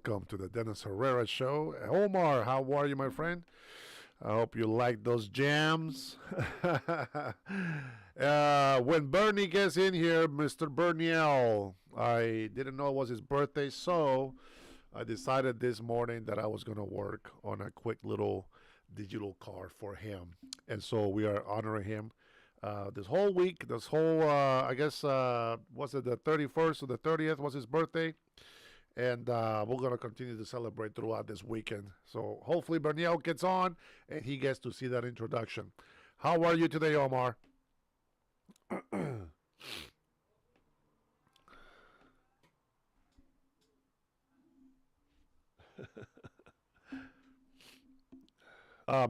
welcome to the Dennis Herrera Show. Omar, how are you, my friend? I hope you like those jams. When Bernie gets in here, Mr. Berniel, I didn't know it was his birthday, so I decided this morning that I was going to work on a quick little digital card for him. And so we are honoring him this whole week, this whole, I guess, was it the 31st or the 30th was his birthday? And we're going to continue to celebrate throughout this weekend. So hopefully Berniel gets on and he gets to see that introduction. How are you today, Omar?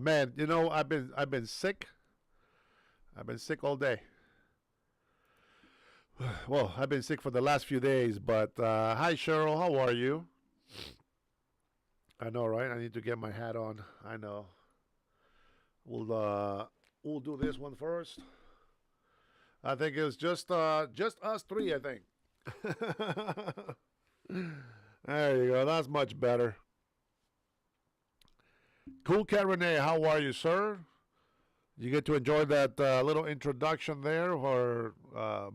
Man, I've been sick. I've been sick all day. Well, I've been sick for the last few days, but hi Cheryl, how are you? I know, right? I need to get my hat on. I know. We'll do this one first. I think it's just us three, I think. There you go. That's much better. Cool Cat Renee, how are you, sir? You get to enjoy that little introduction there for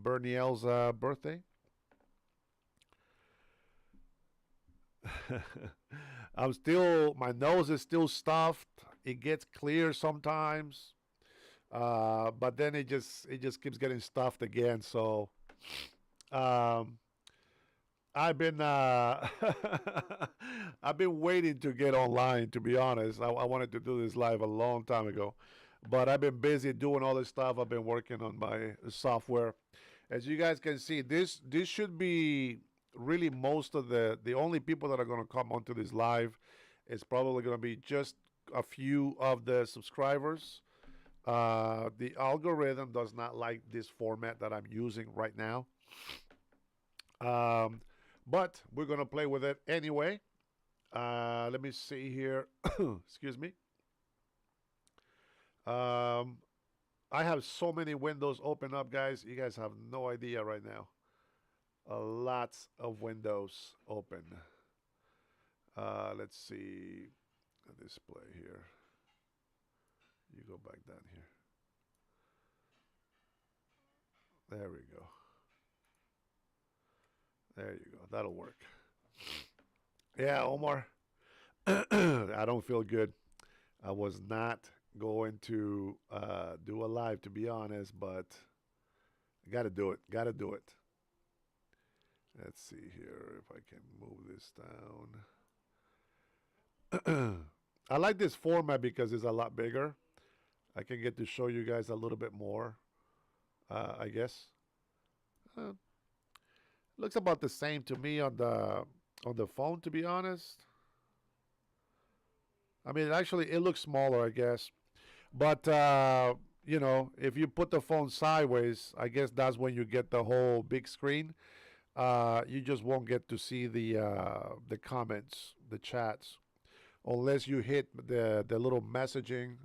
Berniel's birthday. My nose is still stuffed. It gets clear sometimes, but then it just keeps getting stuffed again. So, um, I've been I've been waiting to get online. To be honest, I wanted to do this live a long time ago, but I've been busy doing all this stuff. I've been working on my software. As you guys can see, this should be really most of the only people that are going to come onto this live is probably going to be just a few of the subscribers. The algorithm does not like this format that I'm using right now. Um, but we're going to play with it anyway. Let me see here. Excuse me. Um, I have so many windows open up, guys. You guys have no idea right now. Lots of windows open. Let's see a display here. You go back down here. There we go. There you go. That'll work. Yeah, Omar. I don't feel good. I was not going to do a live, to be honest, but I got to do it. Got to do it. Let's see here if I can move this down. I like this format because it's a lot bigger. I can get to show you guys a little bit more, I guess. Uh, Looks about the same to me on the phone, to be honest. I mean, actually, it looks smaller, I guess. But if you put the phone sideways, I guess that's when you get the whole big screen. You just won't get to see the comments, the chats, unless you hit the little messaging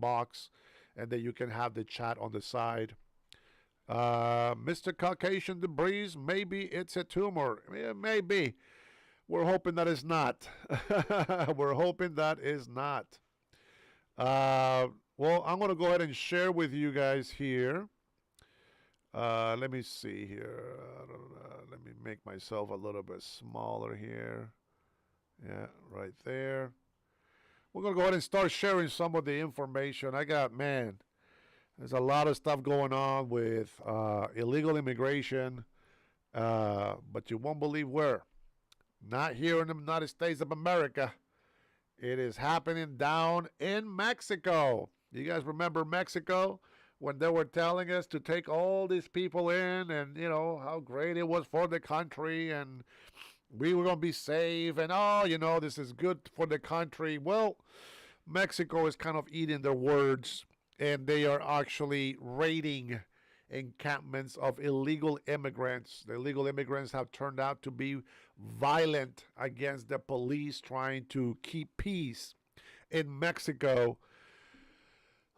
box, and then you can have the chat on the side. Mr. Caucasian Debris, maybe it's a tumor. Yeah, maybe. We're hoping that it's not. We're hoping that is not. Well, I'm going to go ahead and share with you guys here. Let me see here. Let me make myself a little bit smaller here. Yeah, right there. We're going to go ahead and start sharing some of the information. There's a lot of stuff going on with illegal immigration, but you won't believe where. Not here in the United States of America. It is happening down in Mexico. You guys remember Mexico when they were telling us to take all these people in and, how great it was for the country and we were going to be safe and, this is good for the country. Well, Mexico is kind of eating their words, and they are actually raiding encampments of illegal immigrants. The illegal immigrants have turned out to be violent against the police trying to keep peace in Mexico.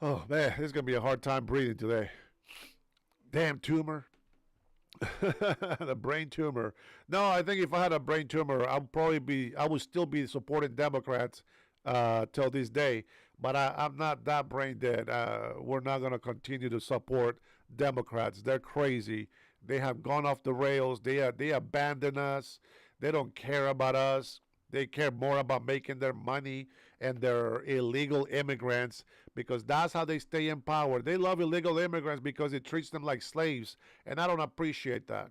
Oh, man, this is going to be a hard time breathing today. Damn tumor. The brain tumor. No, I think if I had a brain tumor, I would still be supporting Democrats till this day. But I'm not that brain dead. We're not going to continue to support Democrats. They're crazy. They have gone off the rails. They abandon us. They don't care about us. They care more about making their money and their illegal immigrants because that's how they stay in power. They love illegal immigrants because it treats them like slaves, and I don't appreciate that.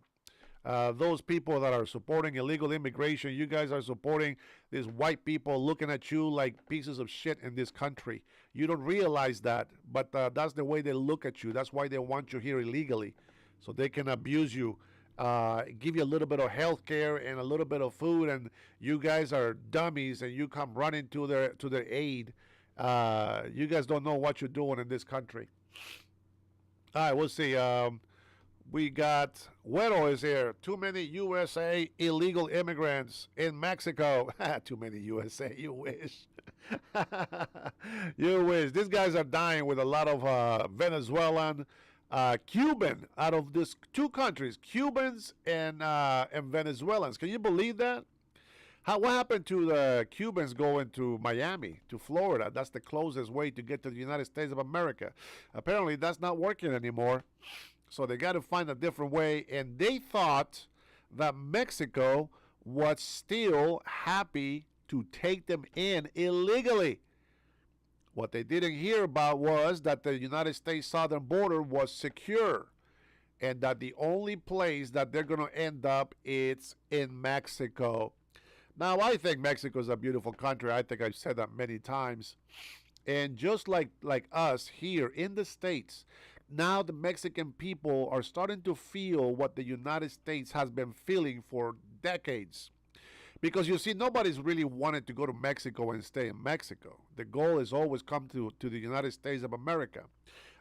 Those people that are supporting illegal immigration, you guys are supporting these white people looking at you like pieces of shit in this country. You don't realize that, but that's the way they look at you. That's why they want you here illegally, so they can abuse you, give you a little bit of health care and a little bit of food, and you guys are dummies and you come running to their aid. You guys don't know what you're doing in this country. All right, we'll see. We got Güero is here. Too many USA illegal immigrants in Mexico. Too many USA. You wish. You wish. These guys are dying with a lot of Venezuelan, Cuban out of these two countries, Cubans and Venezuelans. Can you believe that? What happened to the Cubans going to Miami, to Florida? That's the closest way to get to the United States of America. Apparently, that's not working anymore. So they got to find a different way. And they thought that Mexico was still happy to take them in illegally. What they didn't hear about was that the United States southern border was secure and that the only place that they're going to end up is in Mexico. Now, I think Mexico is a beautiful country. I think I've said that many times. And just like us here in the States, now the Mexican people are starting to feel what the United States has been feeling for decades. Because you see, nobody's really wanted to go to Mexico and stay in Mexico. The goal is always come to the United States of America.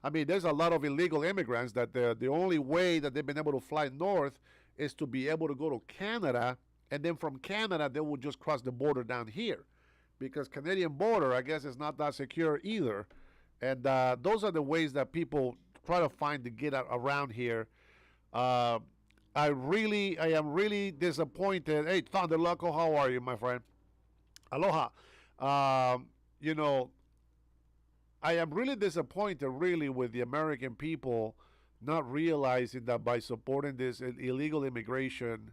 I mean, there's a lot of illegal immigrants that the only way that they've been able to fly north is to be able to go to Canada, and then from Canada they will just cross the border down here, because Canadian border, I guess, is not that secure either. And those are the ways that people try to find to get around here. Uh, I am really disappointed. Hey, Thunder Loco, how are you, my friend? Aloha. You know, I am really disappointed, really, with the American people not realizing that by supporting this illegal immigration,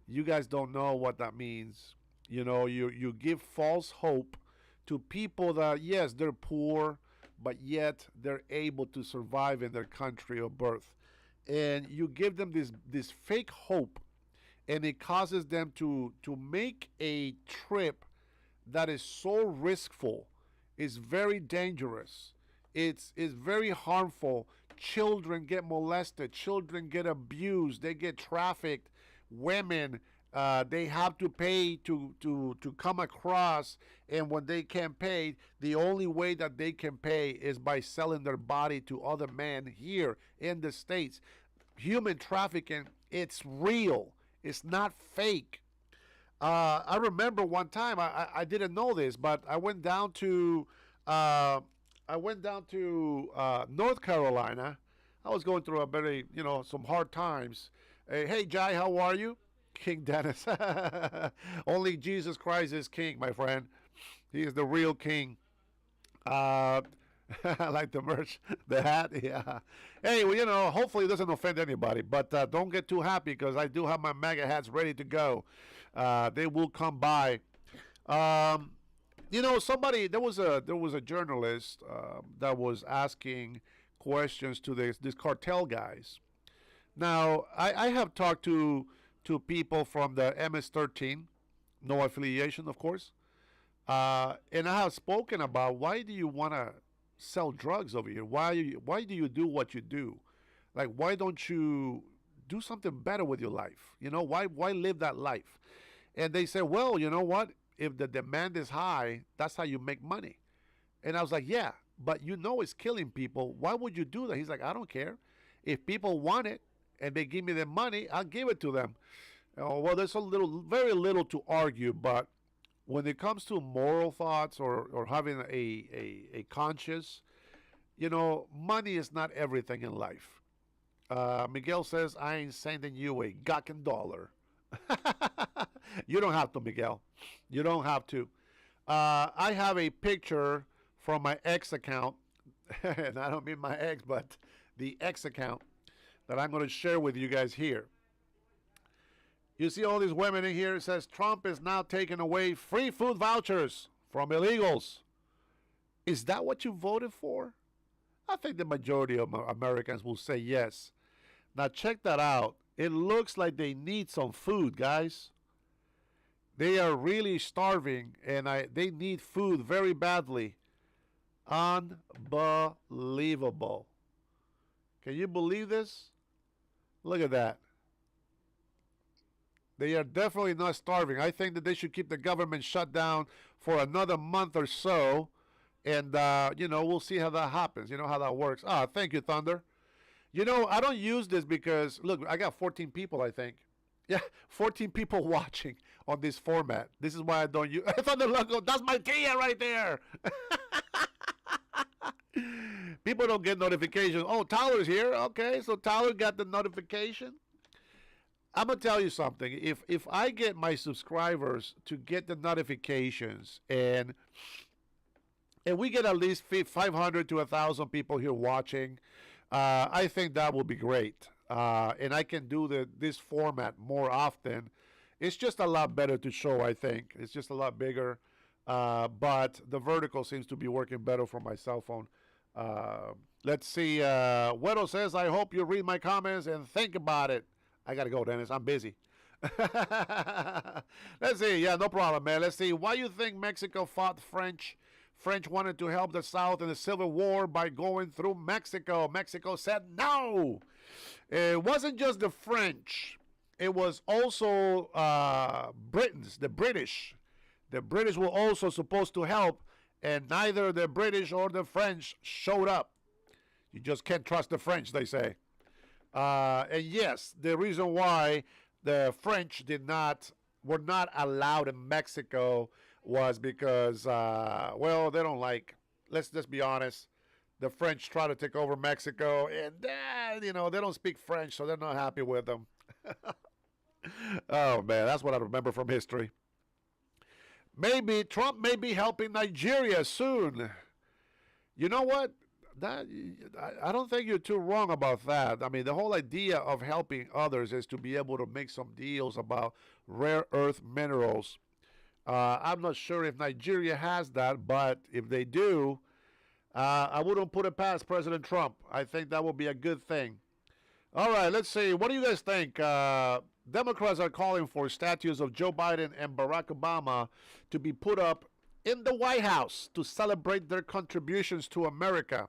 you guys don't know what that means. You know, you give false hope to people that, yes, they're poor, but yet they're able to survive in their country of birth. And you give them this fake hope, and it causes them to make a trip that is so riskful. It's very dangerous. It's very harmful. Children get molested. Children get abused. They get trafficked. Women, they have to pay to come across, and when they can't pay, the only way that they can pay is by selling their body to other men here in the States. Human trafficking, it's real. It's not fake. I remember one time, I didn't know this, but I went down to North Carolina. I was going through a very, some hard times. Hey, Jai, how are you? King Dennis. Only Jesus Christ is king, my friend. He is the real king. Uh, I like the merch, the hat. Yeah. Anyway, hopefully it doesn't offend anybody, but don't get too happy because I do have my MAGA hats ready to go. They will come by. Somebody there was a journalist that was asking questions to these cartel guys. Now, I have talked to people from the MS-13, no affiliation, of course, and I have spoken about why do you want to sell drugs over here? Why do you do what you do? Like, why don't you do something better with your life? Why live that life? And they said, well, you know what? If the demand is high, that's how you make money. And I was like, yeah, but it's killing people. Why would you do that? He's like, I don't care. If people want it and they give me the money, I'll give it to them. Well, there's very little to argue, but when it comes to moral thoughts or having a conscience, money is not everything in life. Miguel says, I ain't sending you a gawking dollar. You don't have to, Miguel. You don't have to. I have a picture from my ex account, and I don't mean my ex, but the ex account that I'm going to share with you guys here. You see all these women in here. It says Trump is now taking away free food vouchers from illegals. Is that what you voted for? I think the majority of Americans will say yes. Now check that out. It looks like they need some food, guys. They are really starving, and they need food very badly. Unbelievable. Can you believe this? Look at that. They are definitely not starving. I think that they should keep the government shut down for another month or so. And, we'll see how that happens. You know how that works. Thank you, Thunder. I don't use this because, look, I got 14 people, I think. Yeah, 14 people watching on this format. This is why I don't use Thunder logo. That's my Kia right there. People don't get notifications. Oh, Tyler's here. Okay, so Tyler got the notification. I'm going to tell you something. If I get my subscribers to get the notifications and we get at least 500 to 1,000 people here watching, I think that will be great. And I can do this format more often. It's just a lot better to show, I think. It's just a lot bigger. But the vertical seems to be working better for my cell phone. Let's see. Wedo says, I hope you read my comments and think about it. I got to go, Dennis. I'm busy. Let's see. Yeah, no problem, man. Let's see. Why you think Mexico fought French? French wanted to help the South in the Civil War by going through Mexico. Mexico said no. It wasn't just the French. It was also Britons, the British. The British were also supposed to help, and neither the British or the French showed up. You just can't trust the French, they say. And yes, the reason why the French were not allowed in Mexico was because, they don't like, let's just be honest, the French try to take over Mexico, and, they don't speak French, so they're not happy with them. Oh, man, that's what I remember from history. Maybe Trump may be helping Nigeria soon. You know what? I don't think you're too wrong about that. I mean, the whole idea of helping others is to be able to make some deals about rare earth minerals. I'm not sure if Nigeria has that, but if they do, I wouldn't put it past President Trump. I think that would be a good thing. All right, let's see. What do you guys think? Democrats are calling for statues of Joe Biden and Barack Obama to be put up in the White House to celebrate their contributions to America.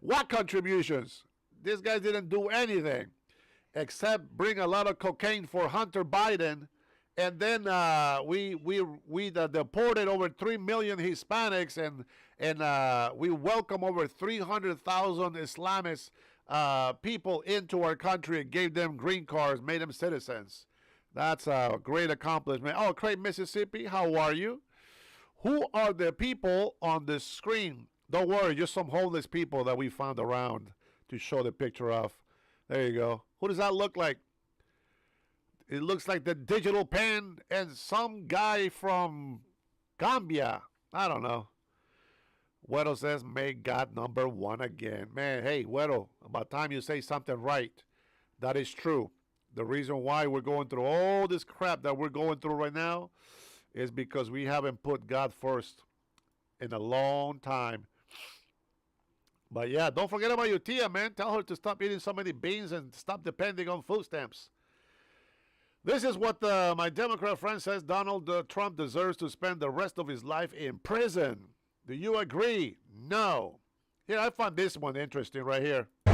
What contributions? These guys didn't do anything except bring a lot of cocaine for Hunter Biden, and then we deported over 3 million Hispanics, and we welcome over 300,000 Islamist people into our country and gave them green cards, made them citizens. That's a great accomplishment. Oh, Craig, Mississippi, how are you? Who are the people on the screen? Don't worry, just some homeless people that we found around to show the picture of. There you go. Who does that look like? It looks like the Digital Pen and some guy from Gambia. I don't know. Wedo says, make God number one again. Man, hey, Wedo, about time you say something right. That is true. The reason why we're going through all this crap that we're going through right now is because we haven't put God first in a long time. But yeah, don't forget about your Tia, man. Tell her to stop eating so many beans and stop depending on food stamps. This is what my Democrat friend says. Donald Trump deserves to spend the rest of his life in prison. Do you agree? No. Here, I find this one interesting right here. I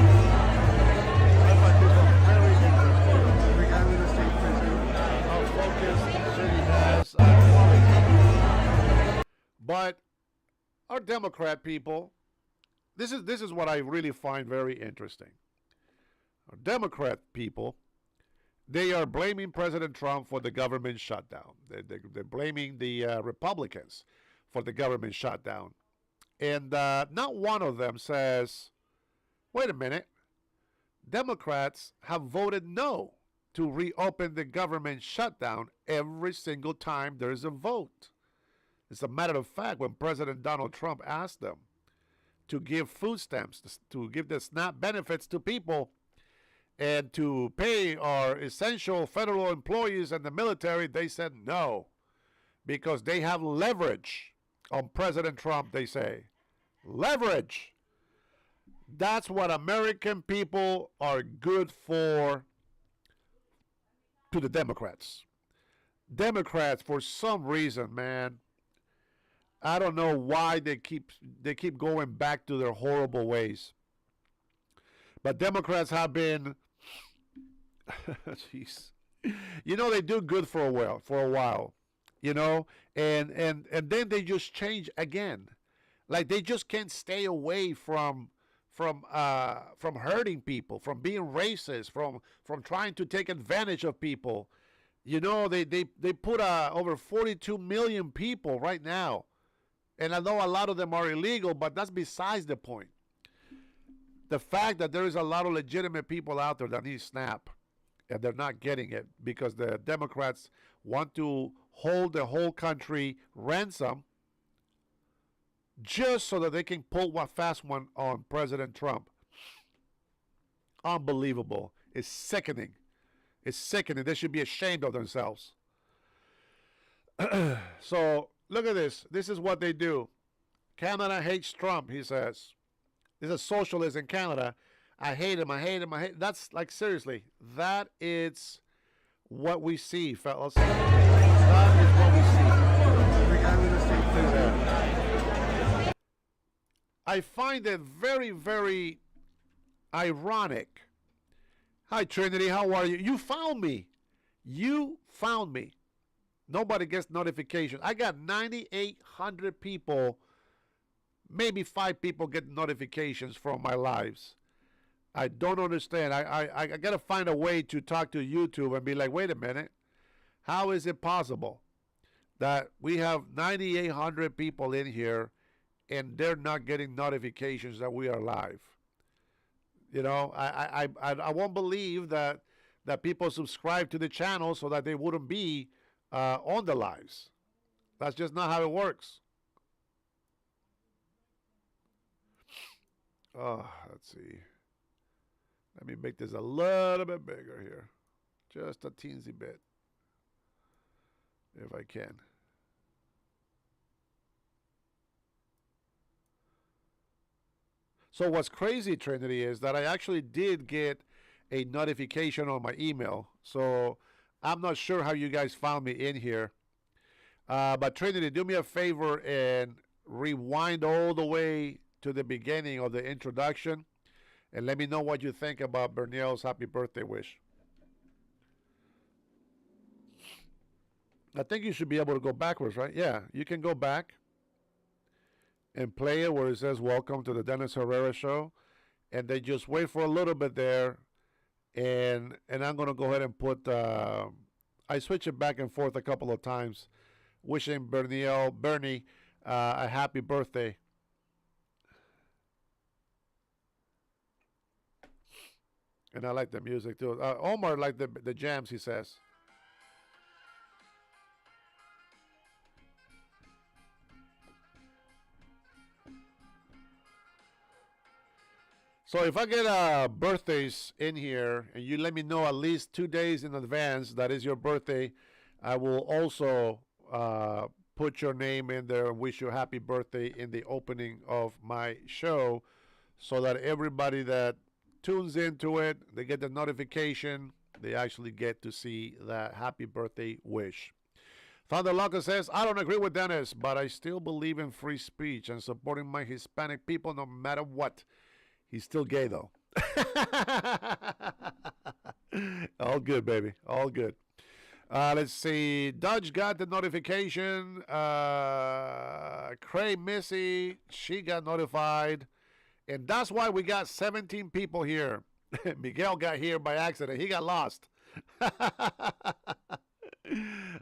find this one very interesting. How focused the city has quality. But our Democrat people, this is what I really find very interesting. Our Democrat people, they are blaming President Trump for the government shutdown. They're blaming the Republicans for the government shutdown. And not one of them says, wait a minute, Democrats have voted no to reopen the government shutdown every single time there's a vote. As a matter of fact, when President Donald Trump asked them to give food stamps, to give the SNAP benefits to people, and to pay our essential federal employees and the military, they said no, because they have leverage on President Trump, they say. Leverage. That's what American people are good for to the Democrats. Democrats, for some reason, man, I don't know why they keep going back to their horrible ways. But Democrats have been jeez. They do good for a while, and then they just change again. Like they just can't stay away from hurting people, from being racist, from trying to take advantage of people. They put over 42 million people right now, and I know a lot of them are illegal, but that's besides the point. The fact that there is a lot of legitimate people out there that need SNAP, and they're not getting it because the Democrats want to hold the whole country ransom just so that they can pull one fast one on President Trump. Unbelievable. It's sickening. It's sickening. They should be ashamed of themselves. So, look at this. This is what they do. Canada hates Trump, he says. This is socialist in Canada. I hate him, I hate him, I hate him. That's like, seriously, that is what we see, fellas. That is what we see. I'm going to see through that. I find it very, very ironic. Hi, Trinity, how are you? You found me. You found me. Nobody gets notifications. I got 9,800 people, maybe 5 people get notifications from my lives. I don't understand. I got to find a way to talk to YouTube and be like, wait a minute. How is it possible that we have 9,800 people in here and they're not getting notifications that we are live? I won't believe that people subscribe to the channel so that they wouldn't be on the lives. That's just not how it works. Let's see. Let me make this a little bit bigger here. Just a teensy bit. If I can. So what's crazy, Trinity, is that I actually did get a notification on my email. So I'm not sure how you guys found me in here. But Trinity, do me a favor and rewind all the way to the beginning of the introduction. And let me know what you think about Berniel's happy birthday wish. I think you should be able to go backwards, right? Yeah, you can go back and play it where it says welcome to the Dennis Herrera show. And then just wait for a little bit there. And I'm going to go ahead and put, I switch it back and forth a couple of times. Wishing Bernie, a happy birthday. And I like the music too. Omar liked the jams, he says. So if I get birthdays in here and you let me know at least 2 days in advance that is your birthday, I will also put your name in there and wish you a happy birthday in the opening of my show so that everybody that tunes into it, they get the notification, they actually get to see that happy birthday wish. Founder Loca says, I don't agree with Dennis, but I still believe in free speech and supporting my Hispanic people no matter what. He's still gay, though. All good, baby. All good. Let's see. Dodge got the notification. Cray Missy, she got notified. And that's why we got 17 people here. Miguel got here by accident. He got lost.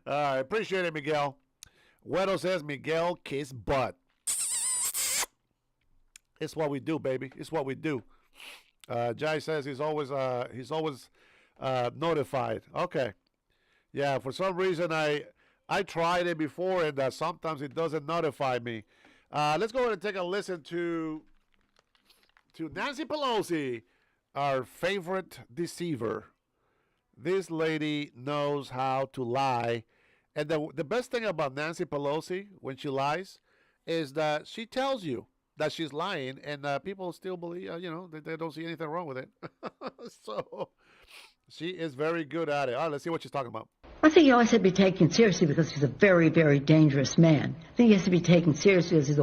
Appreciate it, Miguel. Wedo says, Miguel, kiss butt. It's what we do, baby. It's what we do. Jai says he's always notified. Okay. Yeah, for some reason I tried it before and sometimes it doesn't notify me. Let's go ahead and take a listen to Nancy Pelosi, our favorite deceiver. This lady knows how to lie. And the best thing about Nancy Pelosi when she lies is that she tells you that she's lying, and people still believe, they don't see anything wrong with it. So she is very good at it. All right, let's see what she's talking about. I think he always has to be taken seriously because he's a very, very dangerous man. I think he has to be taken seriously because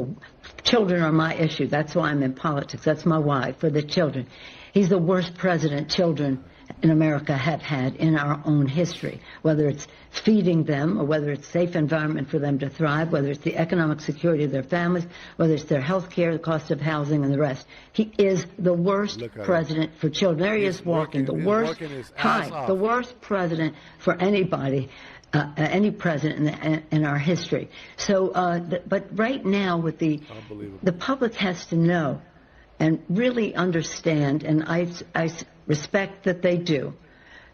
children are my issue. That's why I'm in politics. That's my why, for the children. He's the worst president children in America have had in our own history, whether it's feeding them or whether it's safe environment for them to thrive, whether it's the economic security of their families, whether it's their health care, the cost of housing, and the rest. He is the worst president for children. There he is walking, the worst president for anybody, any president in our history. So, but right now with the public has to know and really understand, and I respect that they do,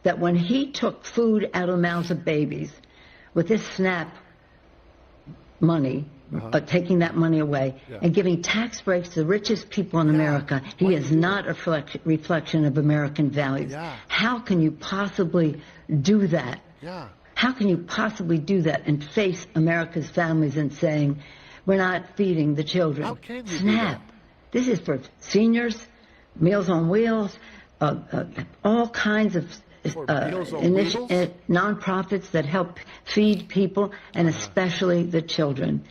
that when he took food out of the mouths of babies with this SNAP money, taking that money away and giving tax breaks to the richest people in America, he is not a reflection of American values. How can you possibly do that? How can you possibly do that and face America's families and saying, we're not feeding the children? How can you SNAP. This is for seniors, Meals on Wheels, all kinds of nonprofits that help feed people, and especially the children.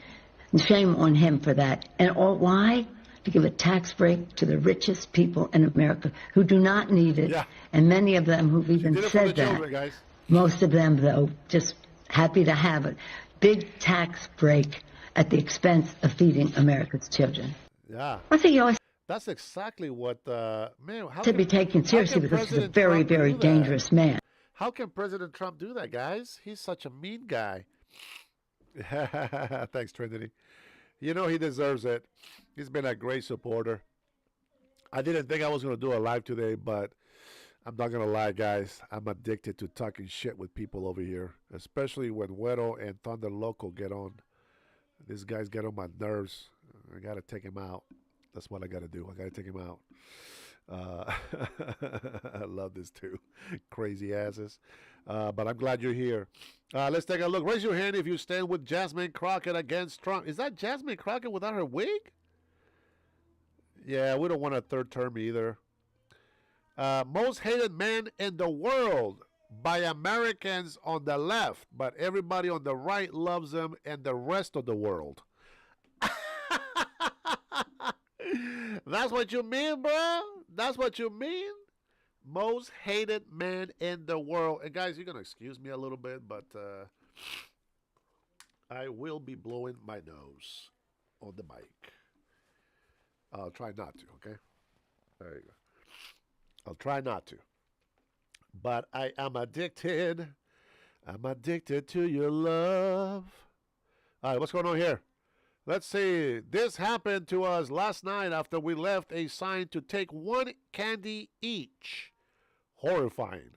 And shame on him for that. And why? To give a tax break to the richest people in America who do not need it. And many of them who've even said that. Children, guys. Most of them, though, just happy to have it. Big tax break at the expense of feeding America's children. Yeah. I think you always That's exactly what, man, how to be taken seriously because he's a very, very dangerous man. How can President Trump do that, guys? He's such a mean guy. Thanks, Trinity. You know, he deserves it. He's been a great supporter. I didn't think I was going to do a live today, but I'm not going to lie, guys. I'm addicted to talking shit with people over here, especially when Güero and Thunder Loco get on. These guys get on my nerves. I got to take him out. That's what I got to do. I got to take him out. I love this too. Crazy asses. But I'm glad you're here. Let's take a look. Raise your hand if you stand with Jasmine Crockett against Trump. Is that Jasmine Crockett without her wig? Yeah, we don't want a third term either. Most hated man in the world by Americans on the left, but everybody on the right loves him and the rest of the world. That's what you mean, bro? That's what you mean? Most hated man in the world. And guys, you're going to excuse me a little bit, but I will be blowing my nose on the mic. I'll try not to, okay? There you go. I'll try not to. But I am addicted. I'm addicted to your love. All right, what's going on here? Let's see. This happened to us last night after we left a sign to take one candy each. Horrifying.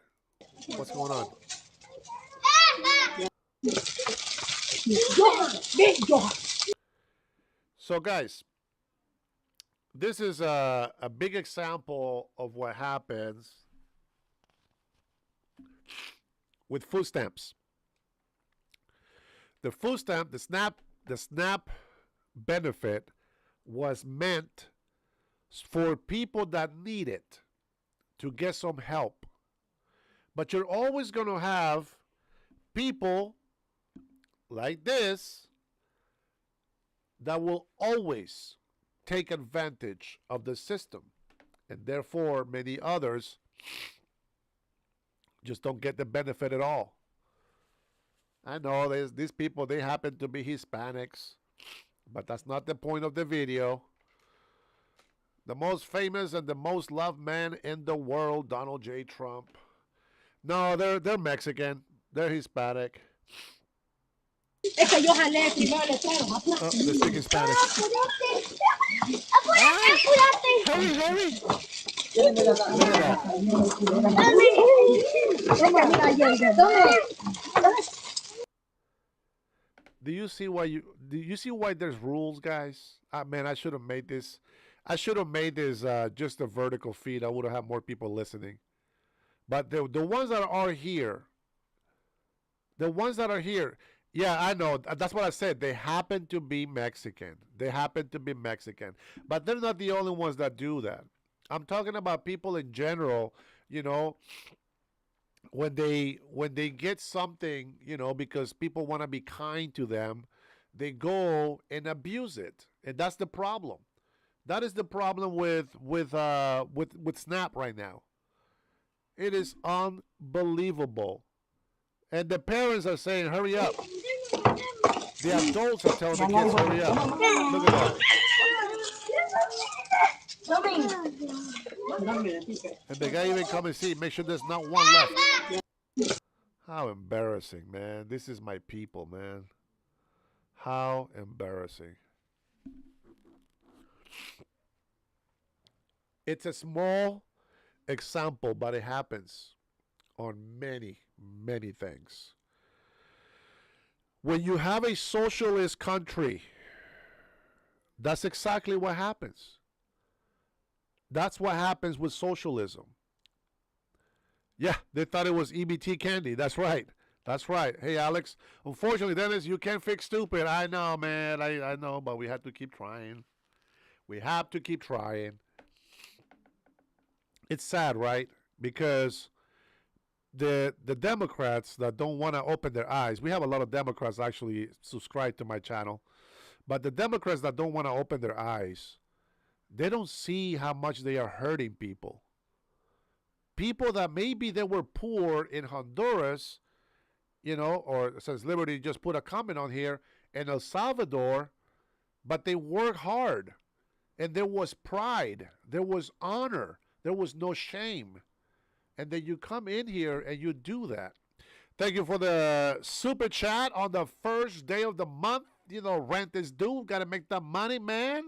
What's going on? So, guys, this is a big example of what happens with food stamps. The food stamp, the SNAP benefit was meant for people that need it to get some help. But you're always going to have people like this that will always take advantage of the system. And therefore, many others just don't get the benefit at all. I know these people, they happen to be Hispanics, but that's not the point of the video. The most famous and the most loved man in the world, Donald J. Trump. No, they're Mexican. They're Hispanic. Es que yo jalé primero el letrero. Oh, they speak in Spanish. Apúrate, Ah, apúrate. hurry, hurry. Look at that. Do you see why there's rules, guys? Man, I should have made this. I should have made this just a vertical feed. I would have had more people listening. But the ones that are here, the ones that are here, yeah, I know. That's what I said. They happen to be Mexican. They happen to be Mexican. But they're not the only ones that do that. I'm talking about people in general, you know, when they get something, because people want to be kind to them, they go and abuse it. And that's the problem. That is the problem with Snap right now. It is unbelievable. And the parents are saying, hurry up. The adults are telling the kids, hurry up. Look at that. And the guy even come and see, make sure there's not one left. How embarrassing, man. This is my people, man. How embarrassing. It's a small example, but it happens on many, many things. When you have a socialist country, that's exactly what happens. That's what happens with socialism. Yeah, they thought it was EBT candy. That's right. That's right. Hey, Alex. Unfortunately, Dennis, you can't fix stupid. I know, man. I know, but we have to keep trying. We have to keep trying. It's sad, right? Because the Democrats that don't want to open their eyes, we have a lot of Democrats actually subscribe to my channel, but the Democrats that don't want to open their eyes, they don't see how much they are hurting people. People that maybe they were poor in Honduras, or since Liberty just put a comment on here, in El Salvador, but they work hard. And there was pride. There was honor. There was no shame. And then you come in here and you do that. Thank you for the super chat on the first day of the month. Rent is due. Got to make that money, man.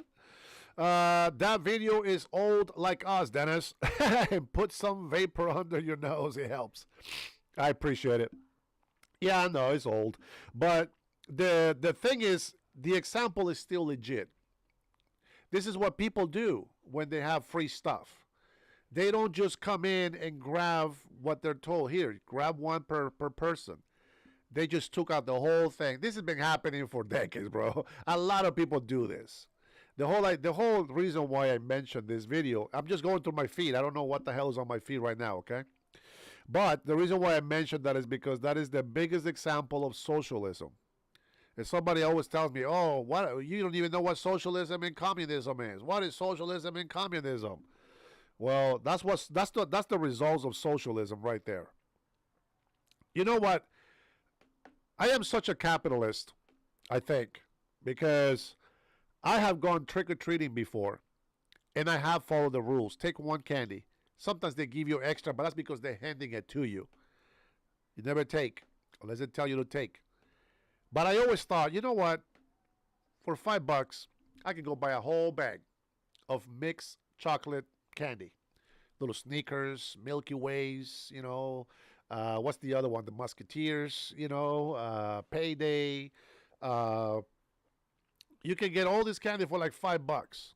That video is old like us, Dennis. And put some vapor under your nose. It helps. I appreciate it. Yeah, I know it's old. But the thing is, the example is still legit. This is what people do when they have free stuff. They don't just come in and grab what they're told. Here, grab one per person. They just took out the whole thing. This has been happening for decades, bro. A lot of people do this. The whole reason why I mentioned this video, I'm just going through my feed. I don't know what the hell is on my feed right now, okay? But the reason why I mentioned that is because that is the biggest example of socialism. And somebody always tells me, "Oh, what? You don't even know what socialism and communism is. What is socialism and communism?" Well, that's the results of socialism right there. You know what? I am such a capitalist, I think, because I have gone trick or treating before, and I have followed the rules. Take one candy. Sometimes they give you extra, but that's because they're handing it to you. You never take unless they tell you to take. But I always thought, you know what? For $5, I could go buy a whole bag of mixed chocolate candy. Little Sneakers, Milky Ways, what's the other one? The Musketeers, Payday. You can get all this candy for like $5.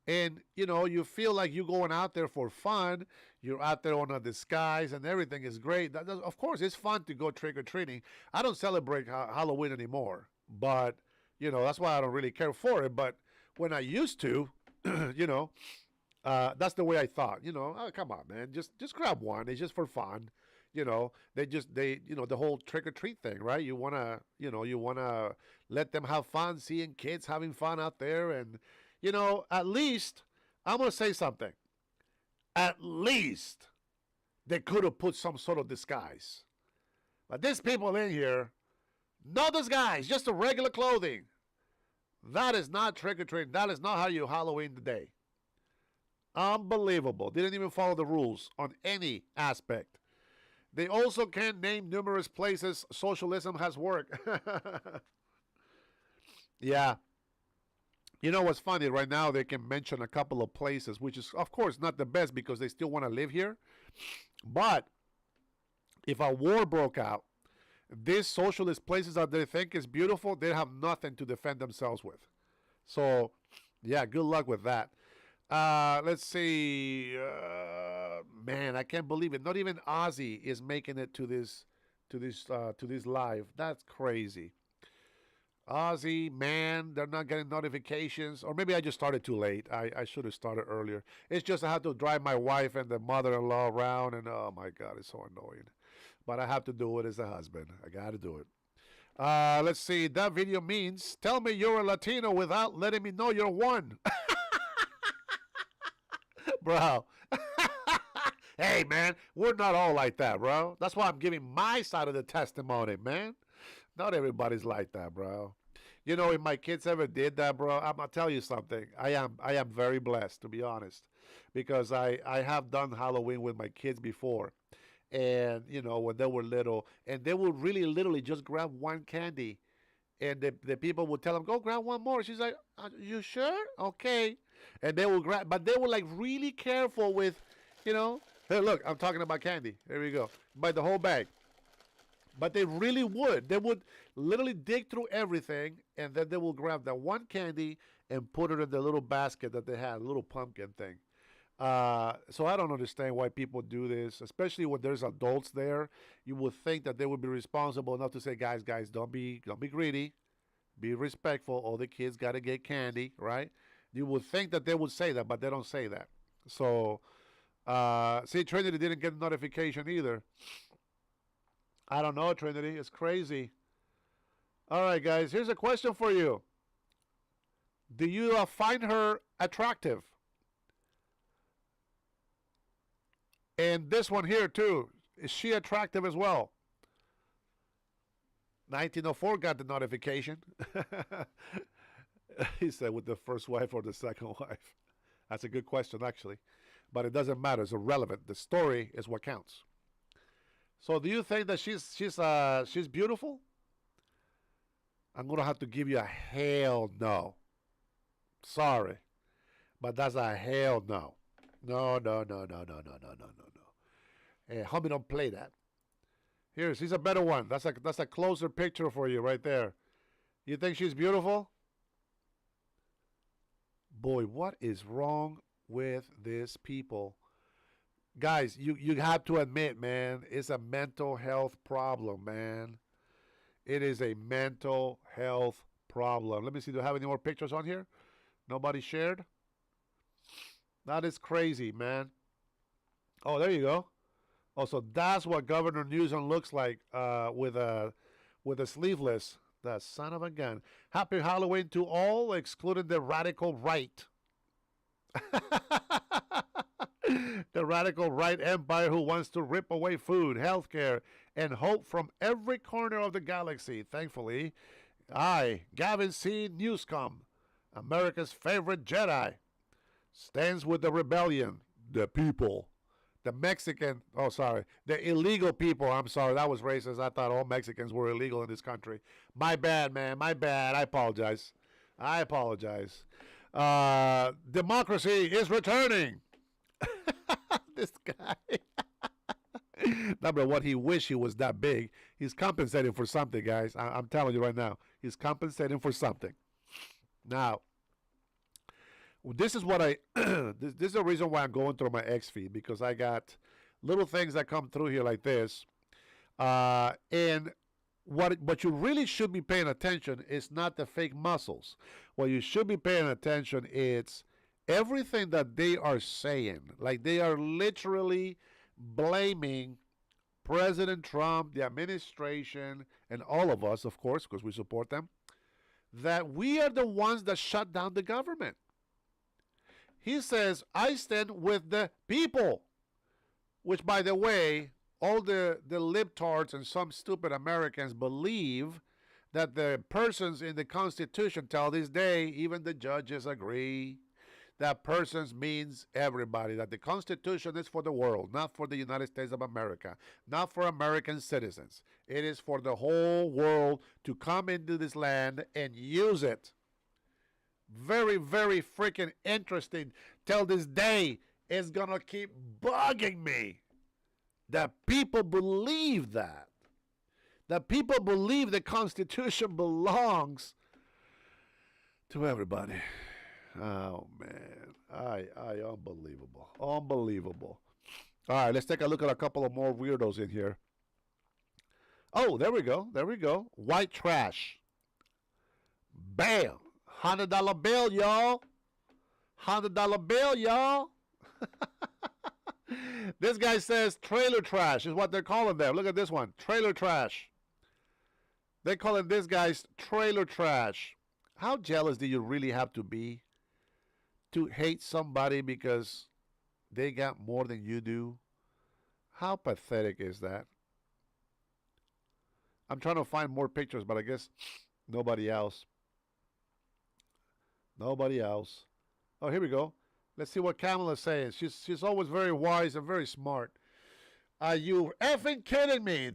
And, you feel like you're going out there for fun. You're out there on a disguise and everything is great. Of course, it's fun to go trick-or-treating. I don't celebrate Halloween anymore. But, that's why I don't really care for it. But when I used to, that's the way I thought. Oh, come on, man. Just grab one. It's just for fun. The whole trick-or-treat thing, right? You want to let them have fun, seeing kids having fun out there. And, at least, I'm going to say something. At least they could have put some sort of disguise. But these people in here, no disguise, just a regular clothing. That is not trick-or-treating. That is not how you Halloween the day. Unbelievable. Didn't even follow the rules on any aspect. They also can name numerous places socialism has worked. Yeah. You know what's funny? Right now, they can mention a couple of places, which is, of course, not the best because they still want to live here. But if a war broke out, these socialist places that they think is beautiful, they have nothing to defend themselves with. So, yeah, good luck with that. Let's see. Man, I can't believe it. Not even Ozzy is making it to this live. That's crazy. Ozzy, man, they're not getting notifications. Or maybe I just started too late. I should have started earlier. It's just I have to drive my wife and the mother-in-law around, and oh my God, it's so annoying. But I have to do it as a husband. I got to do it. Let's see. That video means tell me you're a Latino without letting me know you're one. Bro. Hey, man, we're not all like that, bro. That's why I'm giving my side of the testimony, man. Not everybody's like that, bro. You know, if my kids ever did that, bro, I'm gonna tell you something. I am very blessed, to be honest, because I have done Halloween with my kids before, and you know when they were little, and they would really literally just grab one candy, and the people would tell them go grab one more. She's like, you sure? Okay, and they will grab, but they were like really careful with, you know. Hey, look, I'm talking about candy. There we go. By the whole bag. But they really would. They would literally dig through everything, and then they will grab that one candy and put it in the little basket that they had, a little pumpkin thing. So I don't understand why people do this, especially when there's adults there. You would think that they would be responsible enough to say, guys, don't be greedy, be respectful. All the kids got to get candy, right? You would think that they would say that, but they don't say that. So, see, Trinity didn't get a notification either. I don't know, Trinity. It's crazy. All right, guys. Here's a question for you. Do you find her attractive? And this one here, too. Is she attractive as well? 1904 got the notification. He said with the first wife or the second wife. That's a good question, actually. But it doesn't matter. It's irrelevant. The story is what counts. So do you think that she's beautiful? I'm gonna have to give you a hell no. Sorry, but that's a hell no. No, no, no, no, no, no, no, no, no, no. Hey, homie, don't play that. Here's a better one. That's a closer picture for you right there. You think she's beautiful? Boy, what is wrong with these people? Guys, you have to admit, man, it's a mental health problem, man. It is a mental health problem. Let me see. Do I have any more pictures on here? Nobody shared? That is crazy, man. Oh, there you go. Oh, so that's what Governor Newsom looks like with a sleeveless. The son of a gun. Happy Halloween to all, excluding the radical right. The radical right empire who wants to rip away food, healthcare, and hope from every corner of the galaxy. Thankfully, I, Gavin C. Newscom, America's favorite Jedi, stands with the rebellion, the people, the Mexican, oh, sorry, the illegal people. I'm sorry, that was racist. I thought all Mexicans were illegal in this country. My bad, man, my bad. I apologize. I apologize. Democracy is returning. This guy. Number one, he wish he was that big. He's compensating for something, guys. I'm telling you right now. He's compensating for something. Now, this is what this is the reason why I'm going through my X feed, because I got little things that come through here like this. And what you really should be paying attention is not the fake muscles. What you should be paying attention is everything that they are saying. Like they are literally blaming President Trump, the administration, and all of us, of course, because we support them, that we are the ones that shut down the government. He says, I stand with the people, which, by the way, all the libtards and some stupid Americans believe that the persons in the Constitution till this day, even the judges agree, that persons means everybody, that the Constitution is for the world, not for the United States of America, not for American citizens. It is for the whole world to come into this land and use it. Very, very freaking interesting. Till this day, it's going to keep bugging me that people believe that. That people believe the Constitution belongs to everybody. Oh, man. Unbelievable. Unbelievable. All right, let's take a look at a couple of more weirdos in here. Oh, there we go. There we go. White trash. Bam. $100 bill, y'all. $100 bill, y'all. This guy says trailer trash is what they're calling them. Look at this one. Trailer trash. They're calling this guy's trailer trash. How jealous do you really have to be to hate somebody because they got more than you do? How pathetic is that? I'm trying to find more pictures, but I guess nobody else. Nobody else. Oh, here we go. Let's see what Kamala's saying. She's always very wise and very smart. Are you effing kidding me?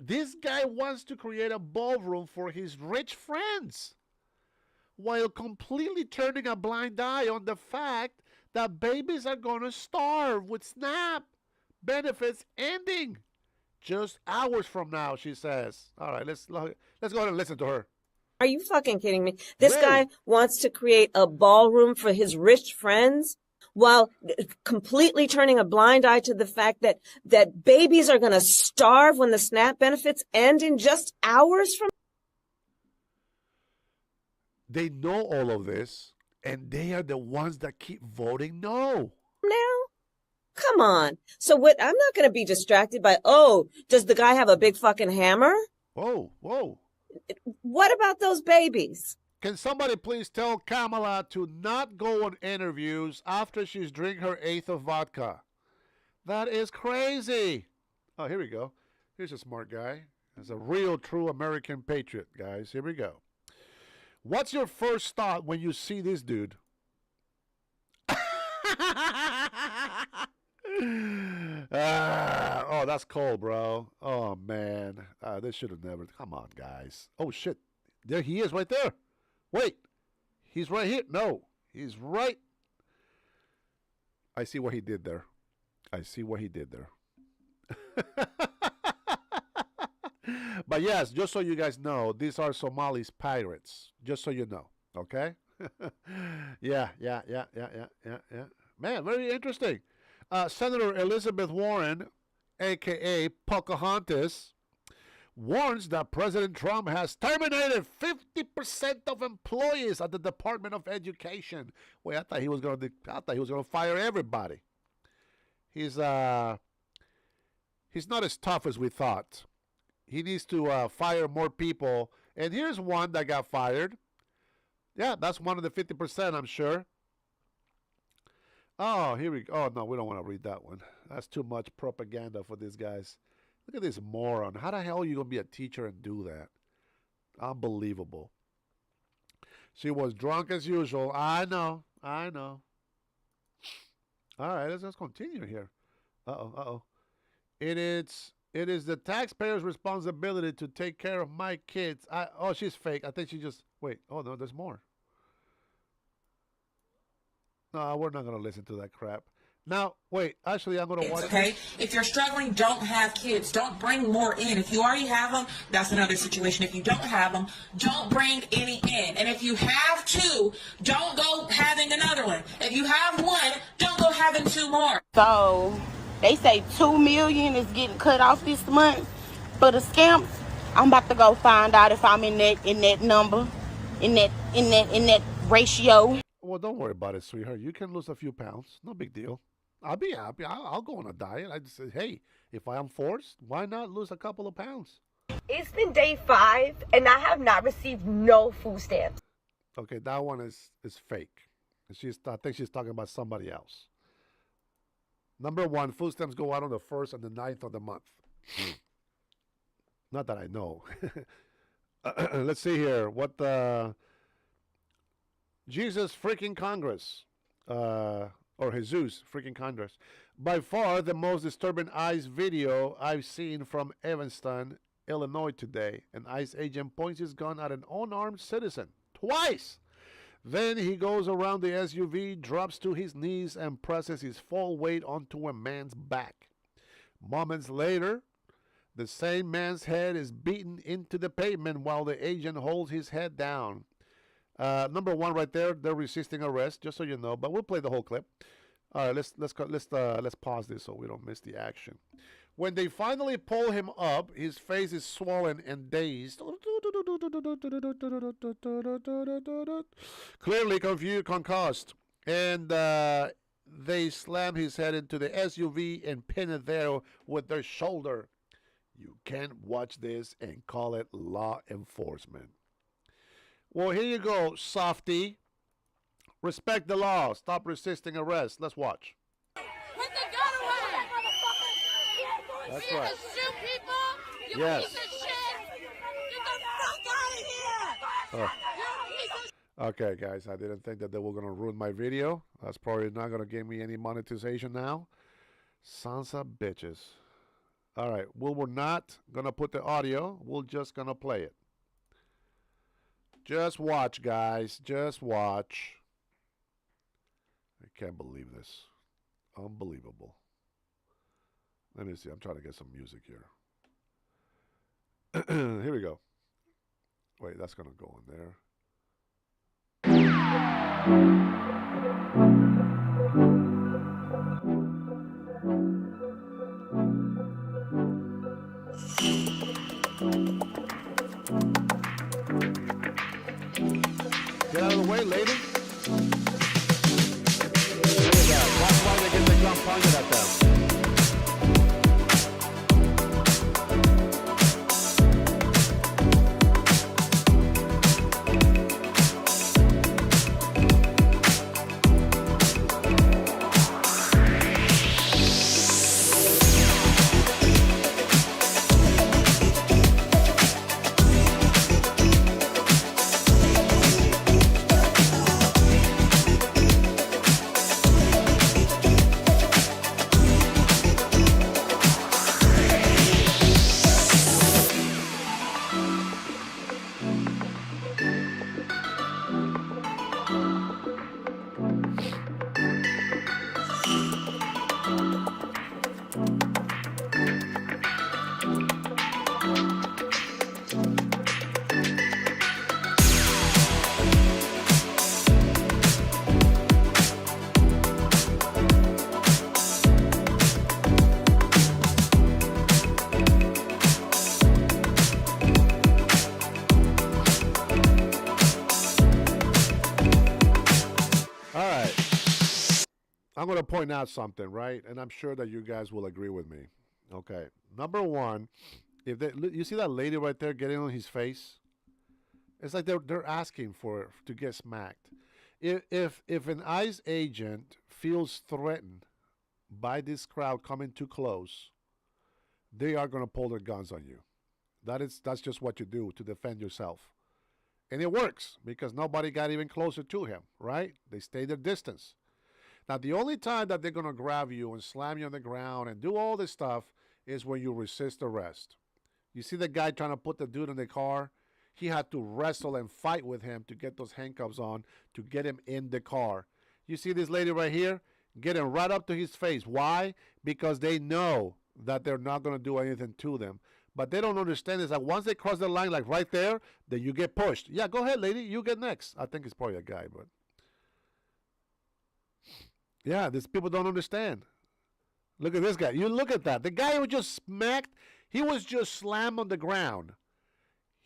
This guy wants to create a ballroom for his rich friends while completely turning a blind eye on the fact that babies are going to starve with SNAP benefits ending just hours from now, she says. All right, let's go ahead and listen to her. Are you fucking kidding me? This Really? guy wants to create a ballroom for his rich friends while completely turning a blind eye to the fact that babies are going to starve when the SNAP benefits end in just hours from They know all of this, and they are the ones that keep voting no. now. Come on. So what? I'm not going to be distracted by, oh, does the guy have a big fucking hammer? Whoa, whoa. What about those babies? Can somebody please tell Kamala to not go on interviews after she's drinking her eighth of vodka? That is crazy. Oh, here we go. Here's a smart guy. He's a real, true American patriot, guys. Here we go. What's your first thought when you see this dude? Oh, that's cold, bro. Oh, man. This should have never. Come on, guys. Oh, shit. There he is right there. Wait. He's right here. No. He's right. I see what he did there. I see what he did there. But yes, just so you guys know, these are Somalis pirates. Just so you know. Okay? Yeah. Man, very interesting. Senator Elizabeth Warren, a.k.a. Pocahontas, warns that President Trump has terminated 50% of employees at the Department of Education. Wait, I thought he was going to fire everybody. He's not as tough as we thought. He needs to fire more people. And here's one that got fired. Yeah, that's one of the 50%, I'm sure. Oh, here we go. Oh, no, we don't want to read that one. That's too much propaganda for these guys. Look at this moron. How the hell are you going to be a teacher and do that? Unbelievable. She was drunk as usual. I know. All right, let's continue here. Uh-oh. It is the taxpayer's responsibility to take care of my kids. Oh, she's fake. I think she just... Wait. Oh, no, there's more. No, we're not going to listen to that crap. Now, wait. Actually, I'm going to watch... Okay? If you're struggling, don't have kids. Don't bring more in. If you already have them, that's another situation. If you don't have them, don't bring any in. And if you have two, don't go having another one. If you have one, don't go having two more. So they say 2 million is getting cut off this month for the scamps. I'm about to go find out if I'm in that number, in that ratio. Well, don't worry about it, sweetheart. You can lose a few pounds. No big deal. I'll be happy. I'll go on a diet. I just say, hey, if I am forced, why not lose a couple of pounds? It's been day 5, and I have not received no food stamps. Okay, that one is fake. I think she's talking about somebody else. Number 1, food stamps go out on the 1st and the 9th of the month. Not that I know. Let's see here. What the... Jesus freaking Congress. or Jesus freaking Condors. By far the most disturbing ICE video I've seen from Evanston, Illinois today. An ICE agent points his gun at an unarmed citizen twice. Then he goes around the SUV, drops to his knees, and presses his full weight onto a man's back. Moments later, the same man's head is beaten into the pavement while the agent holds his head down. Number one, right there, they're resisting arrest, just so you know. But we'll play the whole clip. All right, let's pause this so we don't miss the action. When they finally pull him up, his face is swollen and dazed. Clearly confused, concussed. And they slam his head into the SUV and pin it there with their shoulder. You can't watch this and call it law enforcement. Well, here you go, softy. Respect the law. Stop resisting arrest. Let's watch. Put the gun away! That's you right. can shoot people? You Yes. piece of shit! Get the fuck out of here! You piece of Okay, guys, I didn't think that they were going to ruin my video. That's probably not going to give me any monetization now. Sons of bitches. All right, well, we're not going to put the audio. We're just going to play it. Just watch, guys. Just watch. I can't believe this. Unbelievable. Let me see. I'm trying to get some music here. Here we go. Wait, that's going to go in there. Get out of the way, lady. Look at that. Watch why they get the gun pointed at them. I'm going to point out something, right? And I'm sure that you guys will agree with me. Okay. Number one, if they, you see that lady right there getting on his face? It's like they're asking for to get smacked. If an ICE agent feels threatened by this crowd coming too close, they are going to pull their guns on you. That's just what you do to defend yourself. And it works because nobody got even closer to him, right? They stay their distance. Now, the only time that they're going to grab you and slam you on the ground and do all this stuff is when you resist arrest. You see the guy trying to put the dude in the car? He had to wrestle and fight with him to get those handcuffs on to get him in the car. You see this lady right here? Getting right up to his face. Why? Because they know that they're not going to do anything to them. But they don't understand is that once they cross the line, like right there, then you get pushed. Yeah, go ahead, lady. You get next. I think it's probably a guy, but... yeah, these people don't understand. Look at this guy. You look at that. The guy who just smacked, he was just slammed on the ground.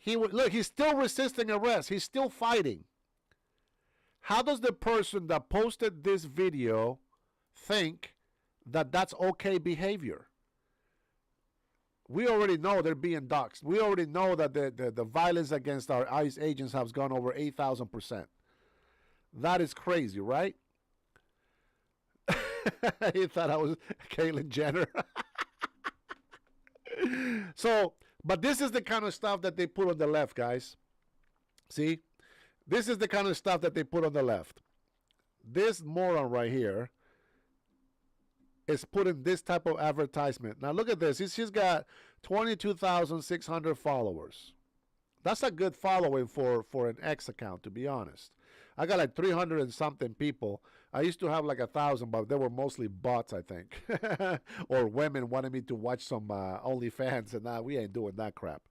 Look, he's still resisting arrest. He's still fighting. How does the person that posted this video think that that's okay behavior? We already know they're being doxxed. We already know that the violence against our ICE agents has gone over 8,000%. That is crazy, right? He thought I was Caitlyn Jenner. So, but this is the kind of stuff that they put on the left, guys. See? This is the kind of stuff that they put on the left. this moron right here is putting this type of advertisement. Now look at this. She's got 22,600 followers. That's a good following for an X account, to be honest. I got like 300 and something people. I used to have like 1,000, but they were mostly bots, I think. Or women wanted me to watch some OnlyFans, and now we ain't doing that crap.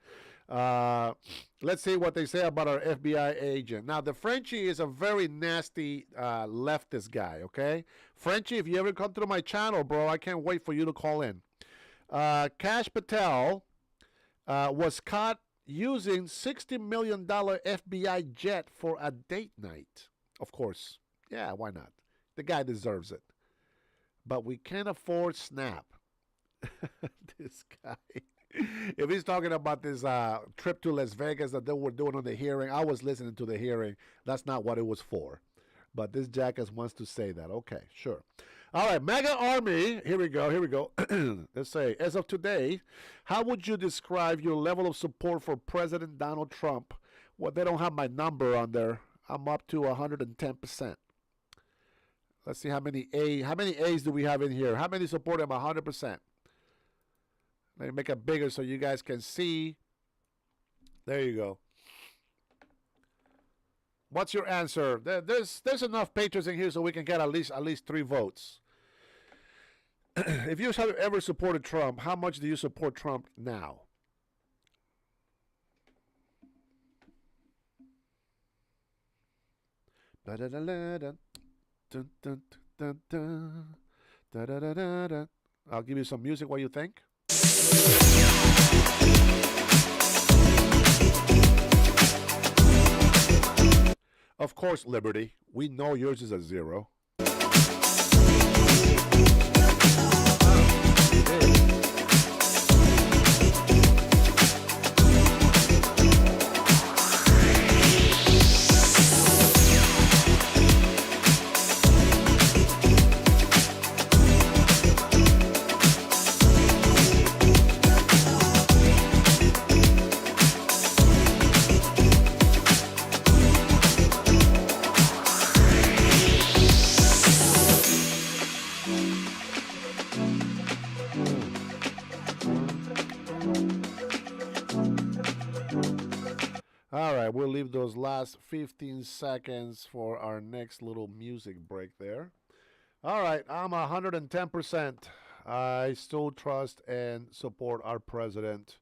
Let's see what they say about our FBI agent. Now, the Frenchie is a very nasty leftist guy, okay? Frenchie, if you ever come through my channel, bro, I can't wait for you to call in. Kash Patel was caught using $60 million FBI jet for a date night. Of course. Yeah, why not? The guy deserves it. But we can't afford Snap. This guy. If he's talking about this trip to Las Vegas that they were doing on the hearing, I was listening to the hearing. That's not what it was for. But this jackass wants to say that. Okay, sure. All right, MAGA Army. Here we go. Here we go. Let's say, as of today, how would you describe your level of support for President Donald Trump? Well, they don't have my number on there. I'm up to 110%. Let's see how many A's do we have in here? How many support him 100%? Let me make it bigger so you guys can see. There you go. What's your answer? There's enough patrons in here so we can get at least 3 votes. If you have ever supported Trump, how much do you support Trump now? I'll give you some music. What do you think? Of course, Liberty. We know yours is a 0. All right, we'll leave those last 15 seconds for our next little music break there. All right, I'm 110%. I still trust and support our president.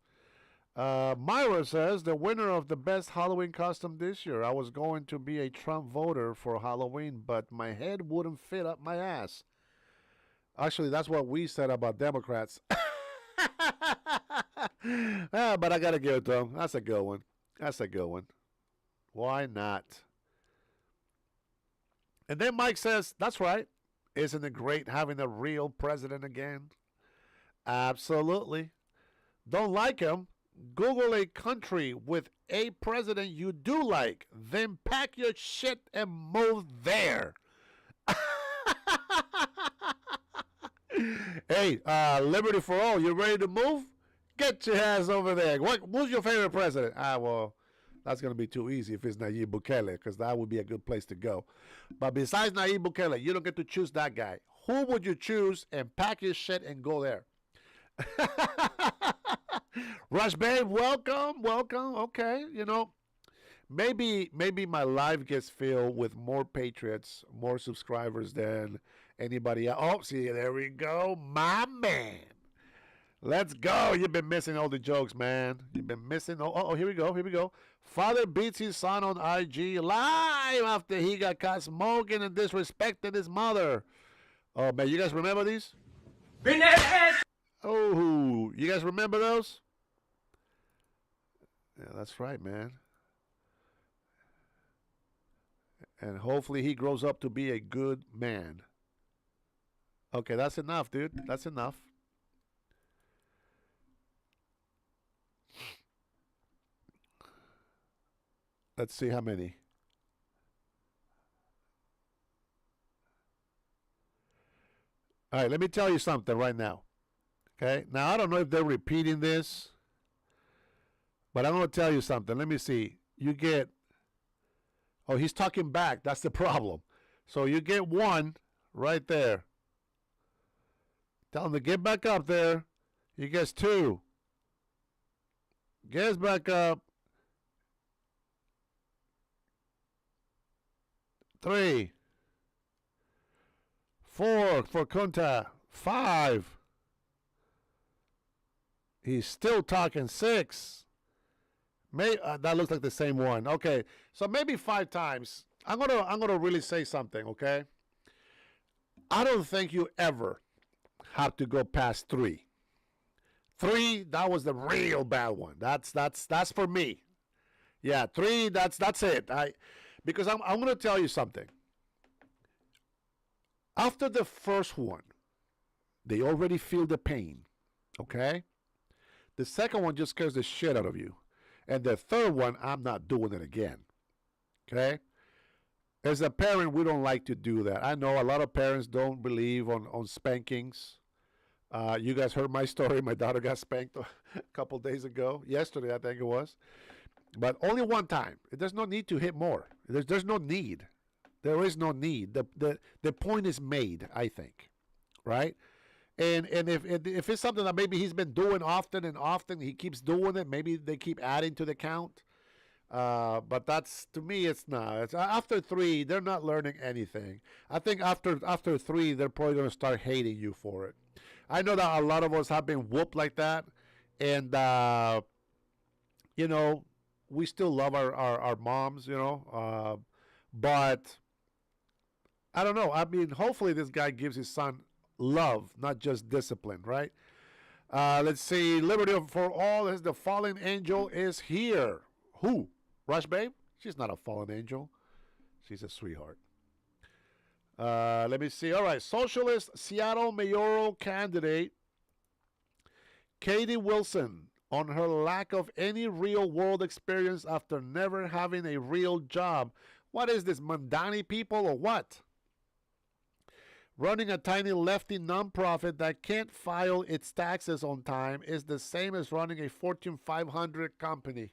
Myra says, the winner of the best Halloween costume this year. I was going to be a Trump voter for Halloween, but my head wouldn't fit up my ass. Actually, that's what we said about Democrats. But I got to give it to them. That's a good one. That's a good one. Why not? And then Mike says, that's right. Isn't it great having a real president again? Absolutely. Don't like him? Google a country with a president you do like. Then pack your shit and move there. Hey, Liberty for All, you ready to move? Get your ass over there. Who's your favorite president? Well, that's going to be too easy if it's Nayib Bukele, because that would be a good place to go. But besides Nayib Bukele, you don't get to choose that guy. Who would you choose and pack your shit and go there? Rush Babe, welcome. Okay, you know, maybe my life gets filled with more patriots, more subscribers than anybody else. Oh, see, there we go, my man. Let's go. You've been missing all the jokes, man. You've been missing. Oh, here we go. Father beats his son on IG live after he got caught smoking and disrespecting his mother. Oh, man, you guys remember these? Oh, you guys remember those? Yeah, that's right, man. And hopefully he grows up to be a good man. Okay, that's enough, dude. That's enough. Let's see how many. All right, let me tell you something right now. Okay? Now, I don't know if they're repeating this, but I'm going to tell you something. Let me see. You get... Oh, he's talking back. That's the problem. So you get one right there. Tell him to get back up there. He gets two. Gets back up. 3. 4 for Kunta. 5. He's still talking. 6. That looks like the same one. Okay, so maybe 5 times. I'm gonna really say something. Okay, I don't think you ever have to go past 3. 3, that was the real bad one. That's for me. Yeah, 3. That's it. Because I'm gonna tell you something. After the first one, they already feel the pain. Okay. The second one just scares the shit out of you. And the third one, I'm not doing it again. Okay? As a parent, we don't like to do that. I know a lot of parents don't believe on spankings. You guys heard my story. My daughter got spanked a couple days ago. Yesterday, I think it was. But only one time. There's no need to hit more. There's no need. There is no need. The point is made, I think. Right? And if it's something that maybe he's been doing often and often, he keeps doing it, maybe they keep adding to the count. But that's, to me, it's not. It's, after 3, they're not learning anything. I think after 3, they're probably going to start hating you for it. I know that a lot of us have been whooped like that. And, you know, we still love our moms, you know. But I don't know. I mean, hopefully this guy gives his son love, not just discipline, right? Let's see. Liberty for all as the fallen angel is here. Who? Rush Babe? She's not a fallen angel. She's a sweetheart. Let me see. All right. Socialist Seattle mayoral candidate Katie Wilson on her lack of any real world experience after never having a real job. What is this, Mandani people or what? Running a tiny lefty nonprofit that can't file its taxes on time is the same as running a Fortune 500 company.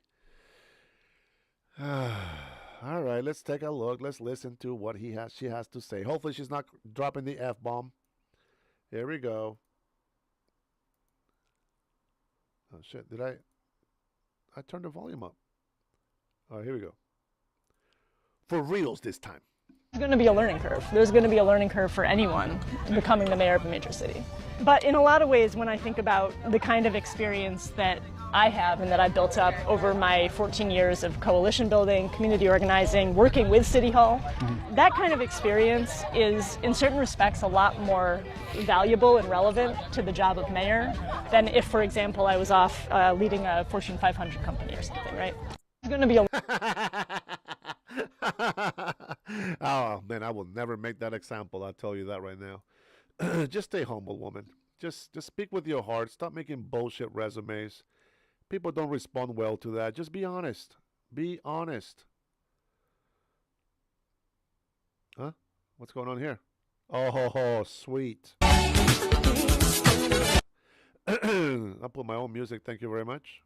All right, let's take a look. Let's listen to what she has to say. Hopefully she's not dropping the F-bomb. Here we go. Oh, shit. I turned the volume up. All right, here we go. For reals this time. There's going to be a learning curve. There's going to be a learning curve for anyone becoming the mayor of a major city. But in a lot of ways, when I think about the kind of experience that I have and that I built up over my 14 years of coalition building, community organizing, working with City Hall, that kind of experience is, in certain respects, a lot more valuable and relevant to the job of mayor than if, for example, I was off leading a Fortune 500 company or something, right? It's going to be a oh, man, I will never make that example. I'll tell you that right now. Just stay humble, woman. Just speak with your heart. Stop making bullshit resumes. People don't respond well to that. Just be honest. Be honest. Huh? What's going on here? Oh, sweet. I'll put my own music. Thank you very much.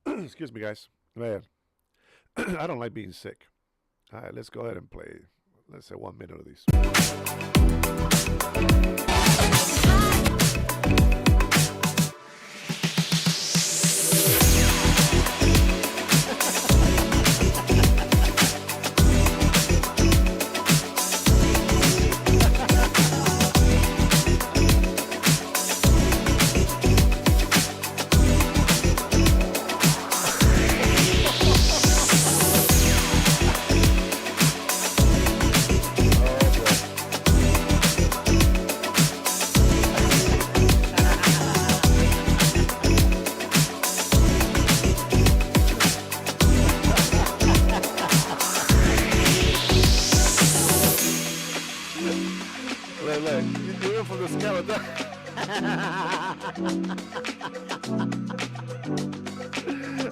Excuse me, guys. Man, I don't like being sick. All right, let's go ahead and play, let's say 1 minute of these.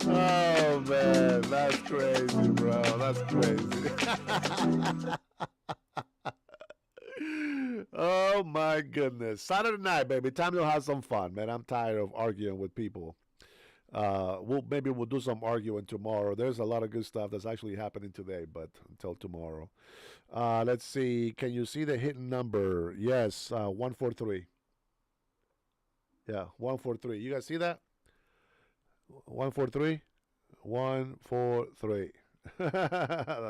Oh man, that's crazy, bro. That's crazy. Oh my goodness. Saturday night, baby. Time to have some fun, man. I'm tired of arguing with people. Maybe we'll do some arguing tomorrow. There's a lot of good stuff that's actually happening today, but until tomorrow. Let's see. Can you see the hidden number? Yes, 143. Yeah, 143. You guys see that? 143? 143.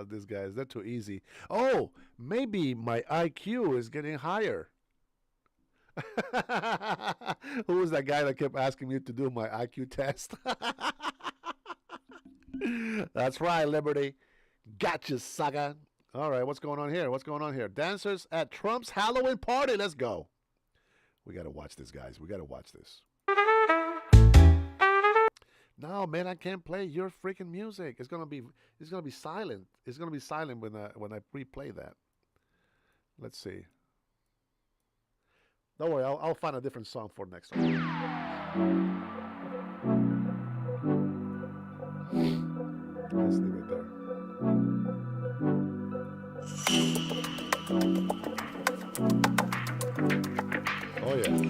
These guys, they're too easy. Oh, maybe my IQ is getting higher. Who was that guy that kept asking me to do my IQ test? That's right, Liberty. Gotcha, sucker. All right, what's going on here? What's going on here? Dancers at Trump's Halloween party. Let's go. We got to watch this, guys. We got to watch this. No, man, I can't play your freaking music. It's gonna be silent. It's gonna be silent when I replay that. Let's see. Don't worry, I'll find a different song for next time. Let's leave it there. Oh yeah.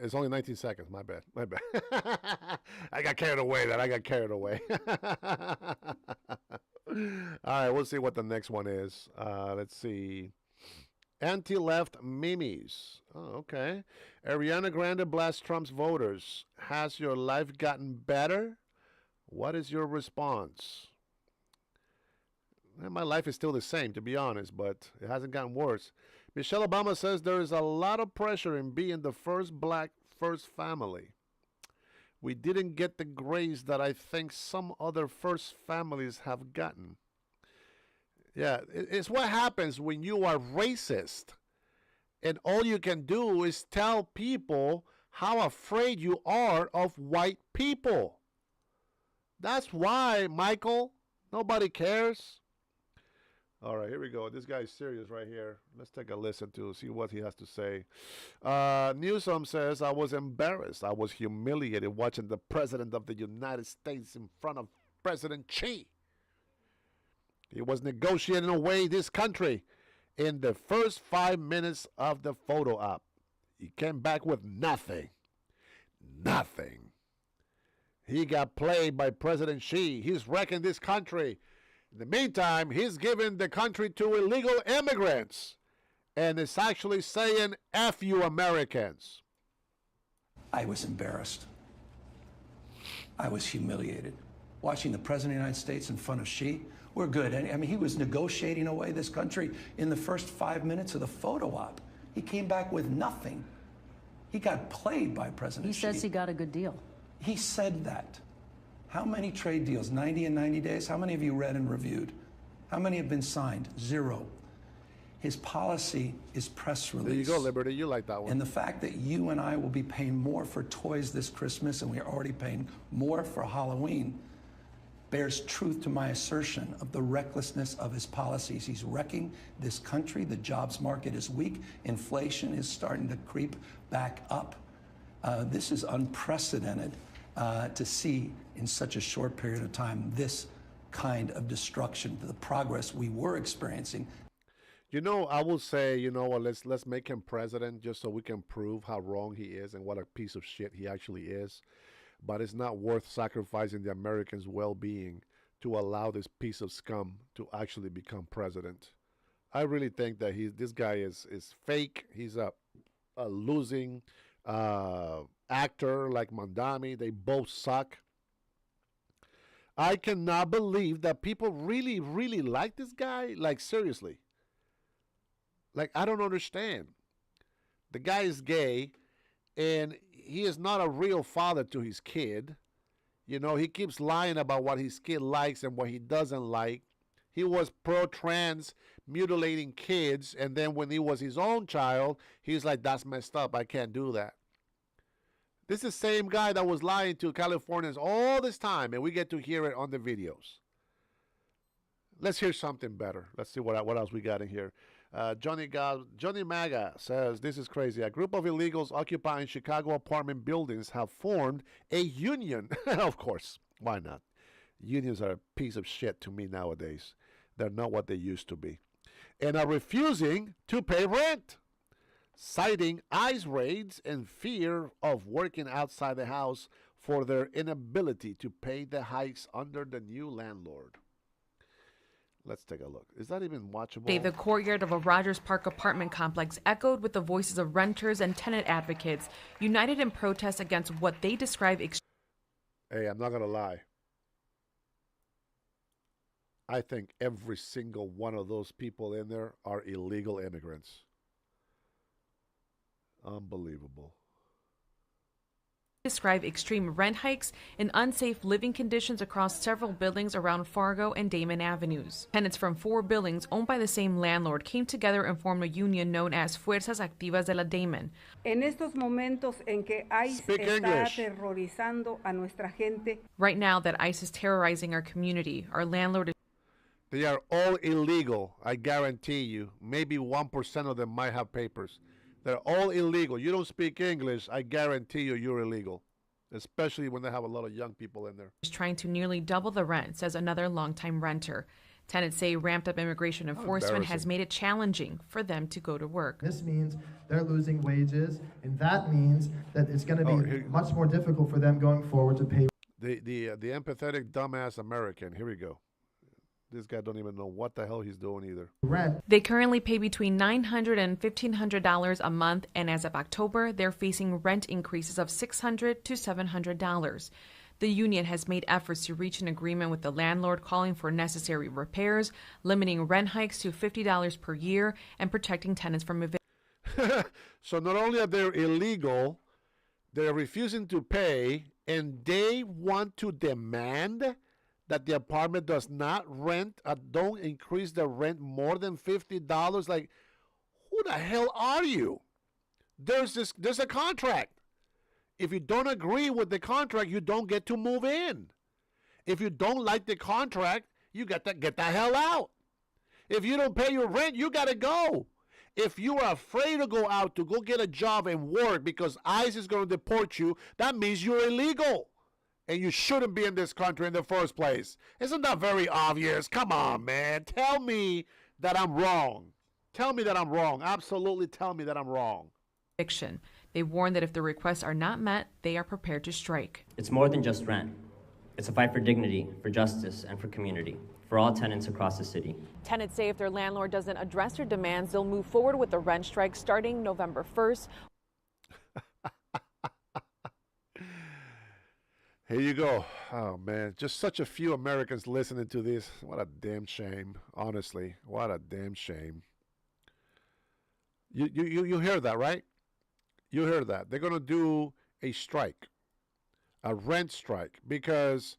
It's only 19 seconds. My bad. My bad. I got carried away. All right, we'll see what the next one is. Let's see. Anti-left memes. Oh, okay. Ariana Grande blasts Trump's voters. Has your life gotten better? What is your response? My life is still the same, to be honest, but it hasn't gotten worse. Michelle Obama says there is a lot of pressure in being the first black first family. We didn't get the grace that I think some other first families have gotten. Yeah, it's what happens when you are racist. And all you can do is tell people how afraid you are of white people. That's why, Michael. Nobody cares. All right, here we go. This guy's serious right here. Let's take a listen to see what he has to say. Newsom says, I was embarrassed. I was humiliated watching the President of the United States in front of President Xi. He was negotiating away this country in the first 5 minutes of the photo op. He came back with nothing. Nothing. He got played by President Xi. He's wrecking this country. In the meantime, he's giving the country to illegal immigrants. And it's actually saying, F you Americans. I was embarrassed. I was humiliated. Watching the President of the United States in front of Xi, we're good. I mean, he was negotiating away this country in the first 5 minutes of the photo op. He came back with nothing. He got played by President Xi. He says he got a good deal. He said that. How many trade deals? 90 in 90 days? How many have you read and reviewed? How many have been signed? 0. His policy is press release. There you go, Liberty. You like that one. And the fact that you and I will be paying more for toys this Christmas, and we are already paying more for Halloween, bears truth to my assertion of the recklessness of his policies. He's wrecking this country. The jobs market is weak. Inflation is starting to creep back up. This is unprecedented to see in such a short period of time this kind of destruction, the progress we were experiencing. You know, I will say, you know what, let's make him president just so we can prove how wrong he is and what a piece of shit he actually is. But it's not worth sacrificing the Americans' well-being to allow this piece of scum to actually become president. I really think that this guy is fake. He's a losing actor like Mondami. They both suck. I cannot believe that people really, really like this guy. Like, seriously. Like, I don't understand. The guy is gay, and he is not a real father to his kid. You know, he keeps lying about what his kid likes and what he doesn't like. He was pro-trans, mutilating kids, and then when he was his own child, he's like, that's messed up. I can't do that. This is the same guy that was lying to Californians all this time, and we get to hear it on the videos. Let's hear something better. Let's see what else we got in here. Johnny Maga says, this is crazy. A group of illegals occupying Chicago apartment buildings have formed a union. Of course. Why not? Unions are a piece of shit to me nowadays. They're not what they used to be. And are refusing to pay rent, citing ICE raids and fear of working outside the house for their inability to pay the hikes under the new landlord. Let's take a look. Is that even watchable? The courtyard of a Rogers Park apartment complex echoed with the voices of renters and tenant advocates united in protest against what they describe. Hey, I'm not going to lie. I think every single one of those people in there are illegal immigrants. Unbelievable. Describe extreme rent hikes and unsafe living conditions across several buildings around Fargo and Damon Avenues. Tenants from 4 buildings owned by the same landlord came together and formed a union known as Fuerzas Activas de la Damon. En estos momentos en que ICE está aterrorizando a nuestra gente. Right now that ICE is terrorizing our community, our landlord is... They are all illegal, I guarantee you. Maybe 1% of them might have papers. They're all illegal. You don't speak English, I guarantee you you're illegal. Especially when they have a lot of young people in there. Is trying to nearly double the rent, says another longtime renter. Tenants say ramped up immigration enforcement has made it challenging for them to go to work. This means they're losing wages, and that means that it's going to be much more difficult for them going forward to pay. The empathetic dumbass American. Here we go. This guy don't even know what the hell he's doing either. Rent. They currently pay between $900 and $1,500 a month, and as of October, they're facing rent increases of $600 to $700. The union has made efforts to reach an agreement with the landlord, calling for necessary repairs, limiting rent hikes to $50 per year, and protecting tenants from eviction. So not only are they illegal, they're refusing to pay, and they want to demand that the apartment does not don't increase the rent more than $50. Like, who the hell are you? There's a contract. If you don't agree with the contract, you don't get to move in. If you don't like the contract, you got to get the hell out. If you don't pay your rent, you got to go. If you are afraid to go out to go get a job and work because ICE is going to deport you, that means you're illegal. And you shouldn't be in this country in the first place. Isn't that very obvious? Come on, man. Tell me that I'm wrong. Tell me that I'm wrong. Absolutely tell me that I'm wrong. Eviction. They warn that if the requests are not met, they are prepared to strike. It's more than just rent. It's a fight for dignity, for justice, and for community, for all tenants across the city. Tenants say if their landlord doesn't address their demands, they'll move forward with the rent strike starting November 1st. Here you go. Oh, man. Just such a few Americans listening to this. What a damn shame. Honestly, what a damn shame. You hear that, right? You hear that. They're going to do a strike, a rent strike, because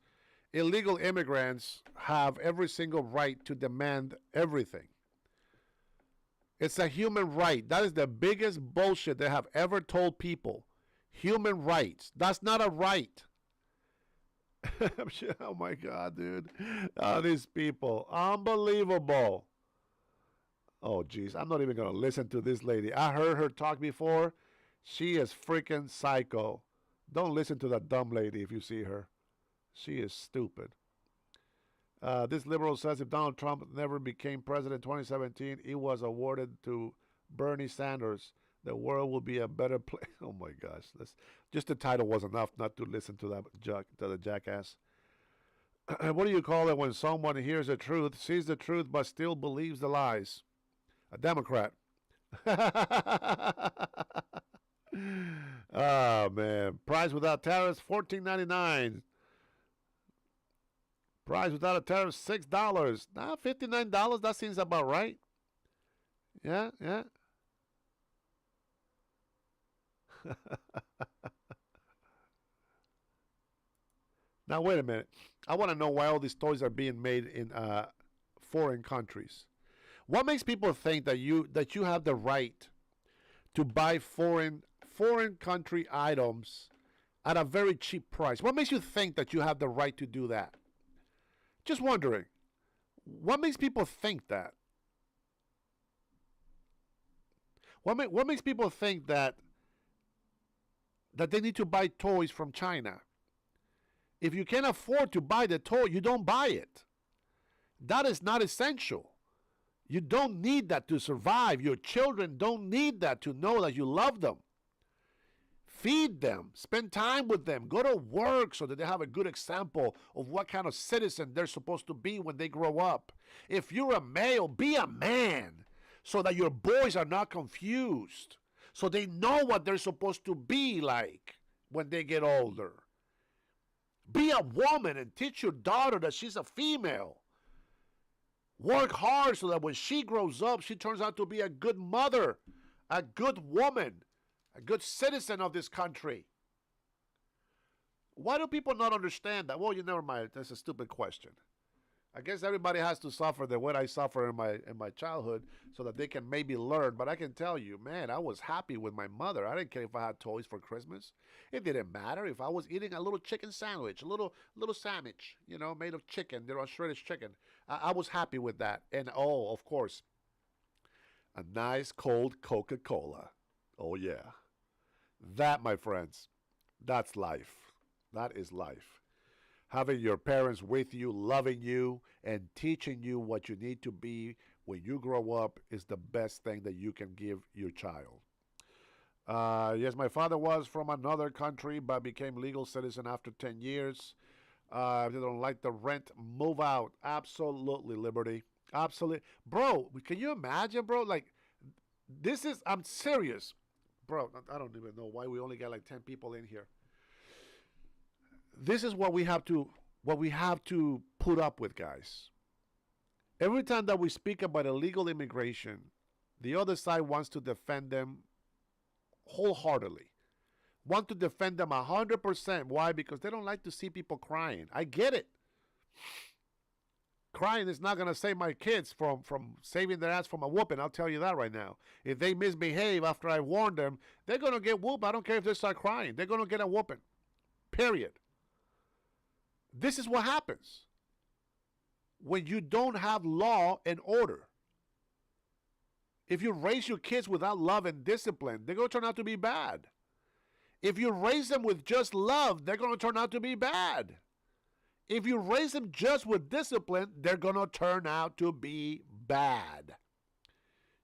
illegal immigrants have every single right to demand everything. It's a human right. That is the biggest bullshit they have ever told people. Human rights. That's not a right. Oh my God, dude. These people. Unbelievable. Oh, geez. I'm not even going to listen to this lady. I heard her talk before. She is freaking psycho. Don't listen to that dumb lady if you see her. She is stupid. This liberal says if Donald Trump never became president in 2017, he was awarded to Bernie Sanders. The world will be a better place. Oh my gosh. Just the title was enough not to listen to the jackass. What do you call it when someone hears the truth, sees the truth, but still believes the lies? A Democrat. Oh, man. Price without tariffs, $14.99. Price without a tariff, $6. Nah, $59. That seems about right. Yeah. Now, wait a minute. I want to know why all these toys are being made in foreign countries. What makes people think that you have the right to buy foreign country items at a very cheap price. What makes you think that you have the right to do that? Just wondering. What makes people think that? What makes people think that they need to buy toys from China? If you can't afford to buy the toy, you don't buy it. That is not essential. You don't need that to survive. Your children don't need that to know that you love them. Feed them. Spend time with them. Go to work so that they have a good example of what kind of citizen they're supposed to be when they grow up. If you're a male, be a man so that your boys are not confused. So they know what they're supposed to be like when they get older. Be a woman and teach your daughter that she's a female. Work hard so that when she grows up, she turns out to be a good mother, a good woman, a good citizen of this country. Why do people not understand that? Well, never mind. That's a stupid question. I guess everybody has to suffer the way I suffer in my childhood so that they can maybe learn. But I can tell you, man, I was happy with my mother. I didn't care if I had toys for Christmas. It didn't matter if I was eating a little chicken sandwich, a little sandwich, made of chicken, shredded chicken. I was happy with that. And, oh, of course, a nice cold Coca-Cola. Oh, yeah. That, my friends, that's life. That is life. Having your parents with you, loving you, and teaching you what you need to be when you grow up is the best thing that you can give your child. Yes, my father was from another country, but became legal citizen after 10 years. If they don't like the rent, move out. Absolutely, Liberty. Absolutely. Bro, can you imagine, bro? Like, I'm serious. Bro, I don't even know why we only got like 10 people in here. This is what we have to put up with, guys. Every time that we speak about illegal immigration, the other side wants to defend them wholeheartedly. Want to defend them 100%. Why? Because they don't like to see people crying. I get it. Crying is not going to save my kids from saving their ass from a whooping. I'll tell you that right now. If they misbehave after I warn them, they're going to get whooped. I don't care if they start crying. They're going to get a whooping. Period. This is what happens when you don't have law and order. If you raise your kids without love and discipline, they're going to turn out to be bad. If you raise them with just love, they're going to turn out to be bad. If you raise them just with discipline, they're going to turn out to be bad.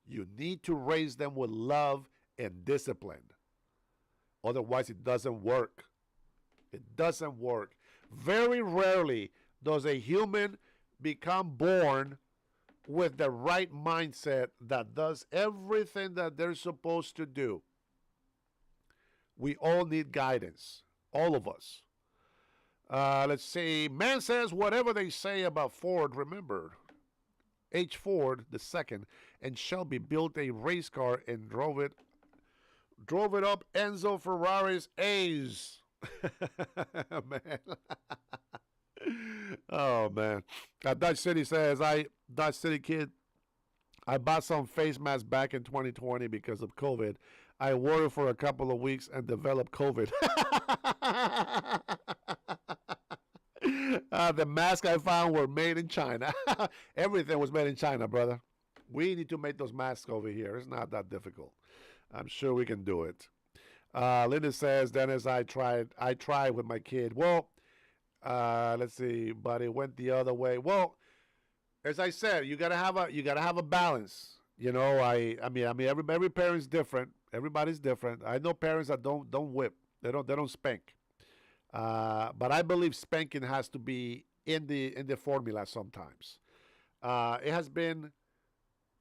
You need to raise them with love and discipline. Otherwise, it doesn't work. It doesn't work. Very rarely does a human become born with the right mindset that does everything that they're supposed to do. We all need guidance. All of us. Let's see. Man says whatever they say about Ford, remember, H. Ford II and Shelby built a race car and drove it up Enzo Ferrari's A's. Man. Oh, man. Dutch City says, Dutch City kid, I bought some face masks back in 2020 because of COVID. I wore it for a couple of weeks and developed COVID. The masks I found were made in China. Everything was made in China, brother. We need to make those masks over here. It's not that difficult. I'm sure we can do it. Linda says, Dennis, I tried with my kid. Well, let's see, but it went the other way. Well, as I said, you gotta have a balance. I mean, every parent's different. Everybody's different. I know parents that don't whip. They don't spank. But I believe spanking has to be in the formula sometimes. It has been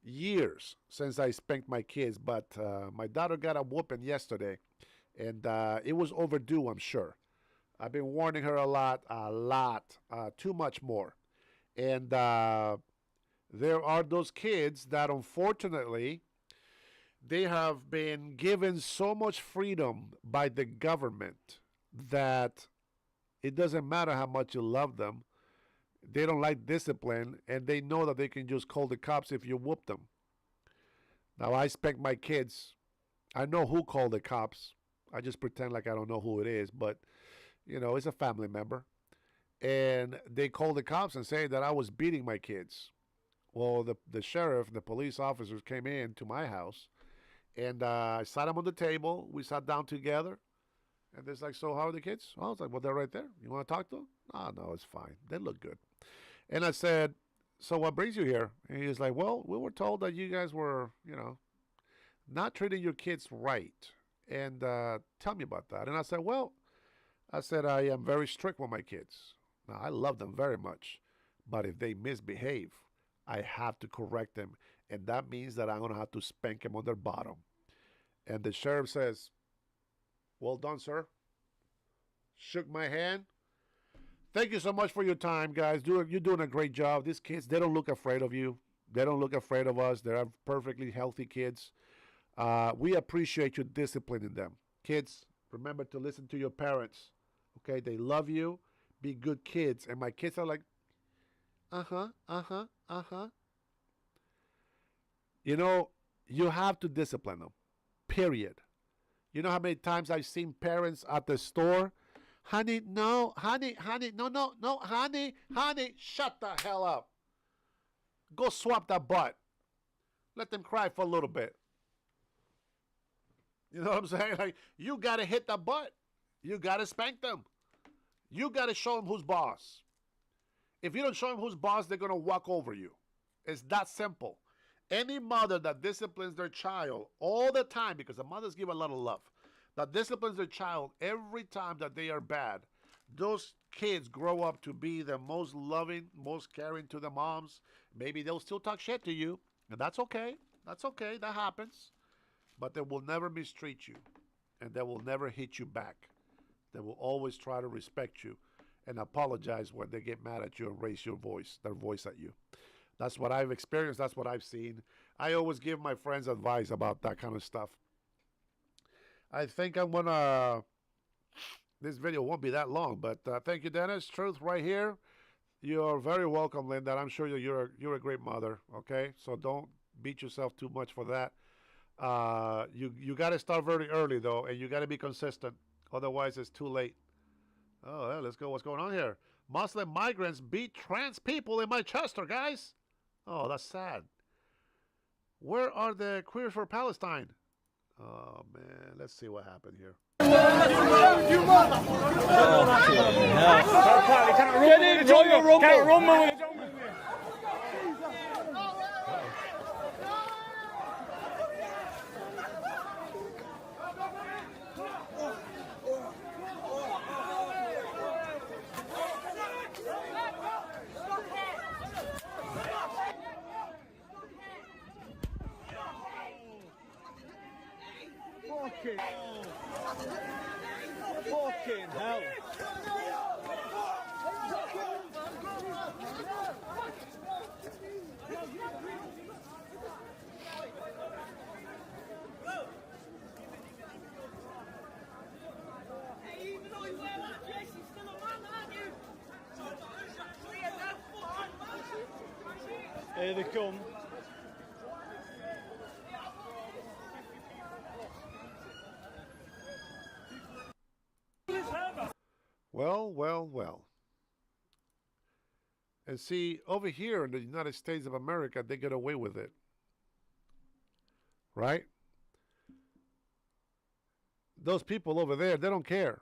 years since I spanked my kids, but my daughter got a whooping yesterday, and it was overdue, I'm sure. I've been warning her a lot, too much more. And there are those kids that unfortunately they have been given so much freedom by the government that it doesn't matter how much you love them. They don't like discipline, and they know that they can just call the cops if you whoop them. Now, I spank my kids. I know who called the cops. I just pretend like I don't know who it is, but it's a family member. And they called the cops and say that I was beating my kids. Well, the sheriff, the police officers came in to my house, and I sat them on the table. We sat down together, and they're like, "So how are the kids?" I was like, "Well, they're right there. You want to talk to them?" "Oh, no, it's fine. They look good." And I said, "So what brings you here?" And he's like, "Well, we were told that you guys were, not treating your kids right. And tell me about that." And I said, "Well," I said, "I am very strict with my kids. Now, I love them very much. But if they misbehave, I have to correct them. And that means that I'm going to have to spank them on their bottom." And the sheriff says, "Well done, sir." Shook my hand. "Thank you so much for your time, guys. You're doing a great job. These kids, they don't look afraid of you. They don't look afraid of us. They're perfectly healthy kids. We appreciate you disciplining them. Kids, remember to listen to your parents. Okay? They love you. Be good kids." And my kids are like, uh-huh, uh-huh, uh-huh. You have to discipline them. Period. You know how many times I've seen parents at the store? "Honey, no, honey, no, no, no, honey, shut the hell up. Go swap that butt. Let them cry for a little bit." You know what I'm saying? Like, you got to hit the butt. You got to spank them. You got to show them who's boss. If you don't show them who's boss, they're going to walk over you. It's that simple. Any mother that disciplines their child all the time, because the mothers give a lot of love, that disciplines their child every time that they are bad, those kids grow up to be the most loving, most caring to the moms. Maybe they'll still talk shit to you, and that's okay. That's okay. That happens. But they will never mistreat you, and they will never hit you back. They will always try to respect you and apologize when they get mad at you and raise their voice at you. That's what I've experienced. That's what I've seen. I always give my friends advice about that kind of stuff. I think I'm gonna. This video won't be that long, but thank you, Dennis. Truth right here. You're very welcome, Linda. I'm sure you're a great mother. Okay, so don't beat yourself too much for that. You got to start very early though, and you got to be consistent. Otherwise, it's too late. Oh, yeah, let's go. What's going on here? Muslim migrants beat trans people in Manchester, guys. Oh, that's sad. Where are the queers for Palestine? Oh, man. Let's see what happened here. Fucking hell. Here they come. Well, well, well. And see, over here in the United States of America, they get away with it. Right? Those people over there, they don't care.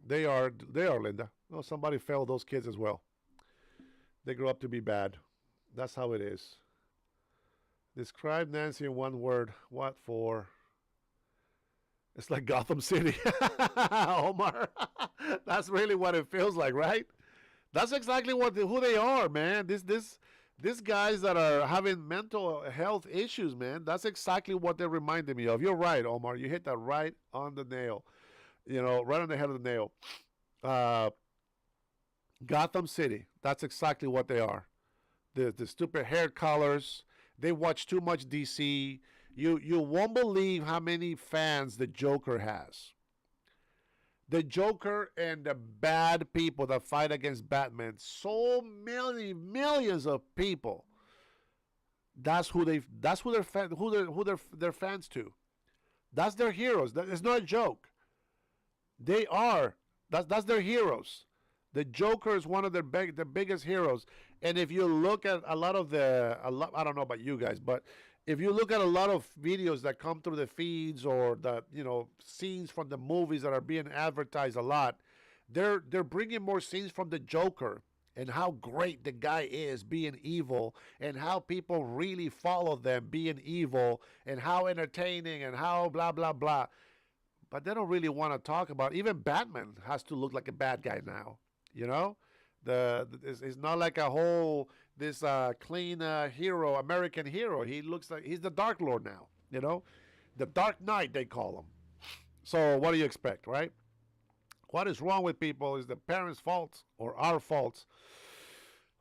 They are, Linda. Oh, somebody failed those kids as well. They grow up to be bad. That's how it is. Describe Nancy in one word. What for? It's like Gotham City. Omar. That's really what it feels like, right? That's exactly who they are, man. These guys that are having mental health issues, man, that's exactly what they reminded me of. You're right, Omar. You hit that right on the nail. Right on the head of the nail. Gotham City. That's exactly what they are. The stupid hair colors. They watch too much DC. You won't believe how many fans the Joker has. The Joker and the bad people that fight against Batman. So many millions of people. That's who they're fans to. That's their heroes. It's not a joke. They are. That's their heroes. The Joker is one of their biggest heroes. And if you look at a lot of I don't know about you guys, but if you look at a lot of videos that come through the feeds or the scenes from the movies that are being advertised a lot, they're bringing more scenes from the Joker and how great the guy is being evil and how people really follow them being evil and how entertaining and how blah blah blah. But they don't really want to talk about. Even Batman has to look like a bad guy now. You know, it's not like a whole this clean hero, American hero. He looks like he's the Dark Lord now. You know, the Dark Knight they call him. So what do you expect, right? What is wrong with people is the parents' fault or our faults.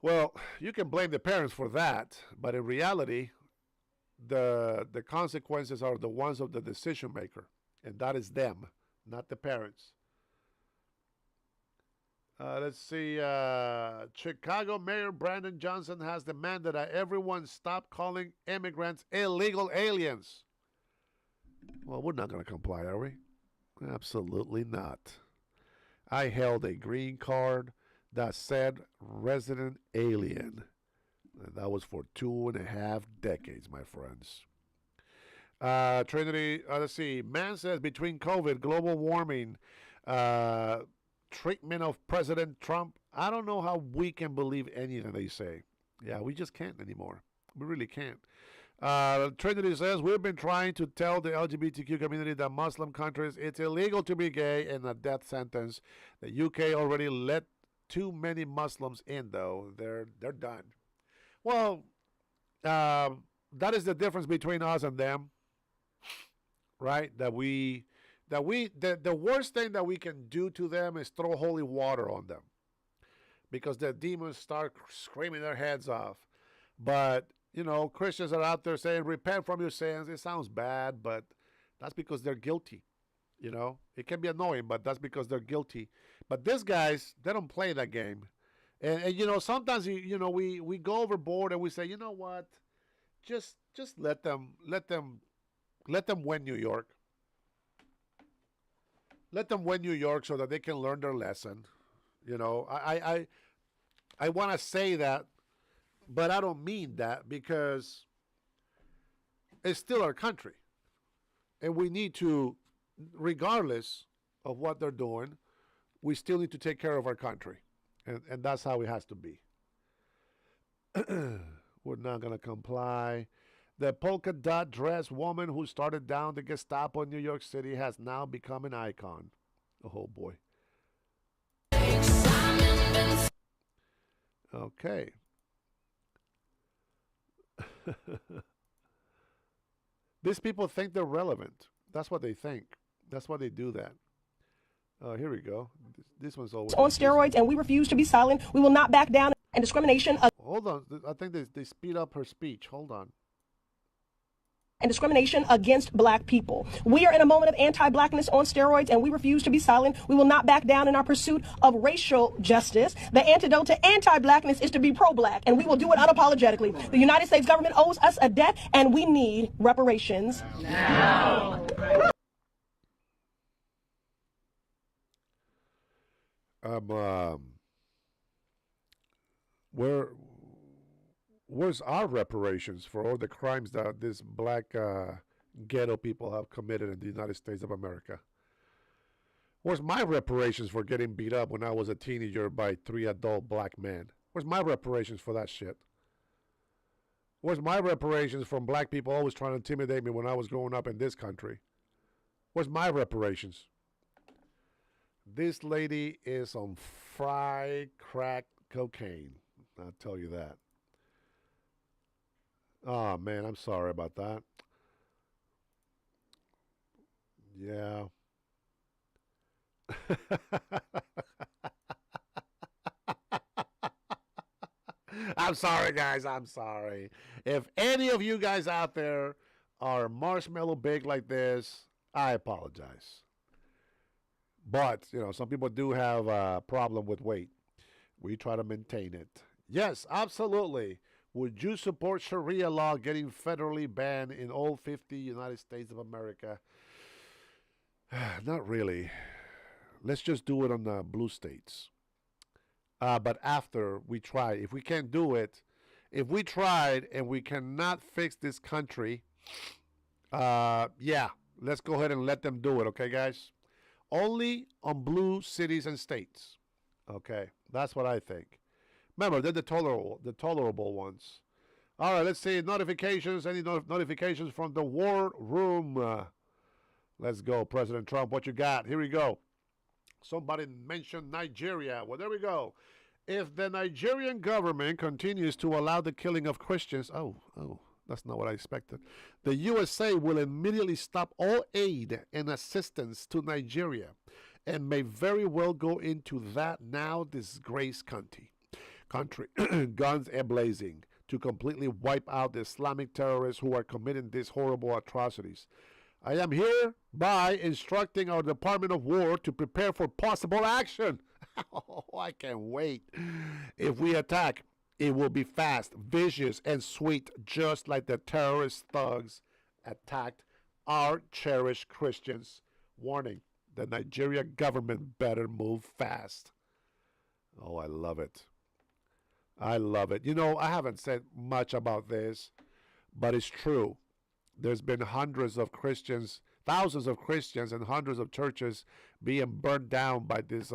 Well, you can blame the parents for that, but in reality, the consequences are the ones of the decision maker, and that is them, not the parents. Let's see. Chicago Mayor Brandon Johnson has demanded that everyone stop calling immigrants illegal aliens. Well, we're not going to comply, are we? Absolutely not. I held a green card that said resident alien. And that was for 2.5 decades, my friends. Trinity, let's see. Man says between COVID, global warming, treatment of President Trump, I don't know how we can believe anything they say. Yeah, we just can't anymore. We really can't. Trinity says, we've been trying to tell the LGBTQ community that Muslim countries, it's illegal to be gay and a death sentence. The UK already let too many Muslims in, though. They're done. Well, that is the difference between us and them, right? The worst thing that we can do to them is throw holy water on them because the demons start screaming their heads off. But, Christians are out there saying, repent from your sins. It sounds bad, but that's because they're guilty. It can be annoying, but that's because they're guilty. But these guys, they don't play that game. And sometimes, we go overboard and we say, you know what? Just let them win New York. Let them win New York so that they can learn their lesson. I want to say that, but I don't mean that because it's still our country. And we need to, regardless of what they're doing, we still need to take care of our country. And that's how it has to be. We're not going to comply. The polka dot dress woman who started down the Gestapo in New York City has now become an icon. Oh, boy. Okay. These people think they're relevant. That's what they think. That's why they do that. Here we go. This one's always on steroids, and we refuse to be silent. We will not back down. And discrimination. Hold on. I think they speed up her speech. Hold on. And discrimination against black people. We are in a moment of anti-blackness on steroids, and we refuse to be silent. We will not back down in our pursuit of racial justice. The antidote to anti-blackness is to be pro-black, and we will do it unapologetically. The United States government owes us a debt, and we need reparations now. Where's our reparations for all the crimes that these black ghetto people have committed in the United States of America? Where's my reparations for getting beat up when I was a teenager by 3 adult black men? Where's my reparations for that shit? Where's my reparations from black people always trying to intimidate me when I was growing up in this country? Where's my reparations? This lady is on fried crack cocaine. I'll tell you that. Oh, man, I'm sorry about that. Yeah. I'm sorry, guys. I'm sorry. If any of you guys out there are marshmallow big like this, I apologize. But, some people do have a problem with weight. We try to maintain it. Yes, absolutely. Would you support Sharia law getting federally banned in all 50 United States of America? Not really. Let's just do it on the blue states. But after we try, if we can't do it, if we tried and we cannot fix this country, yeah, let's go ahead and let them do it, okay, guys? Only on blue cities and states. Okay, that's what I think. Remember, they're the tolerable ones. All right, let's see notifications. Any notifications from the war room? Let's go, President Trump. What you got? Here we go. Somebody mentioned Nigeria. Well, there we go. If the Nigerian government continues to allow the killing of Christians, that's not what I expected. The USA will immediately stop all aid and assistance to Nigeria and may very well go into that now disgraced country, guns a-blazing, to completely wipe out the Islamic terrorists who are committing these horrible atrocities. I am hereby instructing our Department of War to prepare for possible action. Oh, I can't wait. If we attack, it will be fast, vicious, and sweet, just like the terrorist thugs attacked our cherished Christians. Warning, the Nigeria government better move fast. Oh, I love it. I love it. You know, I haven't said much about this, but it's true. There's been hundreds of Christians, thousands of Christians, and hundreds of churches being burned down by these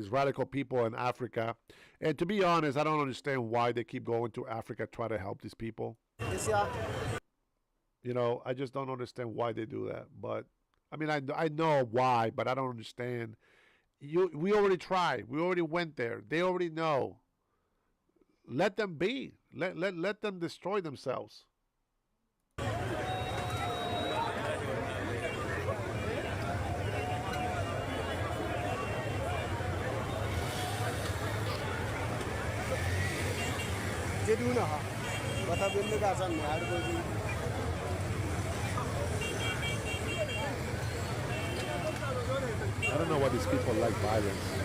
radical people in Africa. And to be honest, I don't understand why they keep going to Africa to try to help these people. You know, I just don't understand why they do that. But I mean, I know why, but I don't understand. We already tried. We already went there. They already know. Let them be. Let them destroy themselves. I don't know why these people like violence.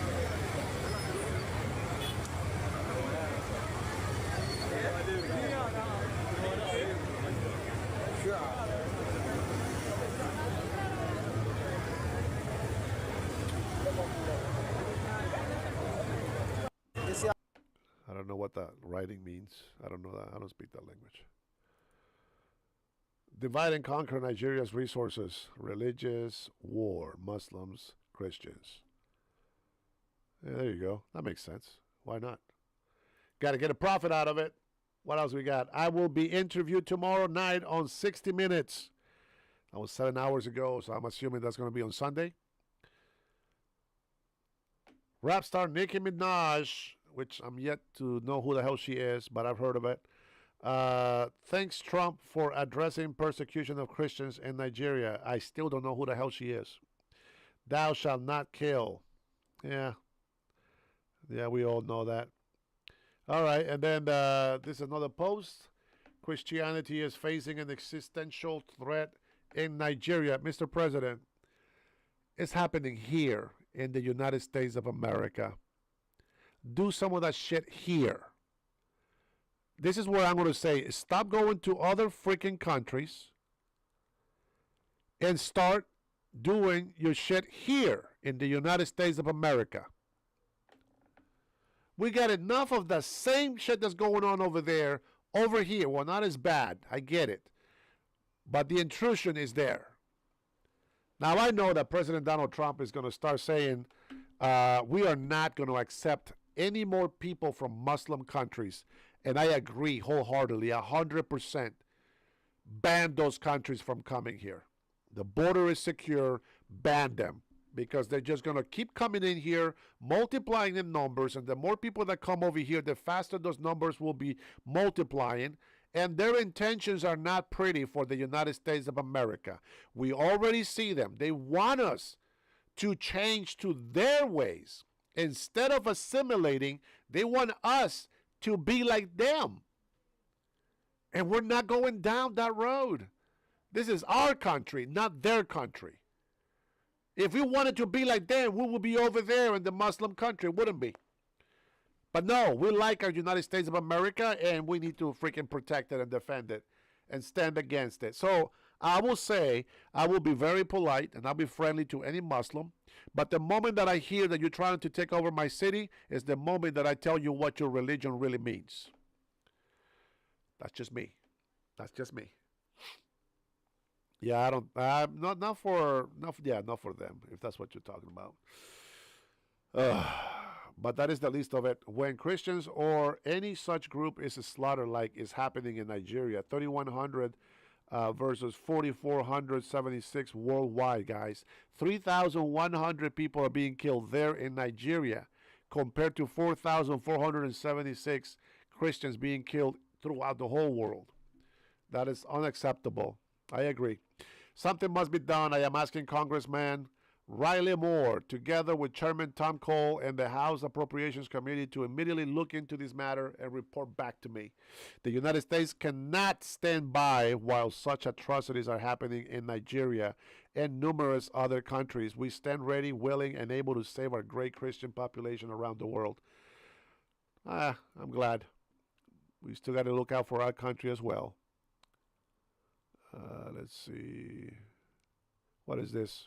I don't know what that writing means. I don't know that. I don't speak that language. Divide and conquer Nigeria's resources. Religious war. Muslims, Christians. Yeah, there you go. That makes sense. Why not? Got to get a profit out of it. What else we got? I will be interviewed tomorrow night on 60 Minutes. That was 7 hours ago, so I'm assuming that's going to be on Sunday. Rap star Nicki Minaj, which I'm yet to know who the hell she is, but I've heard of it. Thanks Trump for addressing persecution of Christians in Nigeria. I still don't know who the hell she is. Thou shalt not kill. Yeah, we all know that. All right, and then this is another post. Christianity is facing an existential threat in Nigeria. Mr. President, it's happening here in the United States of America. Do some of that shit here. This is what I'm going to say. Stop going to other freaking countries and start doing your shit here in the United States of America. We got enough of the same shit that's going on over there, over here. Well, not as bad. I get it. But the intrusion is there. Now, I know that President Donald Trump is going to start saying, we are not going to accept any more people from Muslim countries. And I agree wholeheartedly, 100%. Ban those countries from coming here. The border is secure. Ban them. Because they're just going to keep coming in here, multiplying in numbers. And the more people that come over here, the faster those numbers will be multiplying. And their intentions are not pretty for the United States of America. We already see them. They want us to change to their ways. Instead of assimilating, they want us to be like them. And we're not going down that road. This is our country, not their country. If we wanted to be like them, we would be over there in the Muslim country, wouldn't we? But no, we like our United States of America, and we need to freaking protect it and defend it and stand against it. So I will say, I will be very polite and I'll be friendly to any Muslim. But the moment that I hear that you're trying to take over my city is the moment that I tell you what your religion really means. That's just me. That's just me. Yeah, I don't. Not for them. If that's what you're talking about. But that is the least of it. When Christians or any such group is slaughtered, like is happening in Nigeria, 3,100 versus 4,476 worldwide, guys. 3,100 people are being killed there in Nigeria, compared to 4,476 Christians being killed throughout the whole world. That is unacceptable. I agree. Something must be done. I am asking Congressman Riley Moore, together with Chairman Tom Cole and the House Appropriations Committee, to immediately look into this matter and report back to me. The United States cannot stand by while such atrocities are happening in Nigeria and numerous other countries. We stand ready, willing, and able to save our great Christian population around the world. I'm glad. We still got to look out for our country as well. Let's see. What is this?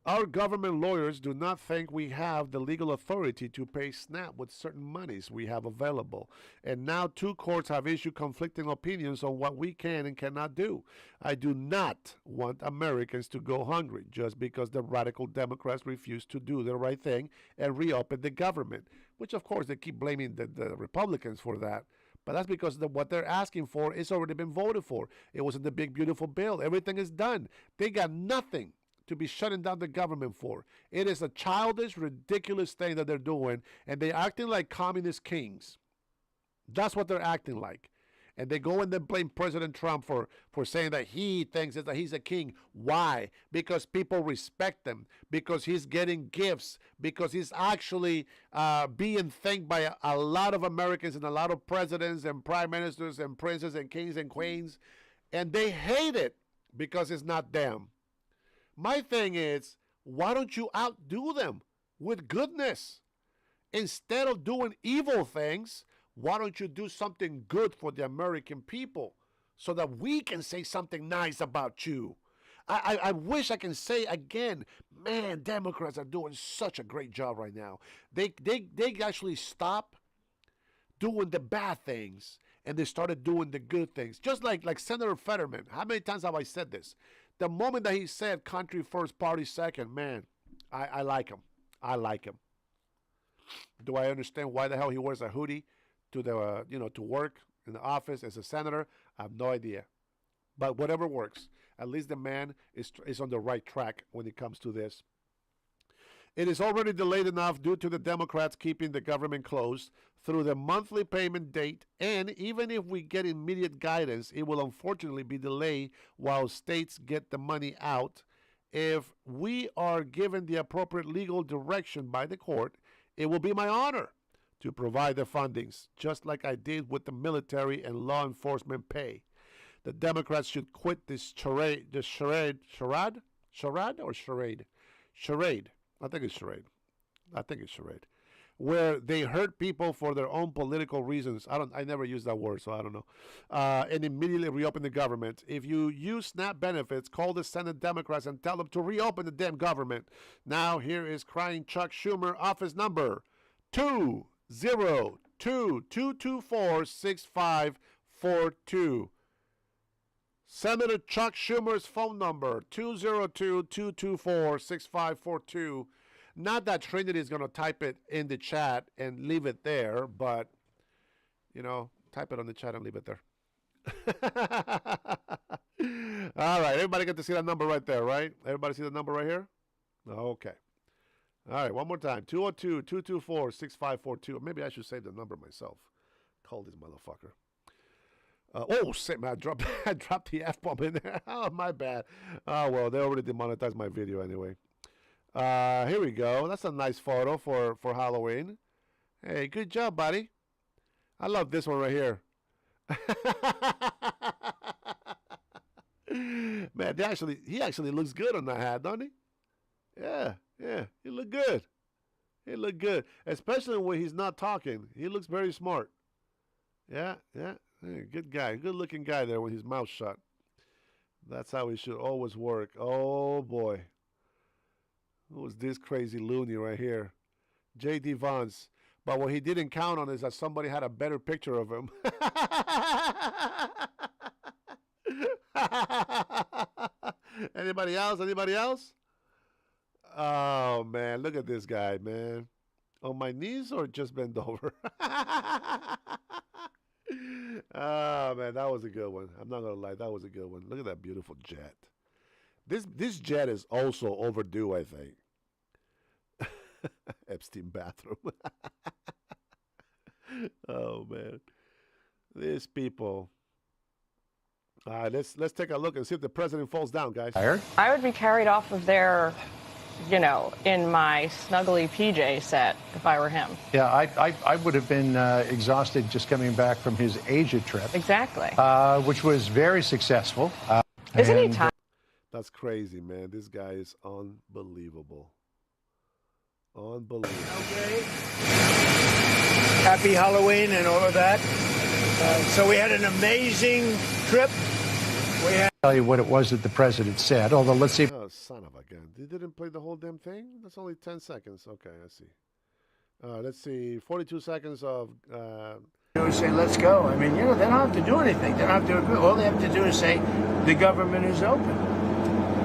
Our government lawyers do not think we have the legal authority to pay SNAP with certain monies we have available. And now 2 courts have issued conflicting opinions on what we can and cannot do. I do not want Americans to go hungry just because the radical Democrats refuse to do the right thing and reopen the government, which of course they keep blaming the Republicans for that. But that's because what they're asking for is already been voted for. It was in the big, beautiful bill. Everything is done. They got nothing to be shutting down the government for. It is a childish, ridiculous thing that they're doing, and they're acting like communist kings. That's what they're acting like. And they go and then blame President Trump for saying that he thinks that he's a king. Why? Because people respect him, because he's getting gifts, because he's actually being thanked by a lot of Americans and a lot of presidents and prime ministers and princes and kings and queens, and they hate it because it's not them. My thing is, why don't you outdo them with goodness? Instead of doing evil things, why don't you do something good for the American people so that we can say something nice about you? I wish I can say again, man, Democrats are doing such a great job right now. They actually stopped doing the bad things and they started doing the good things. Just like Senator Fetterman. How many times have I said this? The moment that he said country first, party second, man, I like him. I like him. Do I understand why the hell he wears a hoodie to the to work in the office as a senator? I have no idea. But whatever works. At least the man is on the right track when it comes to this. It is already delayed enough due to the Democrats keeping the government closed through the monthly payment date, and even if we get immediate guidance, it will unfortunately be delayed while states get the money out. If we are given the appropriate legal direction by the court, it will be my honor to provide the fundings, just like I did with the military and law enforcement pay. The Democrats should quit this charade. I think it's charade. Where they hurt people for their own political reasons. I never use that word, so I don't know. And immediately reopen the government. If you use SNAP benefits, call the Senate Democrats and tell them to reopen the damn government. Now here is crying Chuck Schumer, office number 202-224-6542. Senator Chuck Schumer's phone number, 202-224-6542. Not that Trinity is going to type it in the chat and leave it there, but, type it on the chat and leave it there. All right, everybody get to see that number right there, right? Everybody see the number right here? Okay. All right, one more time, 202-224-6542. Maybe I should save the number myself. Call this motherfucker. Shit, man, I dropped the F-bomb in there. Oh, my bad. Oh, well, they already demonetized my video anyway. Here we go. That's a nice photo for Halloween. Hey, good job, buddy. I love this one right here. Man, he actually looks good on that hat, don't he? Yeah, he look good. He look good, especially when he's not talking. He looks very smart. Yeah, Hey, good guy. Good-looking guy there with his mouth shut. That's how he should always work. Oh, boy. Who's this crazy loony right here? J.D. Vance. But what he didn't count on is that somebody had a better picture of him. Anybody else? Anybody else? Oh, man. Look at this guy, man. On my knees or just bend over? Oh, man. That was a good one. I'm not going to lie. That was a good one. Look at that beautiful jet. This jet is also overdue, I think. Epstein bathroom. Oh, man. These people. All right, let's take a look and see if the president falls down, guys. I would be carried off of there, you know, in my snuggly PJ set if I were him. Yeah, I would have been exhausted just coming back from his Asia trip. Exactly. Which was very successful. Isn't he tired? That's crazy, man. This guy is unbelievable. Unbelievable. Okay. Happy Halloween and all of that. So we had an amazing trip. We had. Tell you what it was that the president said, although let's see. Oh, son of a gun. They didn't play the whole damn thing? That's only 10 seconds. Okay, I see. Let's see. 42 seconds of... They would say, let's go. I mean, you know, they don't have to do anything. They don't have to agree. All they have to do is say, the government is open.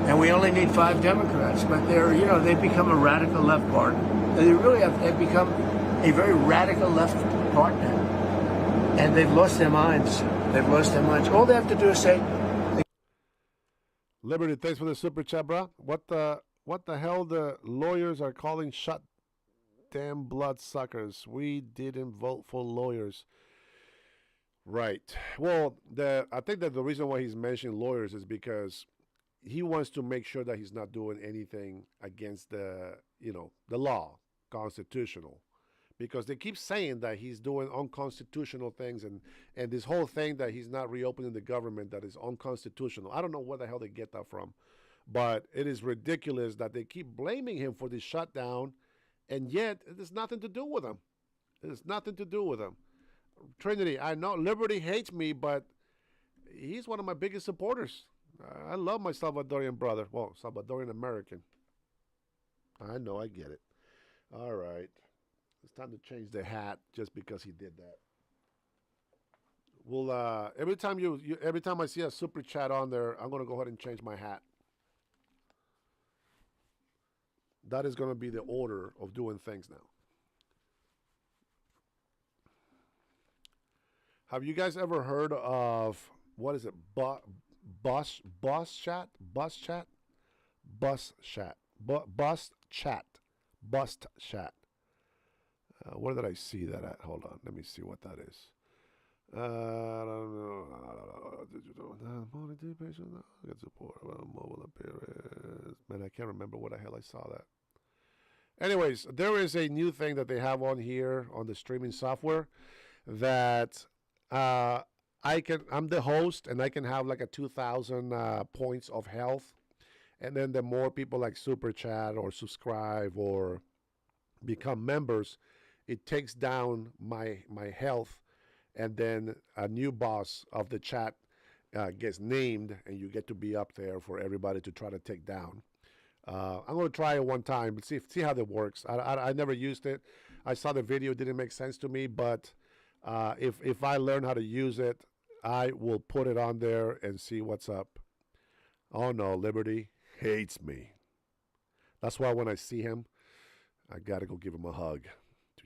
And we only need 5 Democrats. But they're, you know, they've become a radical left party. They really have, they've become a very radical left party now. And they've lost their minds. They've lost their minds. All they have to do is say... Liberty, thanks for the super chat, bro. What the hell the lawyers are calling shut damn bloodsuckers? We didn't vote for lawyers. Right. Well, I think that the reason why he's mentioning lawyers is because he wants to make sure that he's not doing anything against the law, constitutional. Because they keep saying that he's doing unconstitutional things and this whole thing that he's not reopening the government that is unconstitutional. I don't know where the hell they get that from. But it is ridiculous that they keep blaming him for this shutdown, and yet it has nothing to do with him. It has nothing to do with him. Trinity, I know Liberty hates me, but he's one of my biggest supporters. I love my Salvadorian brother. Well, Salvadorian American. I know, I get it. All right. It's time to change the hat just because he did that. Well, every time I see a super chat on there, I'm going to go ahead and change my hat. That is going to be the order of doing things now. Have you guys ever heard of, what is it, bus chat? Bus chat? Bus chat. Bus chat. Bust chat. Where did I see that at? Hold on. Let me see what that is. I don't know. Man, I can't remember what the hell I saw that. Anyways, there is a new thing that they have on here on the streaming software that I'm the host and I can have like a 2,000 points of health. And then the more people like super chat or subscribe or become members, it takes down my health, and then a new boss of the chat gets named, and you get to be up there for everybody to try to take down. I'm going to try it one time, but see how that works. I never used it. I saw the video, it didn't make sense to me, but if I learn how to use it, I will put it on there and see what's up. Oh no, Liberty hates me. That's why when I see him, I got to go give him a hug.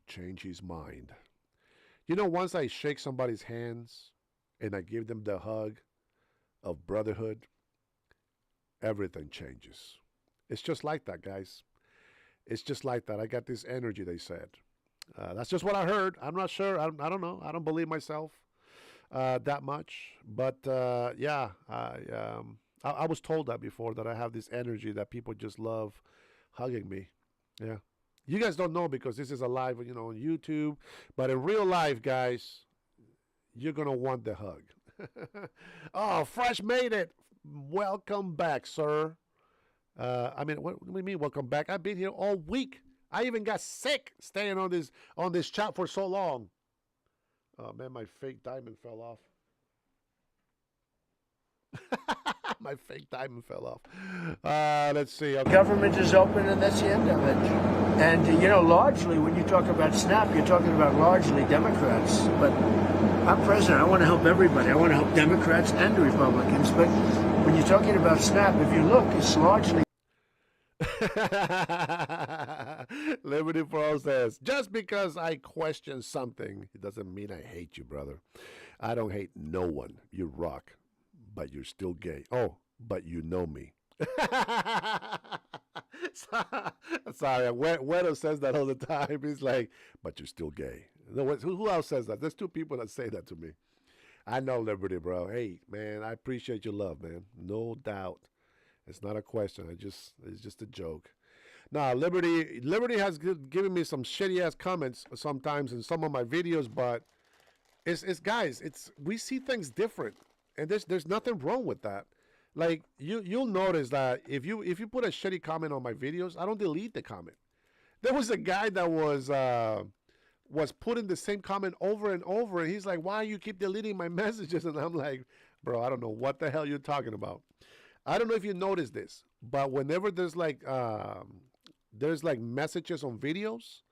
Change his mind. You know, once I shake somebody's hands and I give them the hug of brotherhood, everything changes. It's just like that, guys. It's just like that. I got this energy, they said. That's just what I heard. I'm not sure. I don't know. I don't believe myself that much. But yeah, I was told that before, that I have this energy that people just love hugging me. Yeah. You guys don't know because this is a live, on YouTube. But in real life, guys, you're going to want the hug. Oh, Fresh made it. Welcome back, sir. What do you mean welcome back? I've been here all week. I even got sick staying on this chat for so long. Oh, man, my fake diamond fell off. My fake diamond fell off. Let's see. Okay. Government is open, and that's the end of it. And, you know, largely, when you talk about SNAP, you're talking about largely Democrats. But I'm president. I want to help everybody. I want to help Democrats and Republicans. But when you're talking about SNAP, if you look, it's largely... Liberty for All says, just because I question something, it doesn't mean I hate you, brother. I don't hate no one. You rock, but you're still gay. Oh, but you know me. Sorry, Wedo says that all the time. He's like, but you're still gay. Who else says that? There's two people that say that to me. I know, Liberty, bro. Hey, man, I appreciate your love, man. No doubt. It's not a question. It's just a joke. Now, Liberty has given me some shitty ass comments sometimes in some of my videos, but we see things different, and there's nothing wrong with that. Like you'll notice that if you put a shitty comment on my videos, I don't delete the comment. There was a guy that was putting the same comment over and over, and he's like, "Why you keep deleting my messages?" And I'm like, "Bro, I don't know what the hell you're talking about." I don't know if you noticed this, but whenever there's like messages on videos,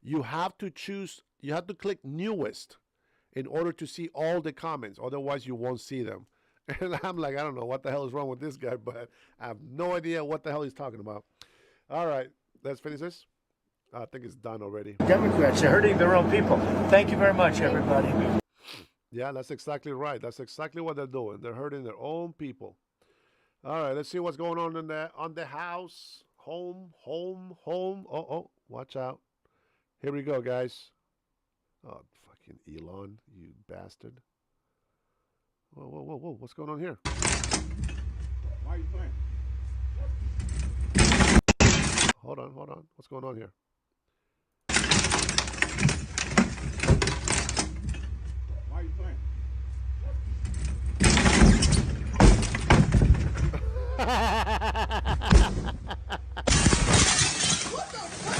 you have to click newest in order to see all the comments. Otherwise, you won't see them. And I'm like, I don't know what the hell is wrong with this guy, but I have no idea what the hell he's talking about. All right, let's finish this. I think it's done already. Democrats are hurting their own people. Thank you very much, everybody. Yeah, that's exactly right. That's exactly what they're doing. They're hurting their own people. All right, let's see what's going on in the house. Home. Oh, watch out. Here we go, guys. Oh, fucking Elon, you bastard. Whoa. What's going on here? Why are you playing? Hold on. What's going on here? Why are you playing?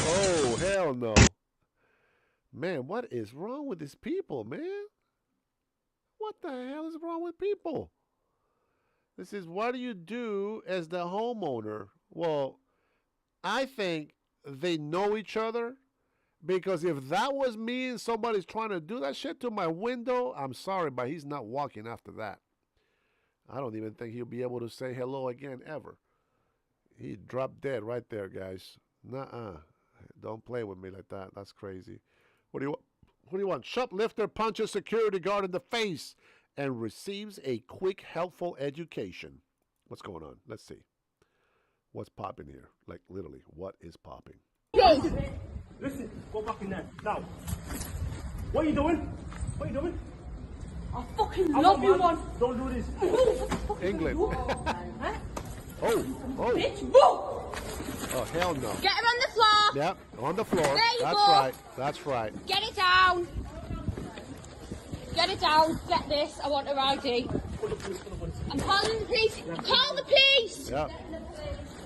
Oh, hell no. Man, what is wrong with these people, man? What the hell is wrong with people? This is, what do you do as the homeowner? Well, I think they know each other, because if that was me and somebody's trying to do that shit to my window, I'm sorry, but he's not walking after that. I don't even think he'll be able to say hello again ever. He dropped dead right there, guys. Nuh-uh. Don't play with me like that. That's crazy. What do you want? Shoplifter punches security guard in the face and receives a quick, helpful education. What's going on? Let's see. What's popping here? Like, literally, what is popping? Listen, go back in there. Now. What are you doing? I fucking love you, man. Don't do this. England. Oh. Bitch, move! Oh, hell no. Get her on the floor. Yep, on the floor. There you That's go. right. That's right. Get it down. Get it down. Get this. I want her ID. I'm calling the police. Call the police.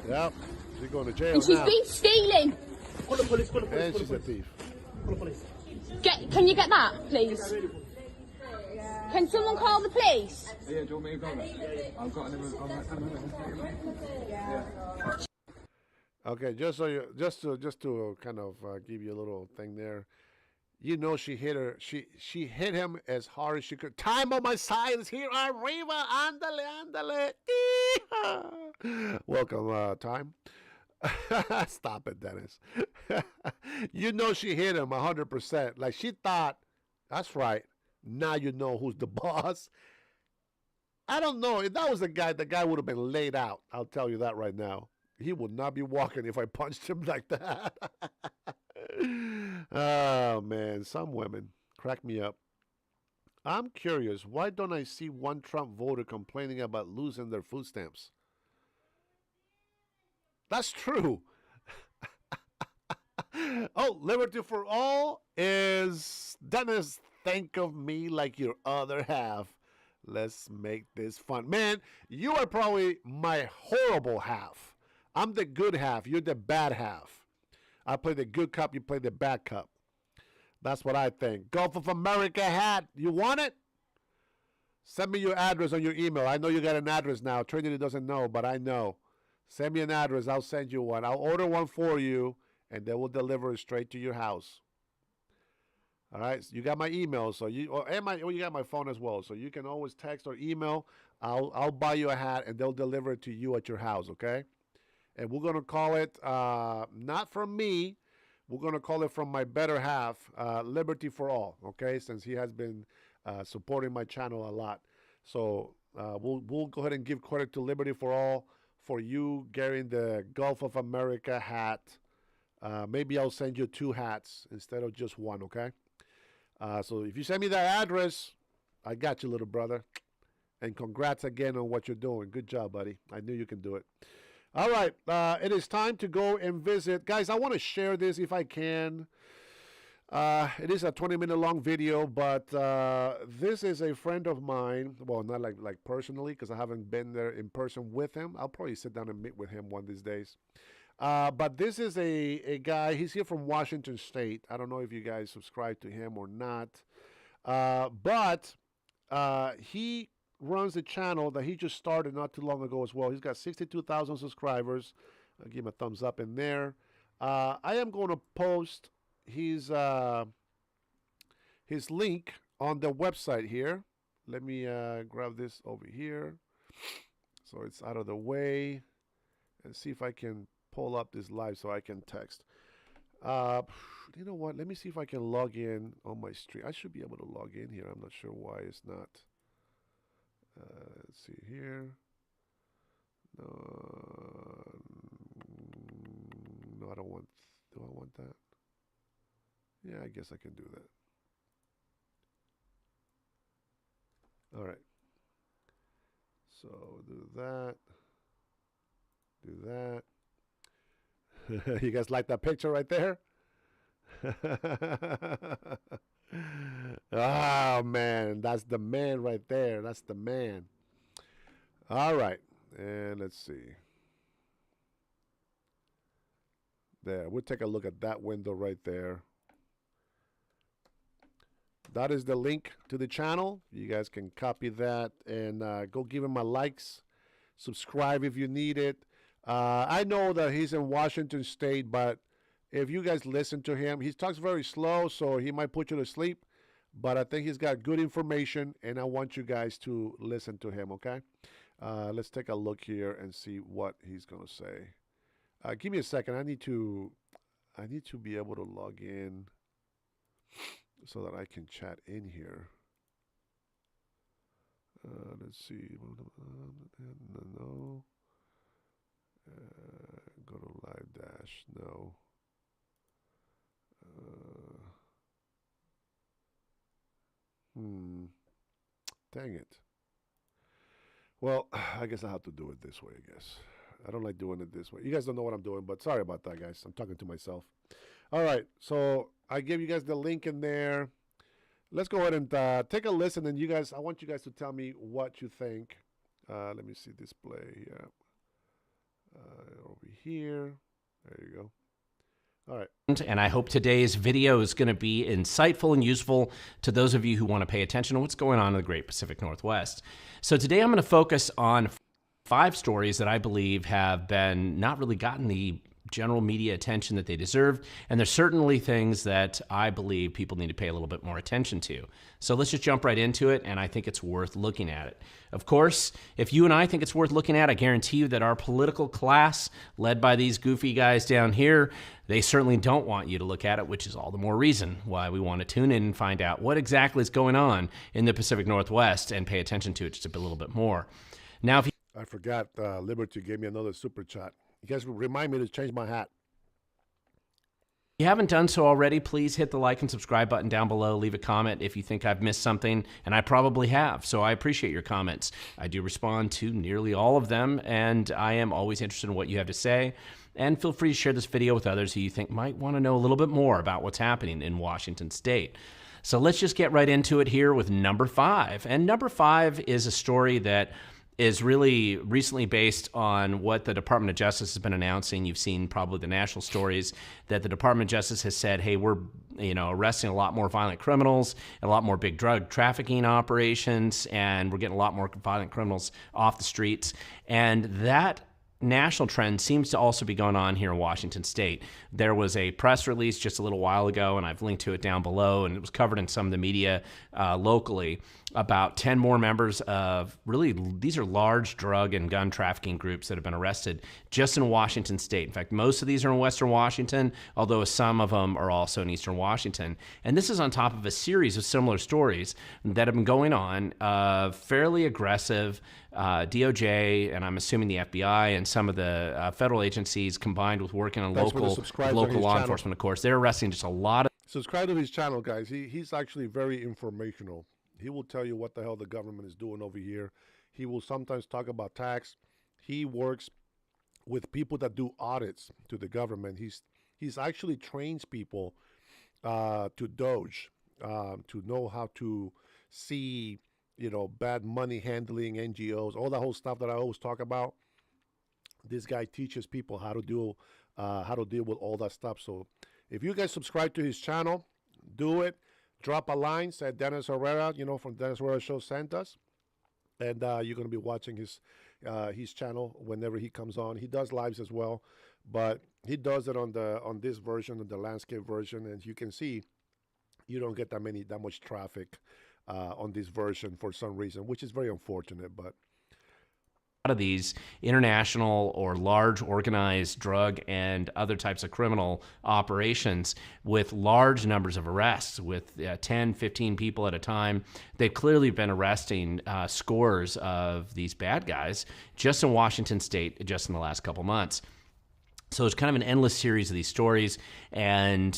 Yep. She's going to jail And she's now. been stealing. Call the police. And she's a thief. Call the police. Can you get that, please? Can someone call the police? Yeah, do you want me to go there? I've got another. Okay, just to kind of give you a little thing there. You know, she hit her. She hit him as hard as she could. Time on my side is here. Arriba, andale. Welcome, Time. Stop it, Dennis. You know, she hit him 100%. Like, she thought, that's right. Now you know who's the boss. I don't know. If that was the guy would have been laid out. I'll tell you that right now. He would not be walking if I punched him like that. Oh, man. Some women crack me up. I'm curious. Why don't I see one Trump voter complaining about losing their food stamps? That's true. Oh, liberty for all is, Dennis, think of me like your other half. Let's make this fun. Man, you are probably my horrible half. I'm the good half. You're the bad half. I play the good cup. You play the bad cup. That's what I think. Gulf of America hat. You want it? Send me your address on your email. I know you got an address now. Trinity doesn't know, but I know. Send me an address. I'll send you one. I'll order one for you, and they will deliver it straight to your house. All right, so you got my email, so you you got my phone as well, so you can always text or email. I'll buy you a hat, and they'll deliver it to you at your house. Okay, and we're gonna call it not from me. We're gonna call it from my better half, Liberty for All. Okay, since he has been supporting my channel a lot, so we'll go ahead and give credit to Liberty for All for you getting the Gulf of America hat. Maybe I'll send you 2 hats instead of just one. Okay. So if you send me that address, I got you, little brother. And congrats again on what you're doing. Good job, buddy. I knew you can do it. All right. It is time to go and visit. Guys, I want to share this if I can. It is a 20-minute long video, but this is a friend of mine. Well, not like personally, because I haven't been there in person with him. I'll probably sit down and meet with him one of these days. But this is a guy. He's here from Washington State. I don't know if you guys subscribe to him or not. But he runs a channel that he just started not too long ago as well. He's got 62,000 subscribers. I'll give him a thumbs up in there. I am going to post his link on the website here. Let me grab this over here so it's out of the way and see if I can pull up this live so I can text. You know what? Let me see if I can log in on my stream. I should be able to log in here. I'm not sure why it's not. Let's see here. No, I don't want. Do I want that? Yeah, I guess I can do that. All right. So do that. Do that. You guys like that picture right there? Oh, man. That's the man right there. That's the man. All right. And let's see. There. We'll take a look at that window right there. That is the link to the channel. You guys can copy that and go give him a likes. Subscribe if you need it. I know that he's in Washington State, but if you guys listen to him, he talks very slow, so he might put you to sleep. But I think he's got good information, and I want you guys to listen to him, okay? Let's take a look here and see what he's going to say. Give me a second. I need to be able to log in so that I can chat in here. Let's see. No. Go to live dash. No. Dang it. Well, I guess I have to do it this way, I guess. I don't like doing it this way. You guys don't know what I'm doing, but sorry about that, guys. I'm talking to myself. All right, so I gave you guys the link in there. Let's go ahead and take a listen, and you guys, I want you guys to tell me what you think. Let me see display here. Over here. There you go. All right. And I hope today's video is going to be insightful and useful to those of you who want to pay attention to what's going on in the Great Pacific Northwest. So today I'm going to focus on 5 stories that I believe have been not really gotten the general media attention that they deserve, and there's certainly things that I believe people need to pay a little bit more attention to. So let's just jump right into it, and I think it's worth looking at it. Of course, if you and I think it's worth looking at, I guarantee you that our political class, led by these goofy guys down here, they certainly don't want you to look at it, which is all the more reason why we want to tune in and find out what exactly is going on in the Pacific Northwest and pay attention to it just a little bit more. Now, if you I forgot Liberty gave me another super chat. You guys remind me to change my hat. If you haven't done so already, please hit the like and subscribe button down below. Leave a comment if you think I've missed something, and I probably have, so I appreciate your comments. I do respond to nearly all of them, and I am always interested in what you have to say. And feel free to share this video with others who you think might want to know a little bit more about what's happening in Washington State. So let's just get right into it here with number 5. And number 5 is a story that is really recently based on what the Department of Justice has been announcing. You've seen probably the national stories that the Department of Justice has said, hey, we're arresting a lot more violent criminals, a lot more big drug trafficking operations, and we're getting a lot more violent criminals off the streets. And that national trend seems to also be going on here in Washington State. There was a press release just a little while ago, and I've linked to it down below, and it was covered in some of the media locally, about 10 more members of these are large drug and gun trafficking groups that have been arrested just in Washington State. In fact, most of these are in Western Washington, although some of them are also in Eastern Washington. And this is on top of a series of similar stories that have been going on, fairly aggressive DOJ, and I'm assuming the FBI and some of the federal agencies combined with working on local law enforcement, of course, they're arresting just a lot of. Subscribe to his channel, guys. He's actually very informational. He will tell you what the hell the government is doing over here. He will sometimes talk about tax. He works with people that do audits to the government. He's actually trains people to Doge, to know how to see, bad money handling, NGOs, all that whole stuff that I always talk about. This guy teaches people how to deal with all that stuff. So if you guys subscribe to his channel, do it. Drop a line, say Dennis Herrera, from Dennis Herrera Show sent us. And you're going to be watching his channel whenever he comes on. He does lives as well, but he does it on this version, the landscape version. And you can see you don't get that much traffic on this version for some reason, which is very unfortunate. But of these international or large organized drug and other types of criminal operations with large numbers of arrests, with 10, 15 people at a time. They've clearly been arresting scores of these bad guys just in Washington State just in the last couple months. So it's kind of an endless series of these stories, and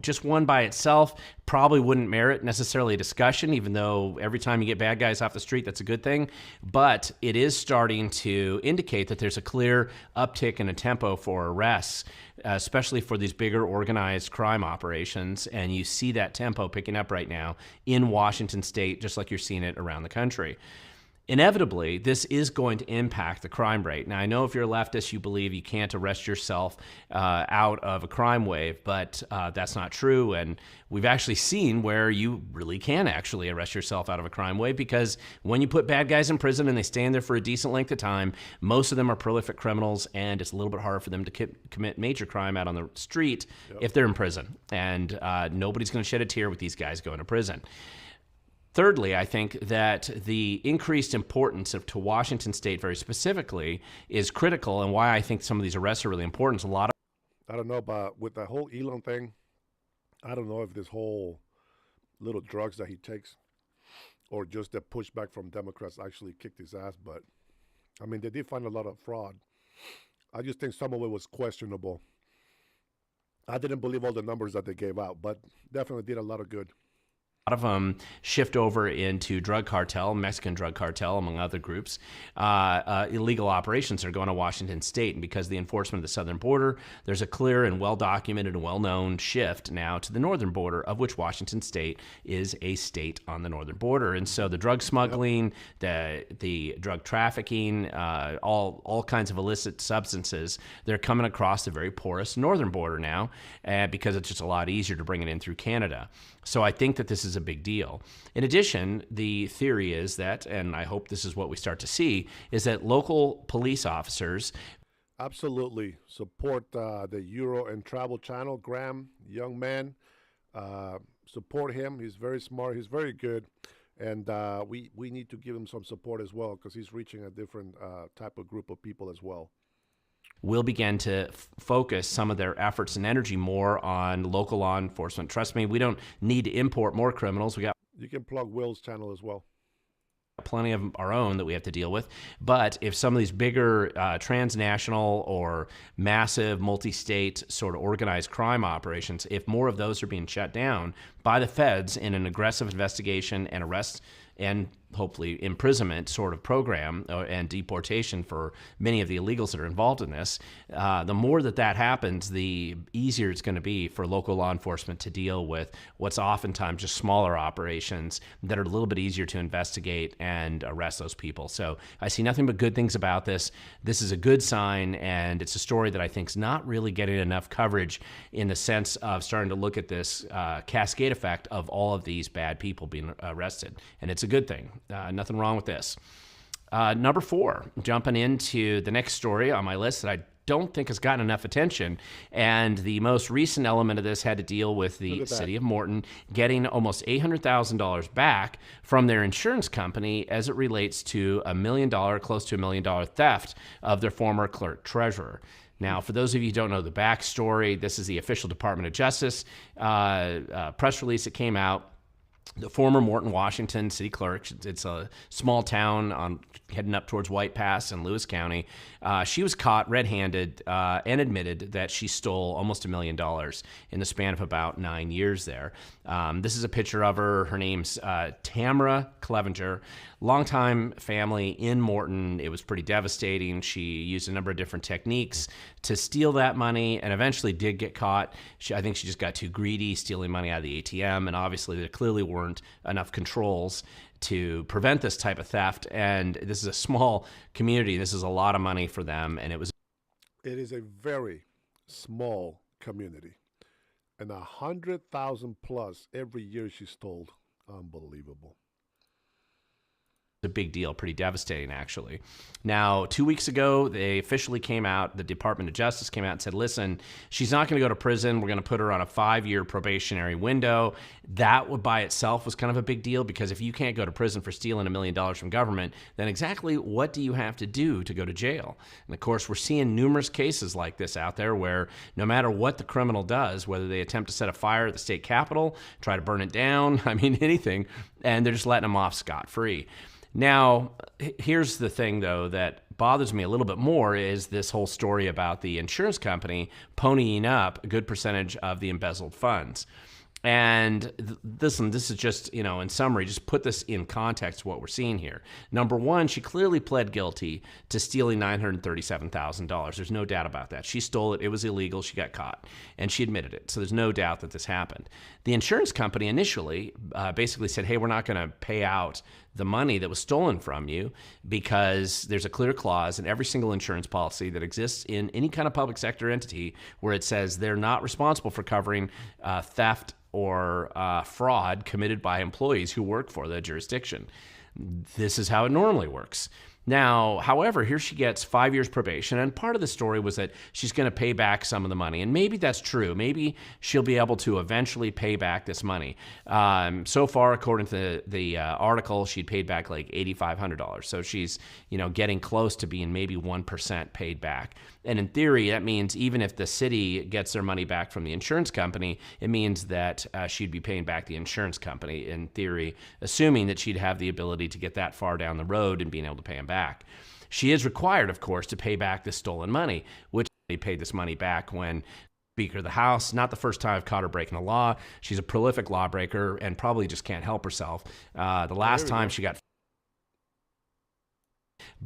just one by itself probably wouldn't merit necessarily a discussion, even though every time you get bad guys off the street, that's a good thing. But it is starting to indicate that there's a clear uptick in a tempo for arrests, especially for these bigger organized crime operations, and you see that tempo picking up right now in Washington State, just like you're seeing it around the country. Inevitably, this is going to impact the crime rate. Now, I know if you're a leftist, you believe you can't arrest yourself out of a crime wave, but that's not true. And we've actually seen where you really can actually arrest yourself out of a crime wave, because when you put bad guys in prison and they stay in there for a decent length of time, most of them are prolific criminals, and it's a little bit harder for them to commit major crime out on the street if they're in prison. And nobody's going to shed a tear with these guys going to prison. Thirdly, I think that the increased importance to Washington State very specifically is critical, and why I think some of these arrests are really important. I don't know, but with the whole Elon thing, I don't know if this whole little drugs that he takes or just the pushback from Democrats actually kicked his ass. But, I mean, they did find a lot of fraud. I just think some of it was questionable. I didn't believe all the numbers that they gave out, but definitely did a lot of good. A lot of them shift over into drug cartel, Mexican drug cartel, among other groups. Illegal operations are going to Washington State, and because of the enforcement of the southern border, there's a clear and well-documented and well-known shift now to the northern border, of which Washington State is a state on the northern border. And so the drug smuggling, the drug trafficking, all kinds of illicit substances, they're coming across the very porous northern border now, because it's just a lot easier to bring it in through Canada. So I think that this is a big deal. In addition, the theory is that, and I hope this is what we start to see, is that local police officers absolutely support the Euro and Travel Channel. Graham, young man, support him. He's very smart. He's very good. And we need to give him some support as well, because he's reaching a different type of group of people as well. Will begin to focus some of their efforts and energy more on local law enforcement. Trust me, we don't need to import more criminals. You can plug Will's channel as well. Plenty of our own that we have to deal with. But if some of these bigger transnational or massive multi-state sort of organized crime operations, if more of those are being shut down by the feds in an aggressive investigation and arrest and hopefully imprisonment sort of program and deportation for many of the illegals that are involved in this, the more that happens, the easier it's going to be for local law enforcement to deal with what's oftentimes just smaller operations that are a little bit easier to investigate and arrest those people. So I see nothing but good things about this. This is a good sign, and it's a story that I think is not really getting enough coverage in the sense of starting to look at this cascade effect of all of these bad people being arrested. And it's a good thing. Nothing wrong with this. Number 4, jumping into the next story on my list that I don't think has gotten enough attention. And the most recent element of this had to deal with the city of Morton getting almost $800,000 back from their insurance company as it relates to close to $1 million theft of their former clerk treasurer. Now, for those of you who don't know the backstory, this is the official Department of Justice press release that came out. The former Morton, Washington city clerk, it's a small town heading up towards White Pass in Lewis County. She was caught red-handed and admitted that she stole almost $1 million in the span of about 9 years there. This is a picture of her. Her name's Tamara Clevenger. Longtime family in Morton. It was pretty devastating. She used a number of different techniques to steal that money and eventually did get caught. I think she just got too greedy stealing money out of the ATM, and obviously there clearly weren't enough controls to prevent this type of theft. And this is a small community. This is a lot of money for them, and it is a very small community. And 100,000 plus every year she stole. Unbelievable. A big deal, pretty devastating, actually. Now, 2 weeks ago, they officially came out, the Department of Justice came out and said, listen, she's not going to go to prison. We're going to put her on a 5-year probationary window. That by itself was kind of a big deal, because if you can't go to prison for stealing $1 million from government, then exactly what do you have to do to go to jail? And of course, we're seeing numerous cases like this out there where no matter what the criminal does, whether they attempt to set a fire at the state capitol, try to burn it down, anything, and they're just letting them off scot-free. Now, here's the thing, though, that bothers me a little bit more is this whole story about the insurance company ponying up a good percentage of the embezzled funds. And this is just, in summary, just put this in context of what we're seeing here. Number one, she clearly pled guilty to stealing $937,000. There's no doubt about that. She stole it. It was illegal. She got caught. And she admitted it. So there's no doubt that this happened. The insurance company initially basically said, hey, we're not going to pay out the money that was stolen from you because there's a clear clause in every single insurance policy that exists in any kind of public sector entity where it says they're not responsible for covering theft or fraud committed by employees who work for the jurisdiction. This is how it normally works. Now, however, here she gets 5 years probation, and part of the story was that she's going to pay back some of the money, and maybe that's true. Maybe she'll be able to eventually pay back this money. So far, according to the article, she'd paid back like $8,500, so she's getting close to being maybe 1% paid back. And in theory, that means even if the city gets their money back from the insurance company, it means that she'd be paying back the insurance company, in theory, assuming that she'd have the ability to get that far down the road and being able to pay them back. She is required, of course, to pay back this stolen money, which they paid this money back when Speaker of the House. Not the first time I've caught her breaking the law. She's a prolific lawbreaker and probably just can't help herself. The last time she got...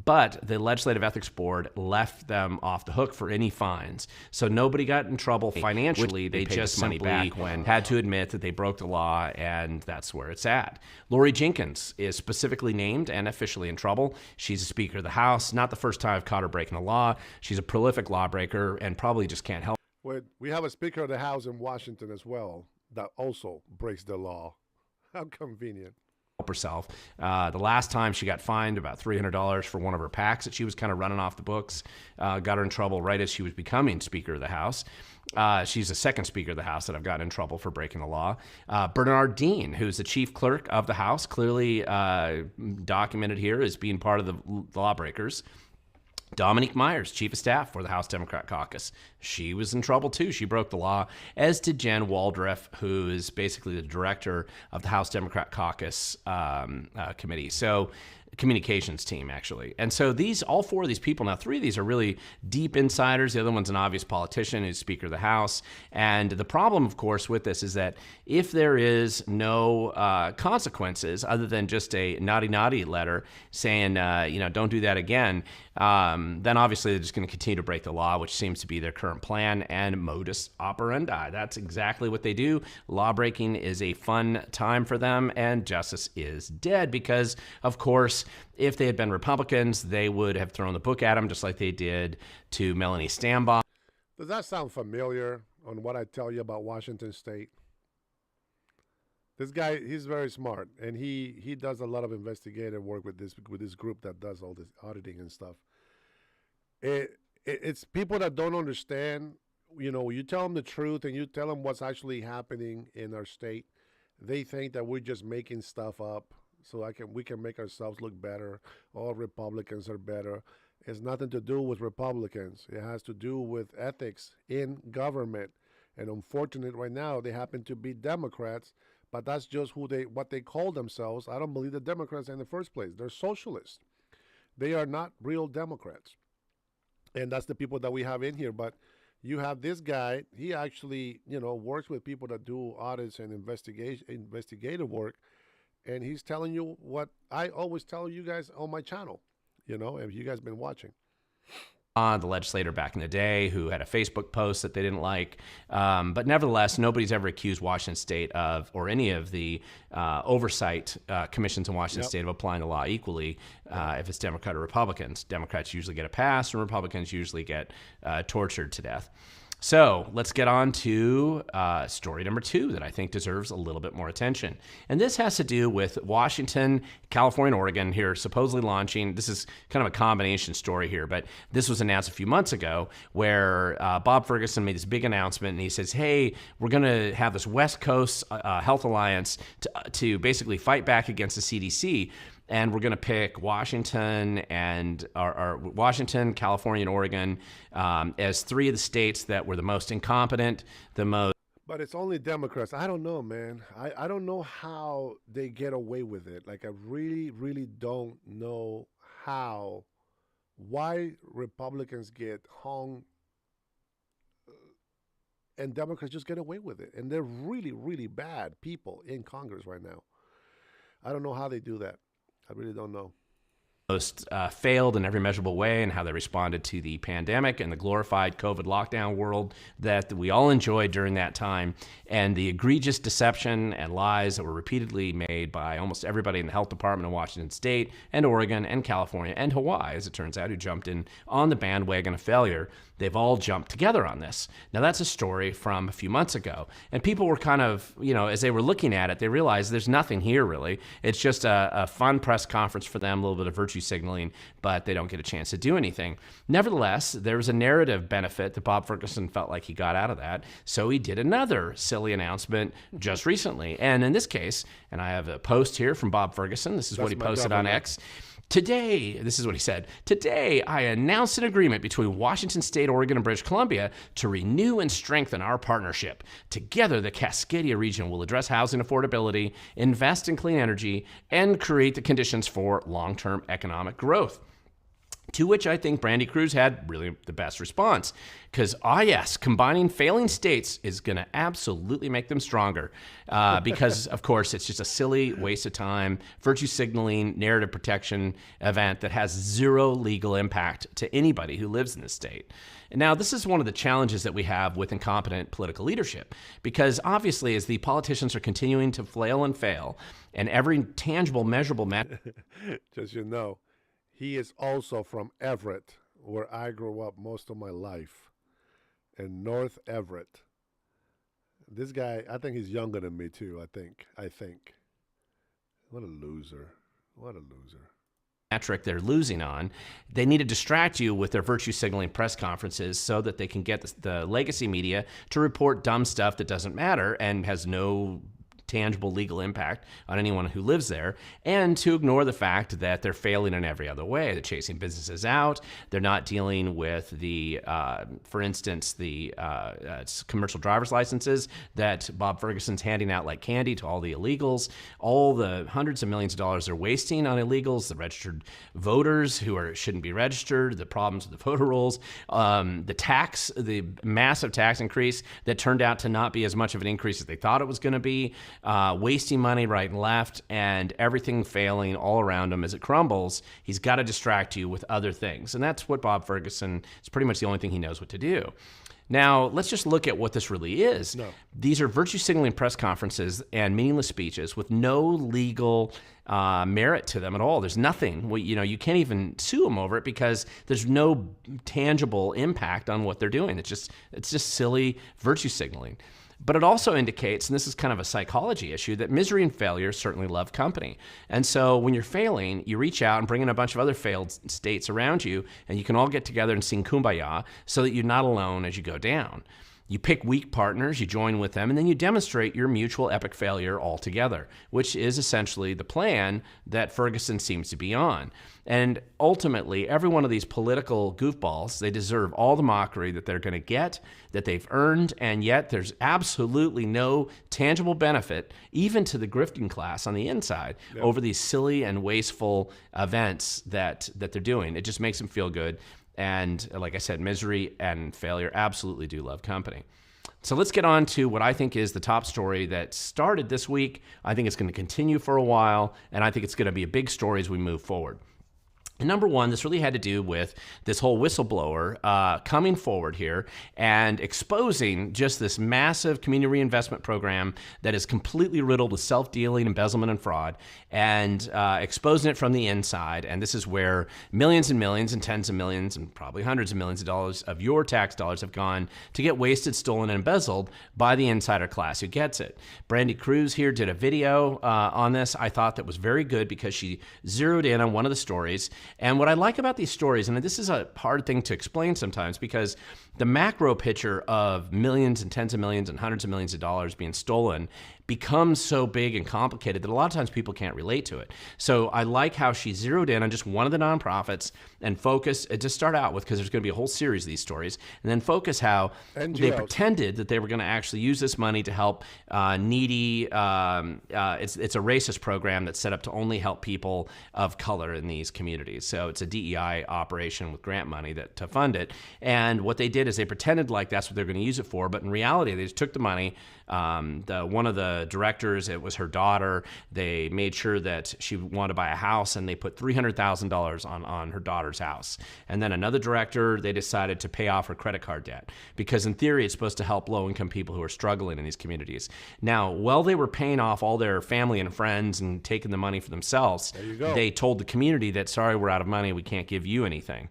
But the Legislative Ethics Board left them off the hook for any fines. So nobody got in trouble financially. They just simply had to admit that they broke the law, and that's where it's at. Lori Jenkins is specifically named and officially in trouble. She's a Speaker of the House. Not the first time I've caught her breaking the law. She's a prolific lawbreaker and probably just can't help. Well, we have a Speaker of the House in Washington as well that also breaks the law. How convenient. Herself. The last time she got fined about $300 for one of her PACs that she was kind of running off the books, got her in trouble right as she was becoming Speaker of the House. She's the second Speaker of the House that I've gotten in trouble for breaking the law. Bernard Dean, who's the chief clerk of the House, clearly documented here as being part of the lawbreakers. Dominique Myers, Chief of Staff for the House Democrat Caucus. She was in trouble too. She broke the law, as did Jen Waldreff, who is basically the director of the House Democrat Caucus Committee. So communications team, actually. And so all four of these people, now 3 of these are really deep insiders. The other one's an obvious politician who's Speaker of the House. And the problem, of course, with this is that if there is no consequences other than just a naughty letter saying, don't do that again, then obviously they're just going to continue to break the law, which seems to be their current plan and modus operandi. That's exactly what they do. Law breaking is a fun time for them, and justice is dead because, of course, if they had been Republicans, they would have thrown the book at them just like they did to Melanie Stambaugh. Does that sound familiar on what I tell you about Washington State? This guy, he's very smart, and he does a lot of investigative work with this group that does all this auditing and stuff. It's people that don't understand. You tell them the truth and you tell them what's actually happening in our state. They think that we're just making stuff up so we can make ourselves look better. All Republicans are better. It's nothing to do with Republicans. It has to do with ethics in government. And unfortunately, right now, they happen to be Democrats, but that's just what they call themselves. I don't believe the Democrats in the first place. They're socialists. They are not real Democrats. And that's the people that we have in here. But you have this guy, he actually, works with people that do audits and investigative work. And he's telling you what I always tell you guys on my channel, if you guys been watching. The legislator back in the day who had a Facebook post that they didn't like. But nevertheless, nobody's ever accused Washington State of, or any of the oversight commissions in Washington State of applying the law equally if it's Democrat or Republicans. Democrats usually get a pass and Republicans usually get tortured to death. So let's get on to story number 2 that I think deserves a little bit more attention. And this has to do with Washington, California, and Oregon here supposedly launching. This is kind of a combination story here, but this was announced a few months ago where Bob Ferguson made this big announcement and he says, hey, we're going to have this West Coast Health Alliance to basically fight back against the CDC. And we're going to pick Washington and Washington, California, and Oregon as 3 of the states that were the most incompetent, the most. But it's only Democrats. I don't know, man. I don't know how they get away with it. Like, I really, really don't know why Republicans get hung and Democrats just get away with it. And they're really, really bad people in Congress right now. I don't know how they do that. I really don't know. Most failed in every measurable way, and how they responded to the pandemic and the glorified COVID lockdown world that we all enjoyed during that time, and the egregious deception and lies that were repeatedly made by almost everybody in the health department of Washington State and Oregon and California and Hawaii, as it turns out, who jumped in on the bandwagon of failure. They've all jumped together on this. Now, that's a story from a few months ago. And people were kind of, as they were looking at it, they realized there's nothing here, really. It's just a fun press conference for them, a little bit of virtue signaling, but they don't get a chance to do anything. Nevertheless, there was a narrative benefit that Bob Ferguson felt like he got out of that. So he did another silly announcement just recently. And in this case, and I have a post here from Bob Ferguson. This is what he posted on X. Today, this is what he said, today I announced an agreement between Washington State, Oregon, and British Columbia to renew and strengthen our partnership. Together, the Cascadia region will address housing affordability, invest in clean energy, and create the conditions for long-term economic growth. To which I think Brandy Cruz had really the best response. Because, yes, combining failing states is going to absolutely make them stronger. Because, of course, it's just a silly waste of time, virtue signaling, narrative protection event that has zero legal impact to anybody who lives in the state. Now, this is one of the challenges that we have with incompetent political leadership. Because, obviously, as the politicians are continuing to flail and fail, and every tangible, measurable just he is also from Everett, where I grew up most of my life, in North Everett. This guy, I think he's younger than me too, I think. What a loser. Metric they're losing on. They need to distract you with their virtue signaling press conferences so that they can get the legacy media to report dumb stuff that doesn't matter and has no tangible legal impact on anyone who lives there, and to ignore the fact that they're failing in every other way. They're chasing businesses out. They're not dealing with the, for instance, the commercial driver's licenses that Bob Ferguson's handing out like candy to all the illegals, all the hundreds of millions of dollars they're wasting on illegals, the registered voters who shouldn't be registered, the problems with the voter rolls, the massive tax increase that turned out to not be as much of an increase as they thought it was going to be, wasting money right and left, and everything failing all around him as it crumbles. He's got to distract you with other things. And that's what Bob Ferguson is pretty much the only thing he knows what to do. Now, let's just look at what this really is. No. These are virtue signaling press conferences and meaningless speeches with no legal merit to them at all. There's nothing. You can't even sue them over it because there's no tangible impact on what they're doing. It's just silly virtue signaling. But it also indicates, and this is kind of a psychology issue, that misery and failure certainly love company. And so when you're failing, you reach out and bring in a bunch of other failed states around you, and you can all get together and sing Kumbaya so that you're not alone as you go down. You pick weak partners, you join with them, and then you demonstrate your mutual epic failure all together, which is essentially the plan that Ferguson seems to be on. And ultimately, every one of these political goofballs, they deserve all the mockery that they're going to get, that they've earned, and yet there's absolutely no tangible benefit, even to the grifting class on the inside, over these silly and wasteful events that they're doing. It just makes them feel good. And like I said, misery and failure absolutely do love company. So let's get on to what I think is the top story that started this week. I think it's going to continue for a while, and I think it's going to be a big story as we move forward. Number one, this really had to do with this whole whistleblower coming forward here and exposing just this massive community reinvestment program that is completely riddled with self-dealing, embezzlement, and fraud, and exposing it from the inside. And this is where millions and millions and tens of millions and probably hundreds of millions of dollars of your tax dollars have gone to get wasted, stolen, and embezzled by the insider class who gets it. Brandy Cruz here did a video on this. I thought that was very good because she zeroed in on one of the stories. And what I like about these stories, and this is a hard thing to explain sometimes because the macro picture of millions and tens of millions and hundreds of millions of dollars being stolen becomes so big and complicated that a lot of times people can't relate to it. So I like how she zeroed in on just one of the nonprofits and focused, to start out with, because there's going to be a whole series of these stories, and then focus how NGOs. They pretended that they were going to actually use this money to help needy, it's a racist program that's set up to only help people of color in these communities. So it's a DEI operation with grant money to fund it. And what they did is they pretended like that's what they're going to use it for, but in reality, they just took the money. One of the directors, it was her daughter. They made sure that she wanted to buy a house, and they put $300,000 on her daughter's house. And then another director, they decided to pay off her credit card debt because in theory, it's supposed to help low-income people who are struggling in these communities. Now, while they were paying off all their family and friends and taking the money for themselves, they told the community that, sorry, we're out of money. We can't give you anything.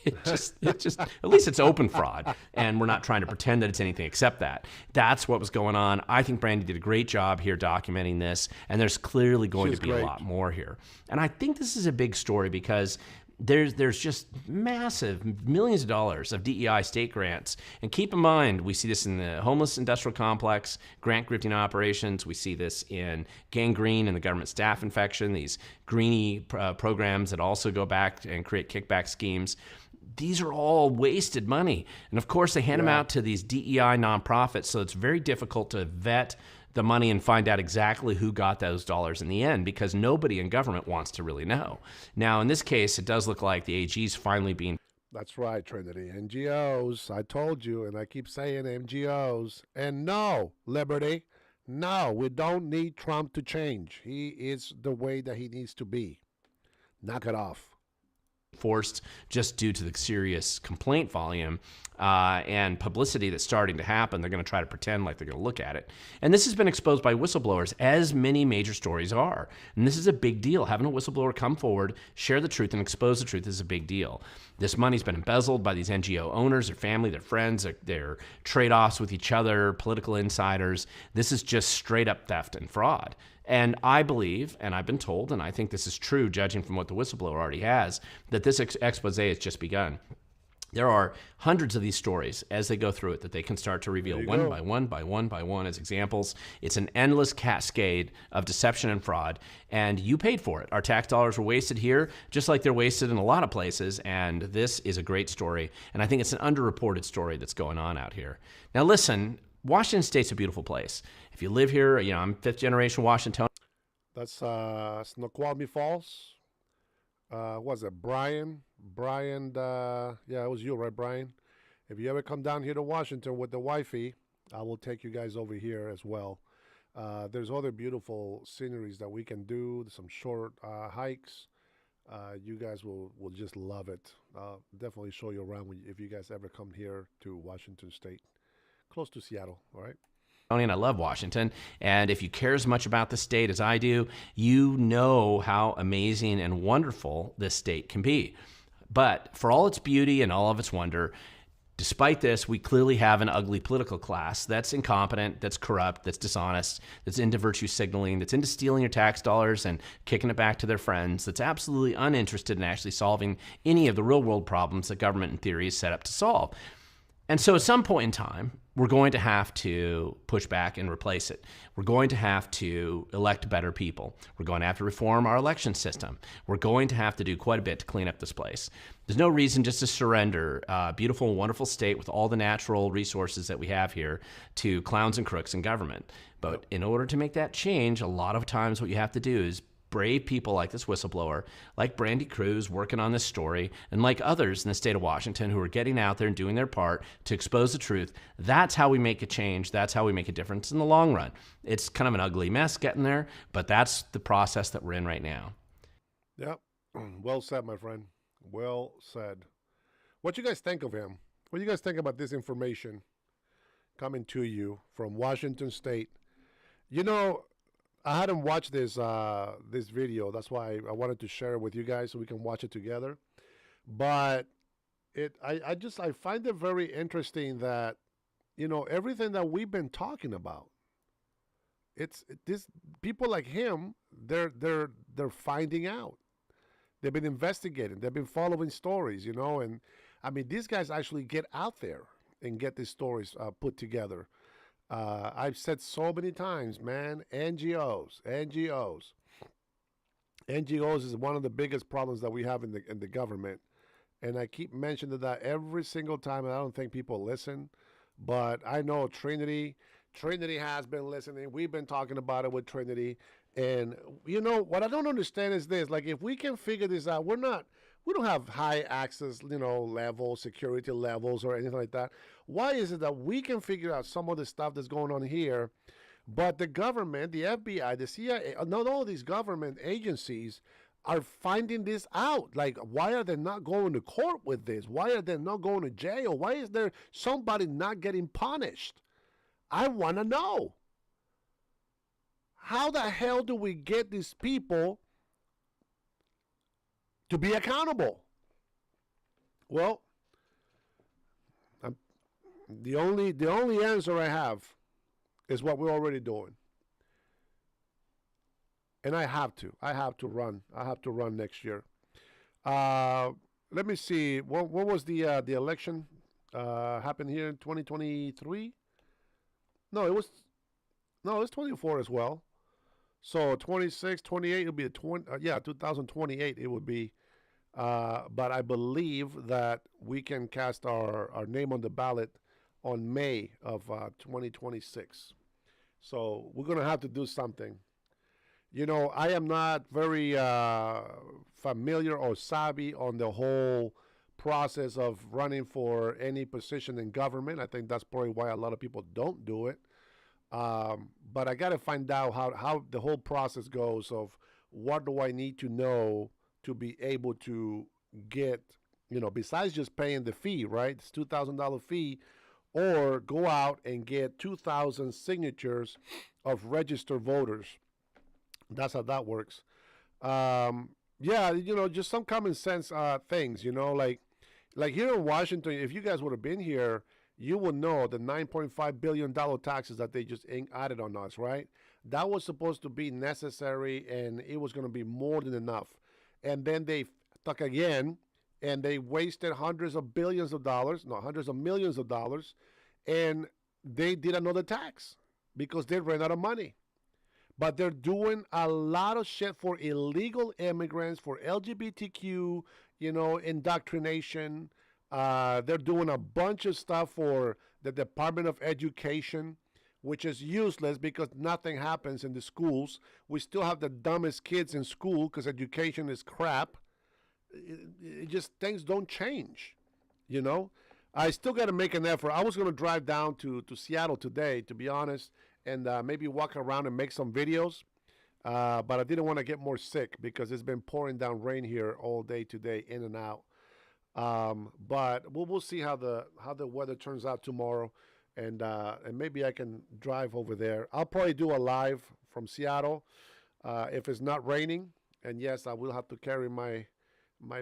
It just, at least it's open fraud, and we're not trying to pretend that it's anything except that. That's what was going on. I think Brandy did a great job here documenting this, and there's clearly going to be a lot more here. And I think this is a big story because there's just massive millions of dollars of DEI state grants. And keep in mind, we see this in the homeless industrial complex, grant grifting operations. We see this in gangrene and the government staff infection, these greenie programs that also go back and create kickback schemes. These are all wasted money. And of course, they hand them out to these DEI nonprofits, so it's very difficult to vet the money and find out exactly who got those dollars in the end because nobody in government wants to really know. Now, in this case, it does look like the AG's finally being... That's right, Trinity. NGOs. I told you, and I keep saying NGOs. And no, Liberty, no, we don't need Trump to change. He is the way that he needs to be. Knock it off. Forced just due to the serious complaint volume and publicity that's starting to happen. They're going to try to pretend like they're going to look at it. And this has been exposed by whistleblowers, as many major stories are. And this is a big deal. Having a whistleblower come forward, share the truth, and expose the truth is a big deal. This money's been embezzled by these NGO owners, their family, their friends, their trade-offs with each other, political insiders. This is just straight up theft and fraud. And I believe, and I've been told, and I think this is true, judging from what the whistleblower already has, that this expose has just begun. There are hundreds of these stories as they go through it that they can start to reveal one by one by one by one as examples. It's an endless cascade of deception and fraud, and you paid for it. Our tax dollars were wasted here, just like they're wasted in a lot of places, and this is a great story, and I think it's an underreported story that's going on out here. Now listen, Washington State's a beautiful place. If you live here, you know, I'm fifth generation Washingtonian. That's Snoqualmie Falls. Was it Brian? Yeah, it was you, right, Brian? If you ever come down here to Washington with the wifey, I will take you guys over here as well. There's other beautiful sceneries that we can do, some short hikes. You guys will just love it. Definitely show you around if you guys ever come here to Washington State, close to Seattle, all right? And I love Washington. And if you care as much about the state as I do, you know how amazing and wonderful this state can be. But for all its beauty and all of its wonder, despite this, we clearly have an ugly political class that's incompetent, that's corrupt, that's dishonest, that's into virtue signaling, that's into stealing your tax dollars and kicking it back to their friends, that's absolutely uninterested in actually solving any of the real world problems that government in theory is set up to solve. And so at some point in time, we're going to have to push back and replace it. We're going to have to elect better people. We're going to have to reform our election system. We're going to have to do quite a bit to clean up this place. There's no reason just to surrender a beautiful, wonderful state with all the natural resources that we have here to clowns and crooks in government. But in order to make that change, a lot of times what you have to do is brave people like this whistleblower, like Brandy Cruz working on this story, and like others in the state of Washington who are getting out there and doing their part to expose the truth. That's how we make a change. That's how we make a difference in the long run. It's kind of an ugly mess getting there, but that's the process that we're in right now. Yep. Well said, my friend. Well said. What you guys think of him? What do you guys think about this information coming to you from Washington State? You know, I hadn't watched this this video. That's why I wanted to share it with you guys so we can watch it together. But I find it very interesting that, you know, everything that we've been talking about. It's this people like him. They're finding out. They've been investigating. They've been following stories. You know, and I mean, these guys actually get out there and get these stories put together. I've said so many times, man, NGOs is one of the biggest problems that we have in the government. And I keep mentioning that every single time, and I don't think people listen. But I know Trinity has been listening. We've been talking about it with Trinity. And, you know, what I don't understand is this. Like, if we can figure this out, we don't have high access, you know, levels, security levels or anything like that. Why is it that we can figure out some of the stuff that's going on here, but the government, the FBI, the CIA, not all these government agencies are finding this out? Like, why are they not going to court with this? Why are they not going to jail? Why is there somebody not getting punished? I want to know. How the hell do we get these people to be accountable? Well, the only answer I have is what we're already doing, and I have to run next year. Let me see. What was the election happened here in 2023? No, it was 24 as well. So 26, 28, it'll be 2028 it would be. But I believe that we can cast our name on the ballot on May of 2026. So we're going to have to do something. You know, I am not very familiar or savvy on the whole process of running for any position in government. I think that's probably why a lot of people don't do it. But I got to find out how the whole process goes of what do I need to know to be able to get, you know, besides just paying the fee, right? It's $2,000 fee, or go out and get 2,000 signatures of registered voters. That's how that works. Yeah, you know, just some common sense things, you know, like here in Washington, if you guys would have been here, you would know the $9.5 billion taxes that they just added on us, right? That was supposed to be necessary, and it was going to be more than enough. And then they stuck again and they wasted hundreds of billions of dollars, no, hundreds of millions of dollars, and they did another tax because they ran out of money. But they're doing a lot of shit for illegal immigrants, for LGBTQ, indoctrination. They're doing a bunch of stuff for the Department of Education, which is useless because nothing happens in the schools. We still have the dumbest kids in school because education is crap. It just, things don't change, I still got to make an effort. I was going to drive down to Seattle today, to be honest, and maybe walk around and make some videos. But I didn't want to get more sick because it's been pouring down rain here all day today, in and out. But we'll see how the weather turns out tomorrow, and maybe I can drive over there. I'll probably do a live from Seattle if it's not raining. And yes, I will have to carry my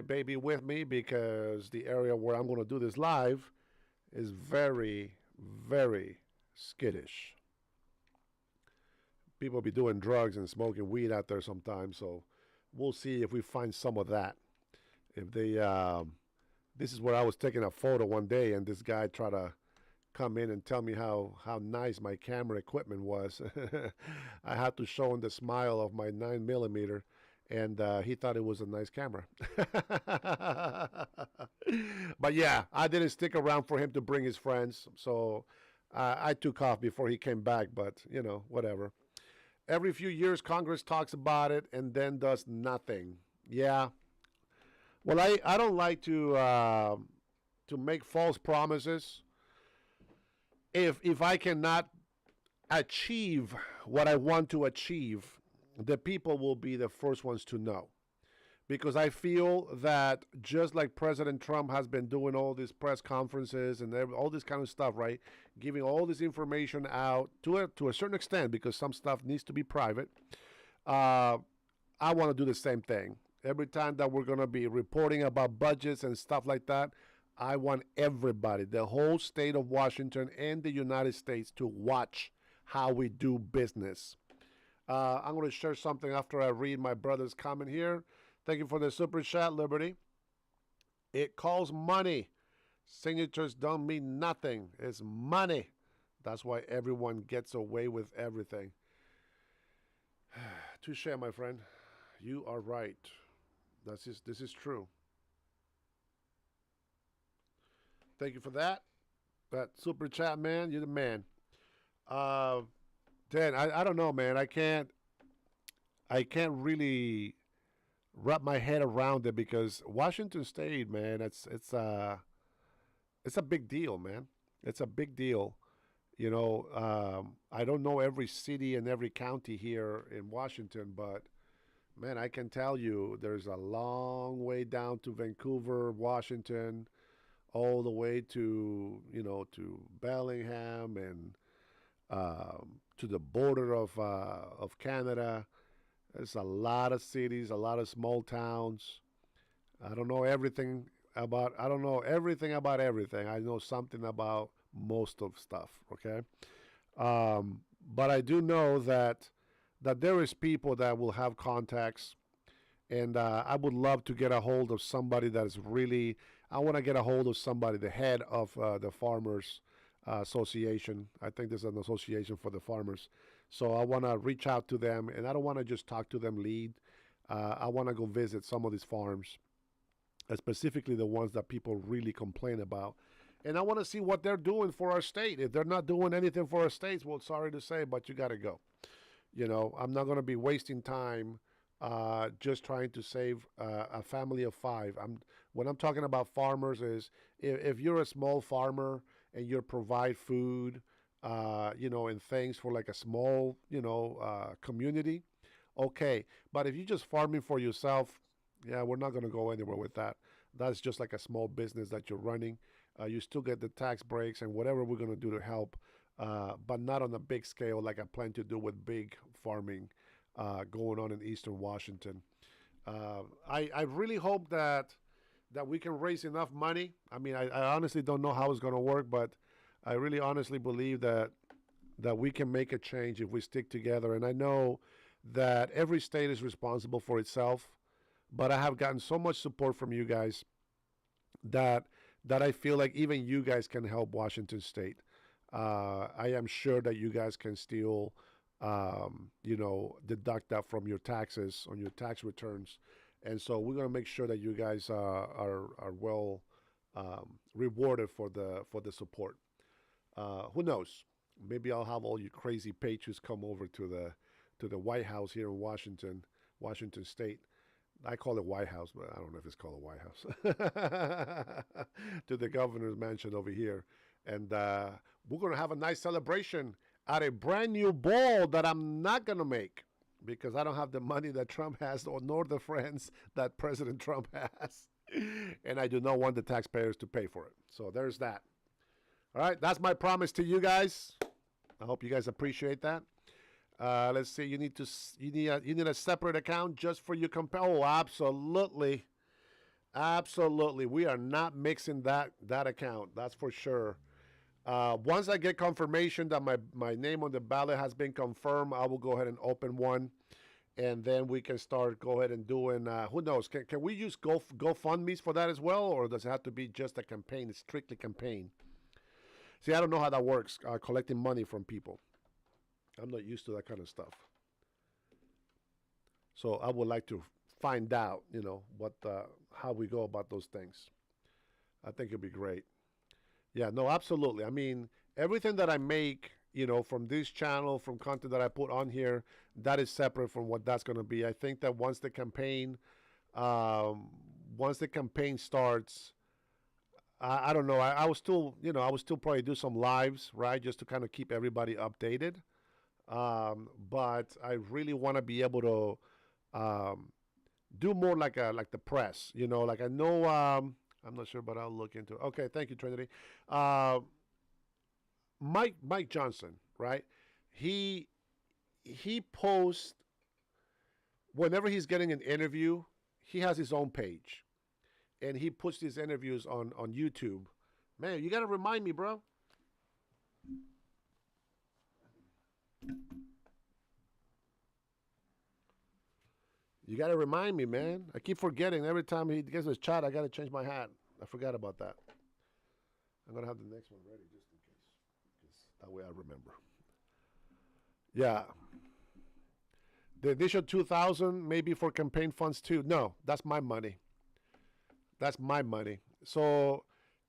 baby with me because the area where I'm going to do this live is very, very skittish. People be doing drugs and smoking weed out there sometimes, so we'll see if we find some of that. If they, this is where I was taking a photo one day, and this guy tried to come in and tell me how nice my camera equipment was. I had to show him the smile of my 9mm, and he thought it was a nice camera. But yeah, I didn't stick around for him to bring his friends, so I took off before he came back, but whatever. Every few years, Congress talks about it and then does nothing. Yeah. Well, I don't like to make false promises. If I cannot achieve what I want to achieve, the people will be the first ones to know. Because I feel that just like President Trump has been doing all these press conferences and all this kind of stuff, right? Giving all this information out to a certain extent, because some stuff needs to be private. I want to do the same thing. Every time that we're going to be reporting about budgets and stuff like that, I want everybody, the whole state of Washington and the United States, to watch how we do business. I'm going to share something after I read my brother's comment here. Thank you for the super chat, Liberty. It calls money. Signatures don't mean nothing. It's money. That's why everyone gets away with everything. Touche, my friend. You are right. This is true. Thank you for that. That super chat, man. You're the man. Dan, I don't know, man. I can't really wrap my head around it because Washington State, man, it's a big deal, man. It's a big deal. I don't know every city and every county here in Washington, but man, I can tell you there's a long way down to Vancouver, Washington, all the way to Bellingham and to the border of Canada. There's a lot of cities, a lot of small towns. I don't know everything about everything. I know something about most of stuff, okay? But I do know that there is people that will have contacts, and I would love to get a hold of somebody that is really, I want to get a hold of somebody, the head of the Farmers Association. I think there's an association for the farmers. So I want to reach out to them, and I don't want to just talk to them lead. I want to go visit some of these farms, specifically the ones that people really complain about. And I want to see what they're doing for our state. If they're not doing anything for our states, well, sorry to say, but you got to go. I'm not going to be wasting time just trying to save a family of 5. When I'm talking about farmers is if you're a small farmer and you provide food, and things for like a small, community, okay. But if you're just farming for yourself, yeah, we're not going to go anywhere with that. That's just like a small business that you're running. You still get the tax breaks and whatever we're going to do to help, but not on a big scale like I plan to do with big farming going on in Eastern Washington. I really hope that we can raise enough money. I mean, I honestly don't know how it's going to work, but I really honestly believe that we can make a change if we stick together. And I know that every state is responsible for itself, but I have gotten so much support from you guys that I feel like even you guys can help Washington State. I am sure that you guys can still, deduct that from your taxes on your tax returns, and so we're gonna make sure that you guys are well rewarded for the support. Who knows? Maybe I'll have all you crazy patriots come over to the White House here in Washington State. I call it White House, but I don't know if it's called a White House. To the governor's mansion over here. And we're going to have a nice celebration at a brand new ball that I'm not going to make because I don't have the money that Trump has nor the friends that President Trump has. And I do not want the taxpayers to pay for it. So there's that. All right, that's my promise to you guys. I hope you guys appreciate that. Let's see. You need a separate account just for your compare. Oh, absolutely, absolutely. We are not mixing that account. That's for sure. Once I get confirmation that my name on the ballot has been confirmed, I will go ahead and open one, and then we can go ahead and doing. Who knows? Can we use GoFundMe's for that as well, or does it have to be just a campaign? It's strictly campaign. See, I don't know how that works. Collecting money from people. I'm not used to that kind of stuff. So I would like to find out, how we go about those things. I think it'd be great. Yeah, no, absolutely. I mean, everything that I make, from this channel, from content that I put on here, that is separate from what that's going to be. I think that once the campaign starts, I don't know. I will still probably do some lives, right, just to kind of keep everybody updated. But I really want to be able to do more like the press, like I know. I'm not sure, but I'll look into it. Okay, thank you, Trinity. Mike Johnson, right? He posts whenever he's getting an interview. He has his own page, and he puts these interviews on YouTube. Man, you got to remind me, bro. You got to remind me, man. I keep forgetting. Every time he gets his chat, I got to change my hat. I forgot about that. I'm going to have the next one ready just in case. That way I remember. Yeah. The initial 2,000 maybe for campaign funds too. No, that's my money. That's my money. So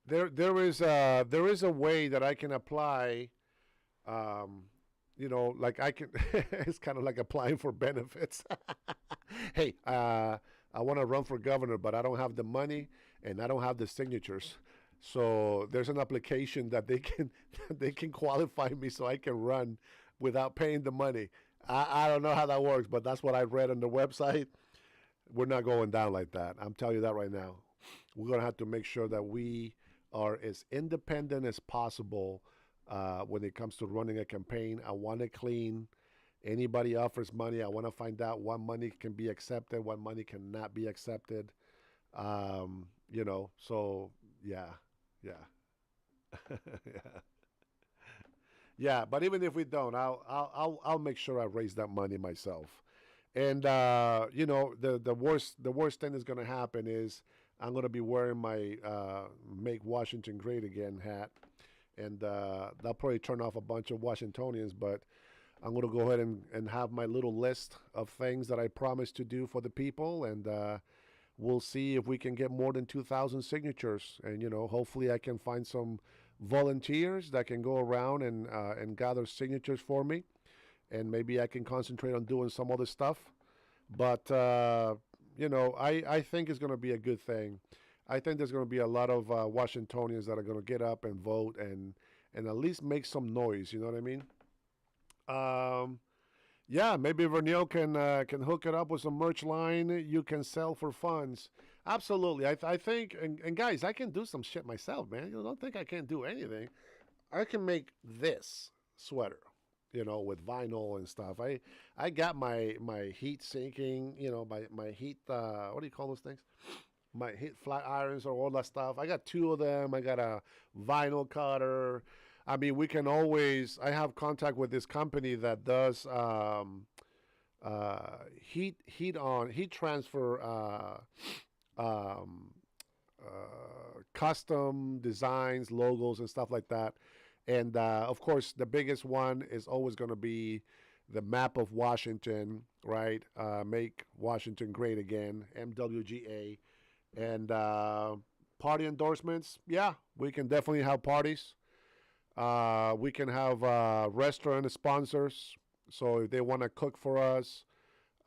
there is a way that I can apply. Like I can. It's kind of like applying for benefits. Hey, I want to run for governor, but I don't have the money and I don't have the signatures. So there's an application that they can qualify me so I can run without paying the money. I don't know how that works, but that's what I read on the website. We're not going down like that. I'm telling you that right now. We're going to have to make sure that we are as independent as possible when it comes to running a campaign. I want it clean. Anybody offers money, I want to find out what money can be accepted, what money cannot be accepted. So yeah. Yeah, but even if we don't, I'll make sure I raise that money myself. And the worst thing that's going to happen is I'm going to be wearing my "Make Washington Great Again" hat, and that'll probably turn off a bunch of Washingtonians. But I'm going to go ahead and have my little list of things that I promised to do for the people, and we'll see if we can get more than 2,000 signatures. And hopefully I can find some volunteers that can go around and gather signatures for me, and maybe I can concentrate on doing some other stuff. But I think it's going to be a good thing. I think there's going to be a lot of Washingtonians that are going to get up and vote and at least make some noise. You know what I mean? Yeah, maybe Vernil can hook it up with some merch line you can sell for funds. Absolutely. I think, and guys, I can do some shit myself, man. You don't think I can't do anything. I can make this sweater, with vinyl and stuff. I got my heat sinking, my heat, what do you call those things? My heat flat irons or all that stuff. I got 2 of them. I got a vinyl cutter. I mean, we can always, I have contact with this company that does heat transfer custom designs, logos, and stuff like that. And of course, the biggest one is always going to be the map of Washington, right? Make Washington great again, MWGA. And party endorsements, yeah, we can definitely have parties. We can have restaurant sponsors. So if they want to cook for us,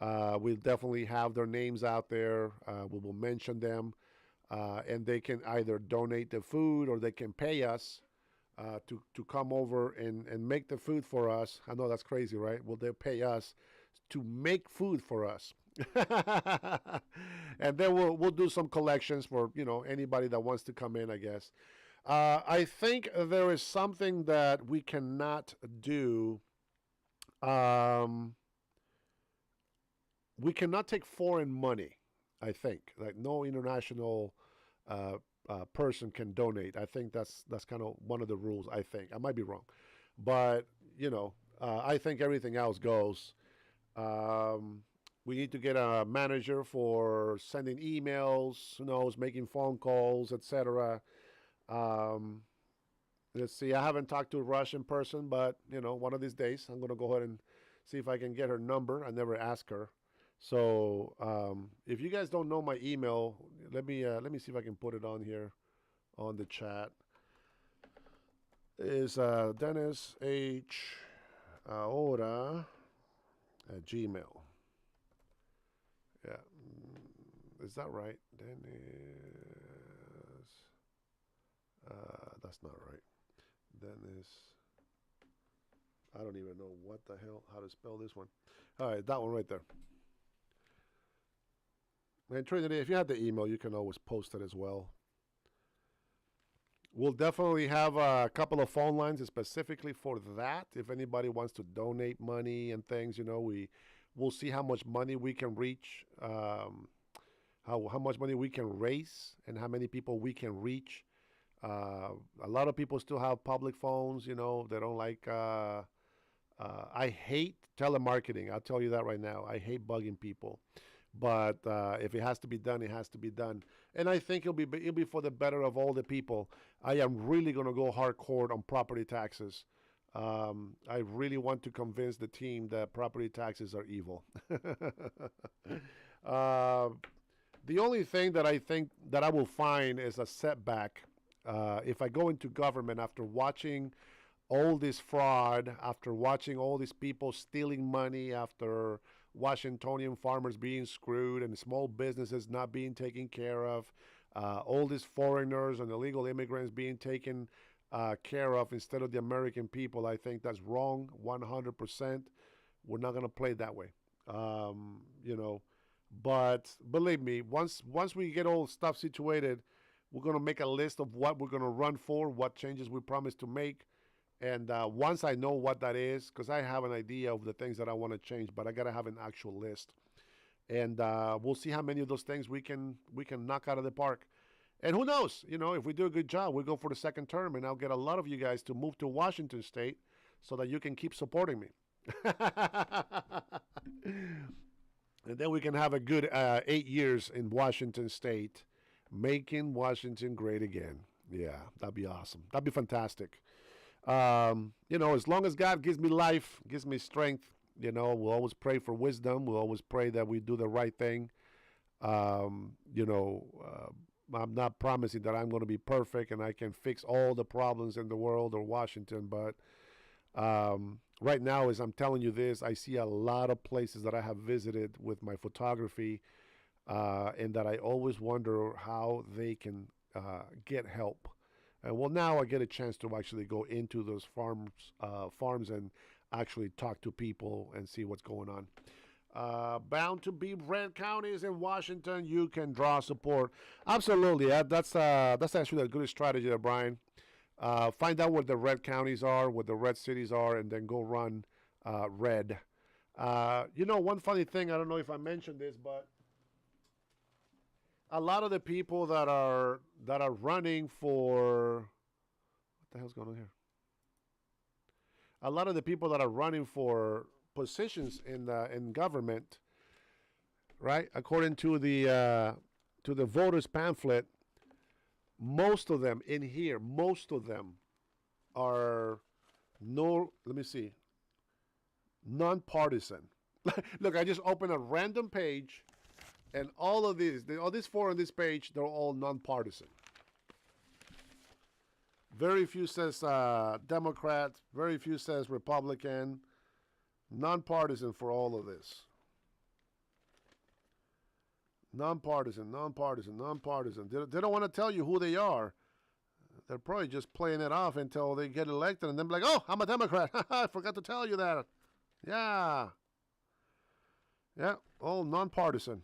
we'll definitely have their names out there. We will mention them. And they can either donate the food or they can pay us to come over and make the food for us. I know that's crazy, right? Well, they'll pay us to make food for us. And then we'll do some collections for, you know, anybody that wants to come in, I guess. I think there is something that we cannot do. We cannot take foreign money, I think. Like no international person can donate. I think that's kind of one of the rules, I think. I might be wrong. But, you know, I think everything else goes. We need to get a manager for sending emails, who knows, making phone calls, etc. Let's see. I haven't talked to Rush in person, but, you know, one of these days I'm going to go ahead and see if I can get her number. I never asked her. So if you guys don't know my email, let me see if I can put it on here on the chat. Is Dennis H. Ahora at Gmail. Yeah, is that right, Dennis? That's not right. Dennis. I don't even know what the hell how to spell this one. All right, that one right there. And Trinity, if you have the email, you can always post it as well. We'll definitely have a couple of phone lines specifically for that. If anybody wants to donate money and things, you know, we'll see how much money we can reach, how much money we can raise, and how many people we can reach. A lot of people still have public phones, you know, they don't like. I hate telemarketing. I'll tell you that right now. I hate bugging people. But if it has to be done, it has to be done. And I think it'll be for the better of all the people. I am really going to go hardcore on property taxes. I really want to convince the team that property taxes are evil. The only thing that I think that I will find is a setback if I go into government after watching all this fraud, after watching all these people stealing money, after Washingtonian farmers being screwed and small businesses not being taken care of, all these foreigners and illegal immigrants being taken care of instead of the American people. I think that's wrong 100%. We're not going to play that way, you know. But believe me, once we get all stuff situated, we're going to make a list of what we're going to run for, what changes we promise to make. And once I know what that is, because I have an idea of the things that I want to change, but I got to have an actual list. And we'll see how many of those things we can knock out of the park. And who knows, you know, if we do a good job, we'll go for the second term, and I'll get a lot of you guys to move to Washington State so that you can keep supporting me. And then we can have a good 8 years in Washington State, making Washington great again. Yeah, that'd be awesome. That'd be fantastic. You know, as long as God gives me life, gives me strength, you know, we'll always pray for wisdom. We'll always pray that we do the right thing. You know, I'm not promising that I'm going to be perfect and I can fix all the problems in the world or Washington, but right now, as I'm telling you this, I see a lot of places that I have visited with my photography, and that I always wonder how they can get help. Well, now I get a chance to actually go into those farms and actually talk to people and see what's going on. Bound to be red counties in Washington. You can draw support. Absolutely, that's actually a good strategy there, Brian. Find out where the red counties are, where the red cities are, and then go run red. You know, one funny thing, I don't know if I mentioned this, but a lot of the people that are running for, what the hell's going on here? A lot of the people that are running for positions in government, right? According to the voters pamphlet, most of them in here, most of them are let me see, nonpartisan. Look, I just opened a random page, and all of these, all these four on this page, they're all nonpartisan. Very few says Democrat, very few says Republican, nonpartisan for all of this. Nonpartisan, nonpartisan, nonpartisan. They don't want to tell you who they are. They're probably just playing it off until they get elected and then be like, oh, I'm a Democrat. I forgot to tell you that. Yeah. Yeah, all nonpartisan.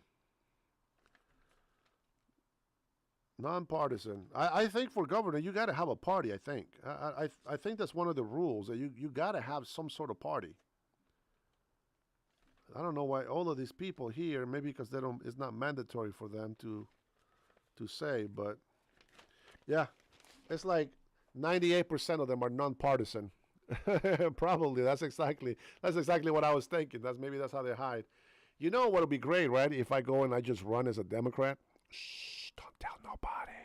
Nonpartisan. I think for governor, you got to have a party, I think. I think that's one of the rules, that you got to have some sort of party. I don't know why all of these people here, maybe because they don't, it's not mandatory for them to say, but yeah, it's like 98% of them are nonpartisan. Probably that's exactly what I was thinking. That's how they hide. You know what would be great, right? If I go and I just run as a Democrat. Shh, don't tell nobody.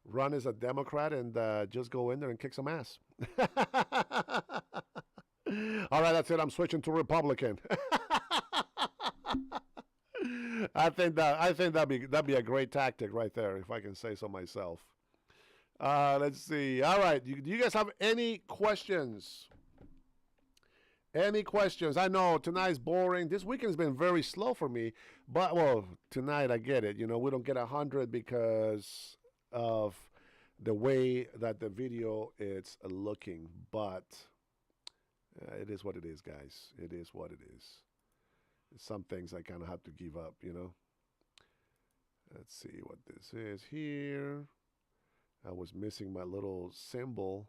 Run as a Democrat and just go in there and kick some ass. All right, that's it. I'm switching to Republican. I think that'd be a great tactic right there, if I can say so myself. Let's see. All right, do you guys have any questions? Any questions? I know tonight's boring. This weekend's been very slow for me, but well, tonight I get it. You know, we don't get 100 because of the way that the video is looking, but it is what it is, guys. It is what it is. Some things I kind of have to give up, you know. Let's see what this is here. I was missing my little symbol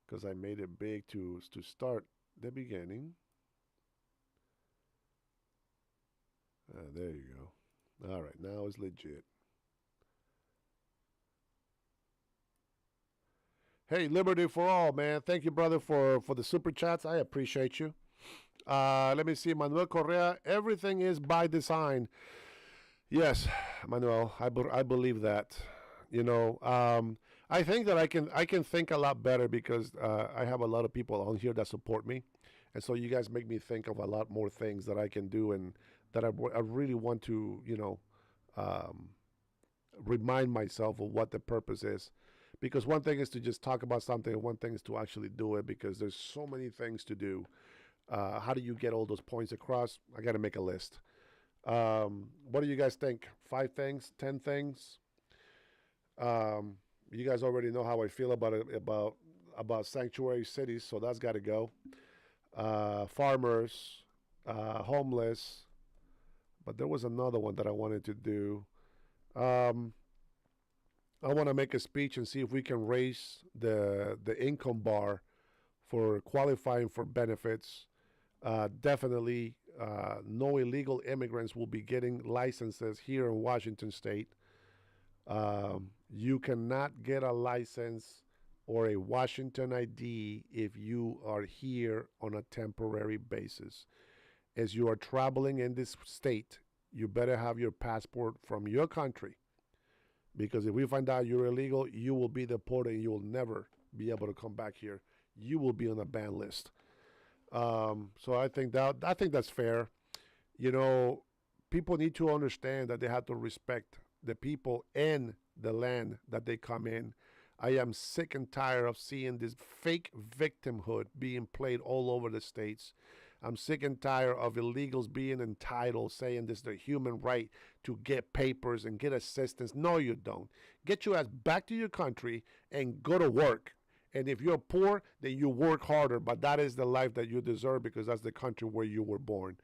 because I made it big to start the beginning. There you go. All right, now it's legit. Hey, liberty for all, man. Thank you, brother, for the super chats. I appreciate you. Let me see, Manuel Correa. Everything is by design. Yes, Manuel, I believe that. You know, I think that I can think a lot better because I have a lot of people on here that support me, and so you guys make me think of a lot more things that I can do and that I really want to, you know, remind myself of what the purpose is. Because one thing is to just talk about something, and one thing is to actually do it. Because there's so many things to do. How do you get all those points across? I got to make a list. What do you guys think? 5 things, 10 things? You guys already know how I feel about sanctuary cities, so that's got to go. Farmers, homeless, but there was another one that I wanted to do. I want to make a speech and see if we can raise the income bar for qualifying for benefits. Definitely, no illegal immigrants will be getting licenses here in Washington State. You cannot get a license or a Washington ID if you are here on a temporary basis. As you are traveling in this state, you better have your passport from your country. Because if we find out you're illegal, you will be deported and you will never be able to come back here. You will be on a ban list. So I think that's fair. You know, people need to understand that they have to respect the people and the land that they come in. I am sick and tired of seeing this fake victimhood being played all over the states. I'm sick and tired of illegals being entitled, saying this is their human right to get papers and get assistance. No, you don't. Get your ass back to your country and go to work. And if you're poor, then you work harder. But that is the life that you deserve because that's the country where you were born.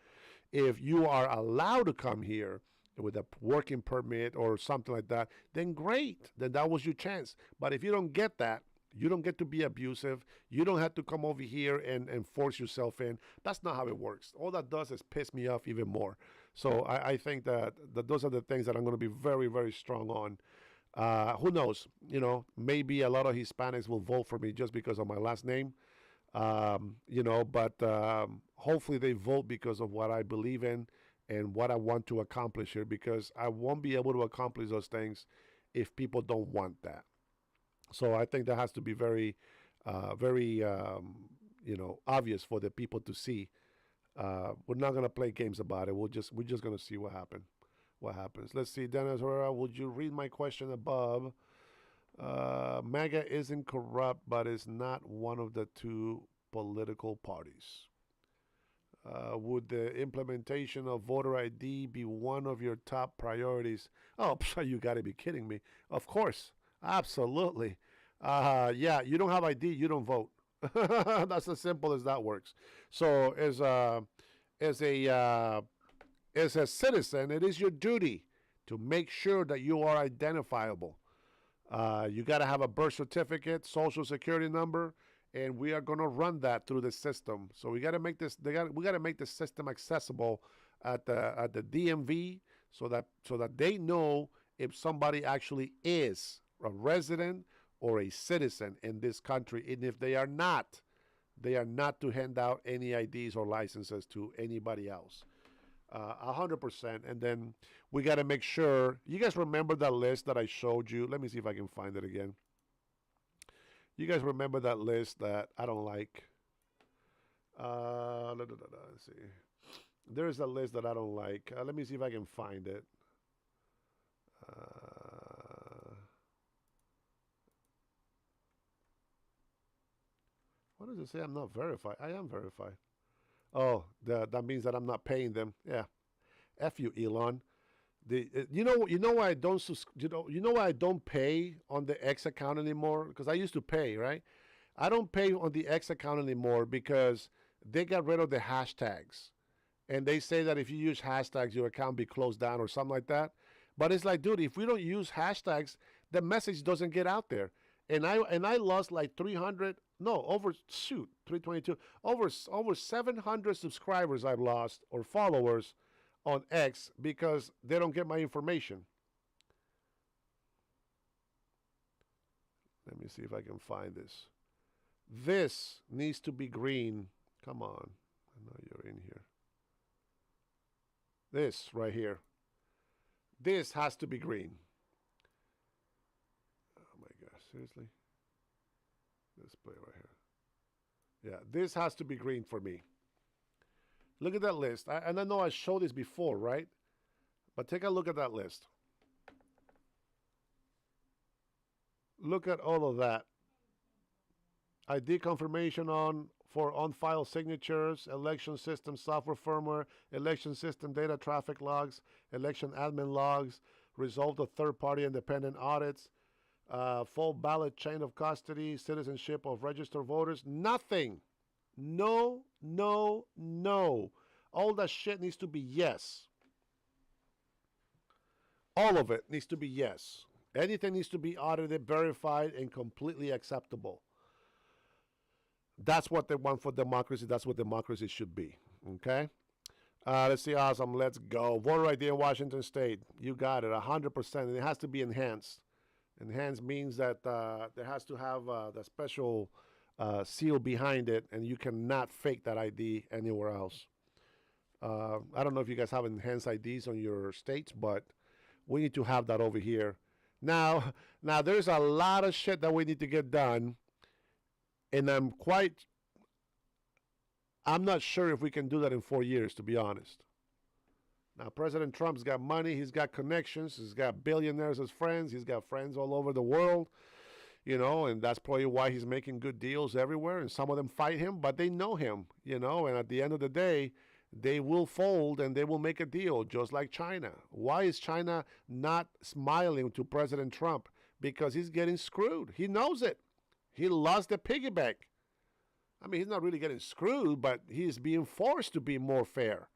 If you are allowed to come here with a working permit or something like that, then great. Then that was your chance. But if you don't get that, you don't get to be abusive. You don't have to come over here and force yourself in. That's not how it works. All that does is piss me off even more. So I think that those are the things that I'm going to be very, very strong on. Who knows? You know, maybe a lot of Hispanics will vote for me just because of my last name. You know, but hopefully they vote because of what I believe in and what I want to accomplish here, because I won't be able to accomplish those things if people don't want that. So I think that has to be very, very, obvious for the people to see. We're not gonna play games about it. We're just gonna see what happens. Let's see, Dennis Herrera. Would you read my question above? MAGA isn't corrupt, but is not one of the two political parties. Would the implementation of voter ID be one of your top priorities? Oh, you got to be kidding me. Of course. Absolutely. Yeah, you don't have ID, you don't vote. That's as simple as that works. So as a citizen, it is your duty to make sure that you are identifiable. You got to have a birth certificate, social security number, and we are going to run that through the system. So we got to make this. We got to make the system accessible at the DMV, so that they know if somebody actually is a resident or a citizen in this country, and if they are not to hand out any IDs or licenses to anybody else. 100%. And then we got to make sure. You guys remember that list that I showed you? Let me see if I can find it again. You guys remember that list that I don't like? Let's see. There's a list that I don't like. Let me see if I can find it. What does it say? I'm not verified. I am verified. Oh, that means that I'm not paying them. Yeah, F you, Elon. You know why I don't why I don't pay on the X account anymore? Because I used to pay, right? I don't pay on the X account anymore because they got rid of the hashtags, and they say that if you use hashtags, your account be closed down or something like that. But it's like, dude, if we don't use hashtags, the message doesn't get out there. And I lost like 322, over 700 subscribers I've lost, or followers on X, because they don't get my information. Let me see if I can find this. This needs to be green. Come on. I know you're in here. This right here. This has to be green. Oh my gosh, seriously? Let's play right here. Yeah, this has to be green for me. Look at that list. And I know I showed this before, right? But take a look at that list. Look at all of that. ID confirmation for on-file signatures, election system software firmware, election system data traffic logs, election admin logs, result of third-party independent audits, full ballot chain of custody, citizenship of registered voters. Nothing. No, no, no. All that shit needs to be yes. All of it needs to be yes. Anything needs to be audited, verified, and completely acceptable. That's what they want for democracy. That's what democracy should be. Okay? Let's see. Awesome. Let's go. Voter ID in Washington State. You got it. 100%. And it has to be enhanced. Enhanced means that there has to have the special seal behind it, and you cannot fake that ID anywhere else. I don't know if you guys have enhanced IDs on your states, but we need to have that over here. Now there's a lot of shit that we need to get done, and I'm not sure if we can do that in 4 years, to be honest. Now, President Trump's got money, he's got connections, he's got billionaires as friends, he's got friends all over the world, and that's probably why he's making good deals everywhere, and some of them fight him, but they know him, and at the end of the day, they will fold and they will make a deal, just like China. Why is China not smiling to President Trump? Because he's getting screwed. He knows it. He lost the piggy bank. I mean, he's not really getting screwed, but he's being forced to be more fair,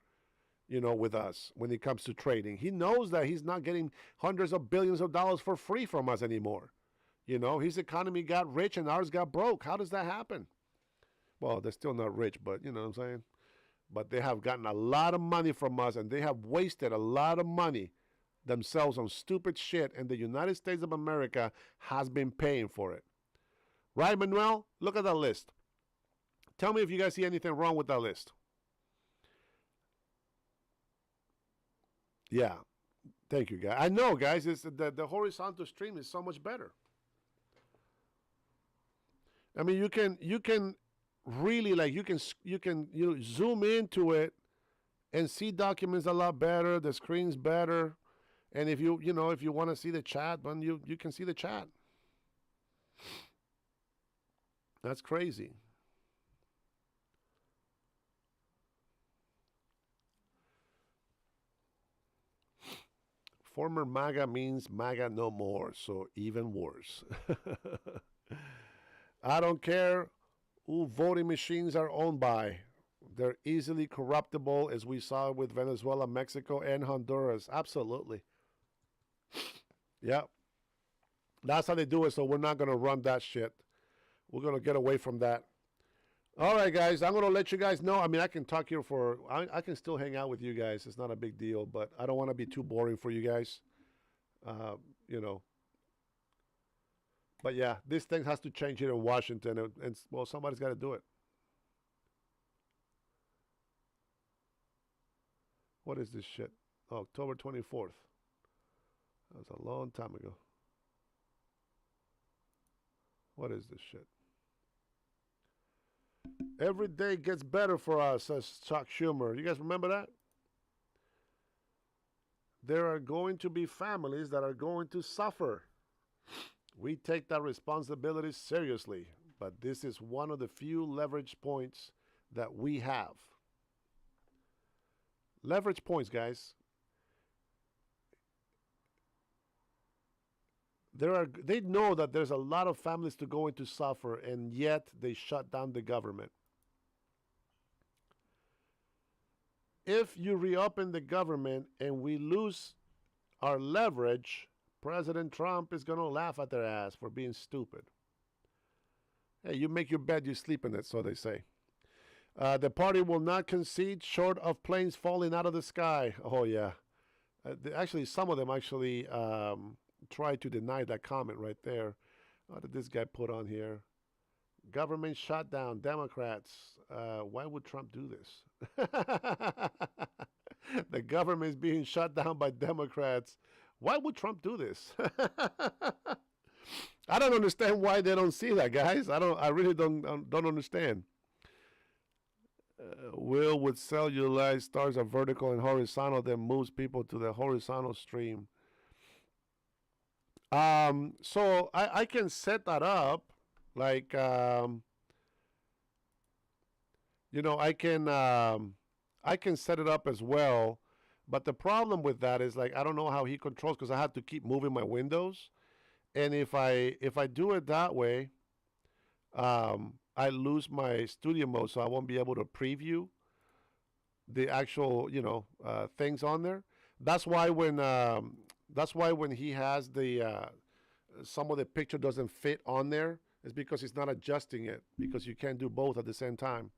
with us when it comes to trading. He knows that he's not getting hundreds of billions of dollars for free from us anymore. His economy got rich and ours got broke. How does that happen? Well, they're still not rich, but you know what I'm saying? But they have gotten a lot of money from us, and they have wasted a lot of money themselves on stupid shit, and the United States of America has been paying for it. Right, Manuel? Look at that list. Tell me if you guys see anything wrong with that list. Yeah. Thank you, guys. I know, guys. It's the horizontal stream is so much better. I mean, you can really like you can zoom into it and see documents a lot better. The screen's better, and if you want to see the chat, then you can see the chat. That's crazy. Former MAGA means MAGA no more, so even worse. I don't care who voting machines are owned by. They're easily corruptible, as we saw with Venezuela, Mexico, and Honduras. Absolutely. Yeah. That's how they do it, so we're not going to run that shit. We're going to get away from that. All right, guys, I'm going to let you guys know. I mean, I can talk here I can still hang out with you guys. It's not a big deal, but I don't want to be too boring for you guys. But yeah, this thing has to change here in Washington, and well, somebody's got to do it. What is this shit? Oh, October 24th. That was a long time ago. What is this shit? Every day gets better for us, says Chuck Schumer. You guys remember that? There are going to be families that are going to suffer. We take that responsibility seriously, but this is one of the few leverage points that we have. Leverage points, guys. They know that there's a lot of families to go into suffer, and yet they shut down the government. If you reopen the government and we lose our leverage, President Trump is going to laugh at their ass for being stupid. Hey, you make your bed, you sleep in it, so they say. The party will not concede short of planes falling out of the sky. Oh, yeah. Actually, some of them actually tried to deny that comment right there. What did this guy put on here? Government shutdown, Democrats. Why would Trump do this? The government is being shut down by Democrats. Why would Trump do this? I don't understand why they don't see that, guys. I really don't understand. Will with cellulite starts a vertical and horizontal, then moves people to the horizontal stream. So I can set that up, like I can set it up as well. But the problem with that is, like, I don't know how he controls, because I have to keep moving my windows, and if I do it that way, I lose my studio mode, so I won't be able to preview the actual things on there. That's why when he has the some of the picture doesn't fit on there, it's because he's not adjusting it, because you can't do both at the same time.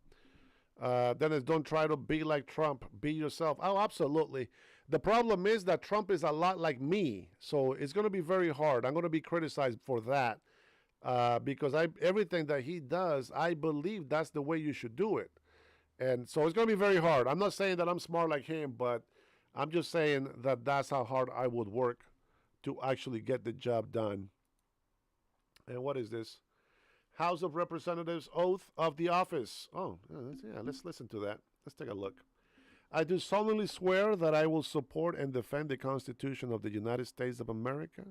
Then it's don't try to be like Trump. Be yourself. Oh, absolutely. The problem is that Trump is a lot like me, so it's going to be very hard. I'm going to be criticized for that because everything that he does, I believe that's the way you should do it. And so it's going to be very hard. I'm not saying that I'm smart like him, but I'm just saying that that's how hard I would work to actually get the job done. And what is this? House of Representatives oath of the office. Oh, yeah, let's listen to that. Let's take a look. I do solemnly swear that I will support and defend the Constitution of the United States of America.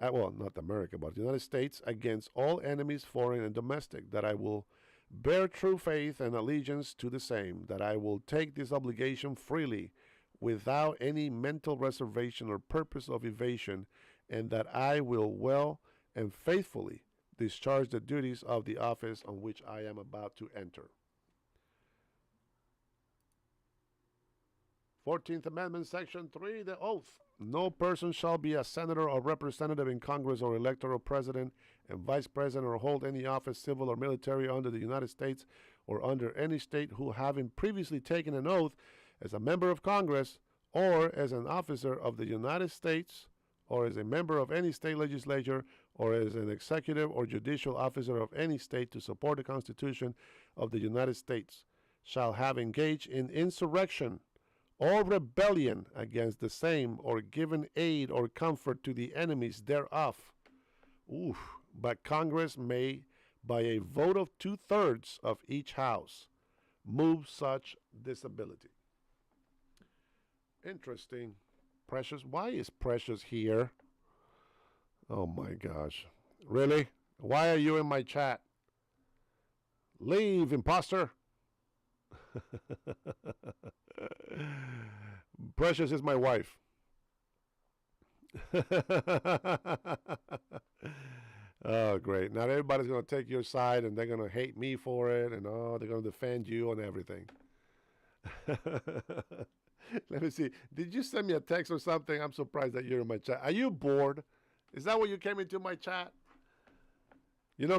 Well, not America, but the United States, against all enemies, foreign and domestic. That I will bear true faith and allegiance to the same. That I will take this obligation freely, without any mental reservation or purpose of evasion. And that I will well and faithfully discharge the duties of the office on which I am about to enter. 14th Amendment, Section 3, the oath. No person shall be a senator or representative in Congress or electoral president and vice president or hold any office, civil or military, under the United States or under any state, who, having previously taken an oath as a member of Congress or as an officer of the United States or as a member of any state legislature or as an executive or judicial officer of any state to support the Constitution of the United States, shall have engaged in insurrection All rebellion against the same or given aid or comfort to the enemies thereof. Oof. But Congress may, by a vote of 2/3 of each house, move such disability. Interesting. Precious. Why is Precious here? Oh my gosh. Really? Why are you in my chat? Leave, imposter. Precious is my wife. Oh, great. Now everybody's going to take your side and they're going to hate me for it, and they're going to defend you and everything. Let me see. Did you send me a text or something? I'm surprised that you're in my chat. Are you bored? Is that why you came into my chat? You know,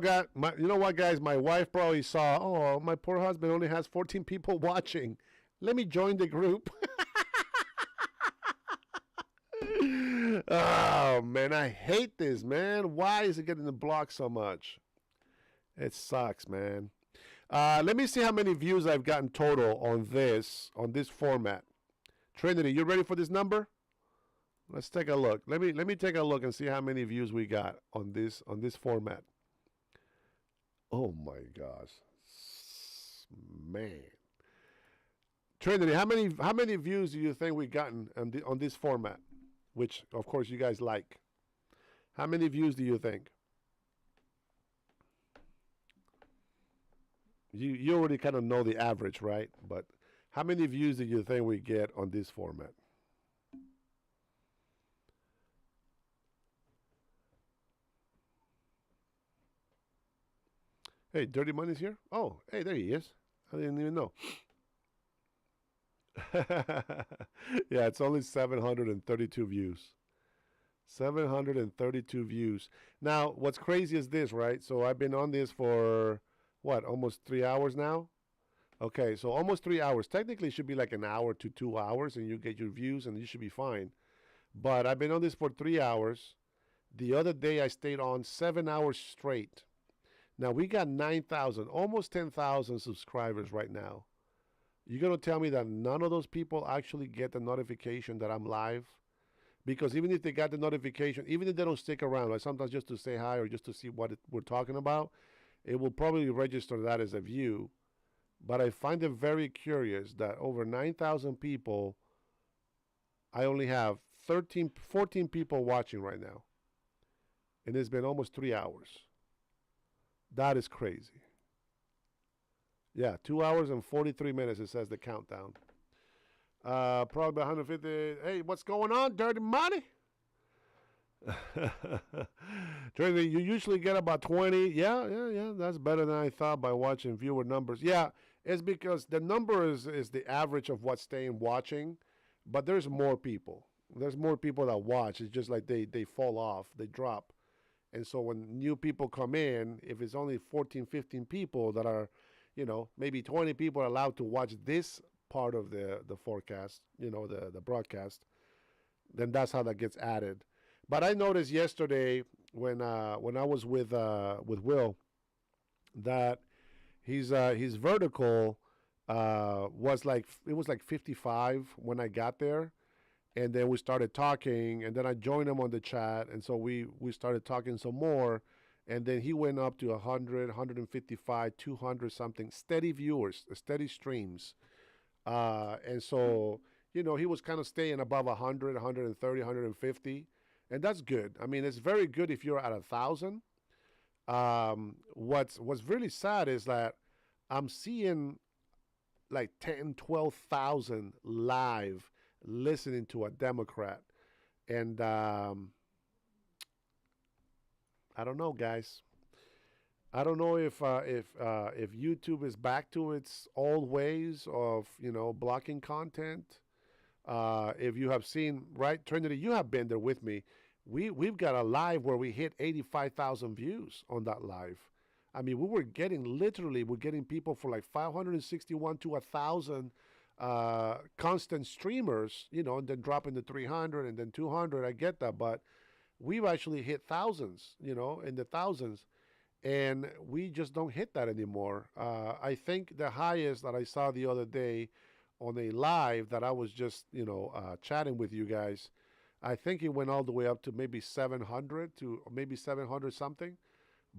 what, guys? My wife probably saw, oh, my poor husband only has 14 people watching. Let me join the group. Oh, man, I hate this, man. Why is it getting blocked so much? It sucks, man. Let me see how many views I've gotten total on this format. Trinity, you ready for this number? Let's take a look. Let me take a look and see how many views we got on this format. Oh my gosh, man. Trinity, how many views do you think we gotten on this format? Which, of course, you guys like. How many views do you think? You already kind of know the average, right? But how many views do you think we get on this format? Hey, Dirty Money's here? Oh, hey, there he is. I didn't even know. Yeah, it's only 732 views. 732 views. Now, what's crazy is this, right? So I've been on this for, what, almost 3 hours now? Okay, so almost 3 hours. Technically, it should be like an hour to 2 hours, and you get your views, and you should be fine. But I've been on this for 3 hours. The other day, I stayed on 7 hours straight. Now, we got 9,000, almost 10,000 subscribers right now. You're going to tell me that none of those people actually get the notification that I'm live? Because even if they got the notification, even if they don't stick around, like sometimes just to say hi or just to see what we're talking about, it will probably register that as a view. But I find it very curious that over 9,000 people, I only have 14 people watching right now. And it's been almost 3 hours. That is crazy. Yeah, 2 hours and 43 minutes, it says the countdown. Probably 150. Hey, what's going on, Dirty Money? Tracy, you usually get about 20. Yeah. That's better than I thought by watching viewer numbers. Yeah, it's because the number is the average of what's staying watching, but there's more people. There's more people that watch. It's just like they fall off, they drop. And so when new people come in, if it's only 14, 15 people that are, maybe 20 people are allowed to watch this part of the forecast, the broadcast, then that's how that gets added. But I noticed yesterday when I was with Will that his vertical was like 55 when I got there, and then we started talking, and then I joined him on the chat, and so we started talking some more, and then he went up to 100, 155, 200 something steady viewers, steady streams, and so he was kind of staying above 100, 130, 150. And that's good. I mean, it's very good if you're at 1,000. What's really sad is that I'm seeing like 10, 12,000 live listening to a Democrat. And I don't know, guys. I don't know if YouTube is back to its old ways of, blocking content. If you have seen, right, Trinity, you have been there with me. We've got a live where we hit 85,000 views on that live. I mean, we're getting people for like 561 to 1,000 constant streamers, and then dropping to 300 and then 200. I get that, but we've actually hit thousands, in the thousands, and we just don't hit that anymore. I think the highest that I saw the other day on a live that I was just, chatting with you guys, I think it went all the way up to maybe 700 to maybe 700 something,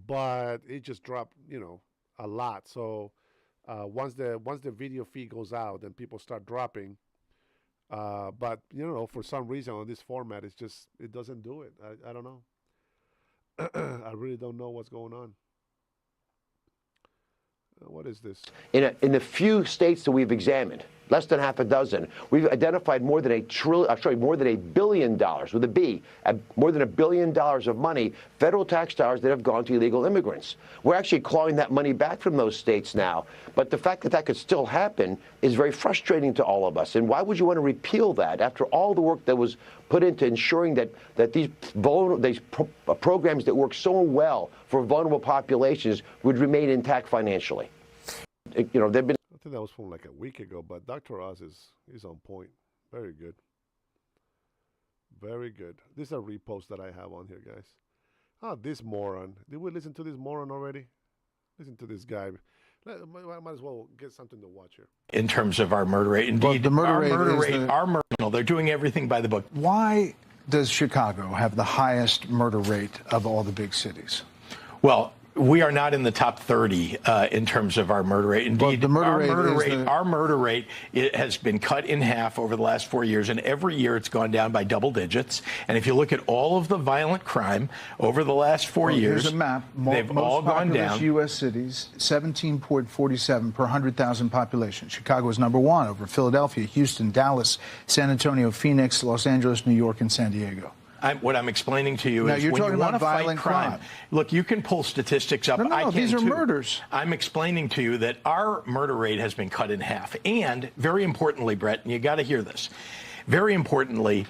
but it just dropped, a lot. So once the video feed goes out, then people start dropping. But for some reason on this format, it doesn't do it. I don't know. I really don't know what's going on. What is this? In the few states that we've examined, less than half a dozen, we've identified more than $1 billion with a B, more than $1 billion of money, federal tax dollars that have gone to illegal immigrants. We're actually clawing that money back from those states now. But the fact that that could still happen is very frustrating to all of us. And why would you want to repeal that after all the work that was put into ensuring that these programs that work so well for vulnerable populations would remain intact financially? They've been. I think that was from like a week ago, but Dr. Oz is on point. Very good. Very good. This is a repost that I have on here, guys. Oh, this moron. Did we listen to this moron already? Listen to this guy. Might as well get something to watch here. In terms of our murder rate, indeed, well, the murder rate, they're doing everything by the book. Why does Chicago have the highest murder rate of all the big cities? Well, we are not in the top 30 in terms of our murder rate. Indeed, our murder rate it has been cut in half over the last 4 years, and every year it's gone down by double digits. And if you look at all of the violent crime over the last 4 years, here's a map. They've all gone down. U.S. cities, 17.47 per 100,000 population. Chicago is number one over Philadelphia, Houston, Dallas, San Antonio, Phoenix, Los Angeles, New York, and San Diego. What I'm explaining to you now is you're when talking you want to about fight violent crime. Look, you can pull statistics up. No, I can these are too. murders. I'm explaining to you that our murder rate has been cut in half. And very importantly, Brett, and you got to hear this, very importantly,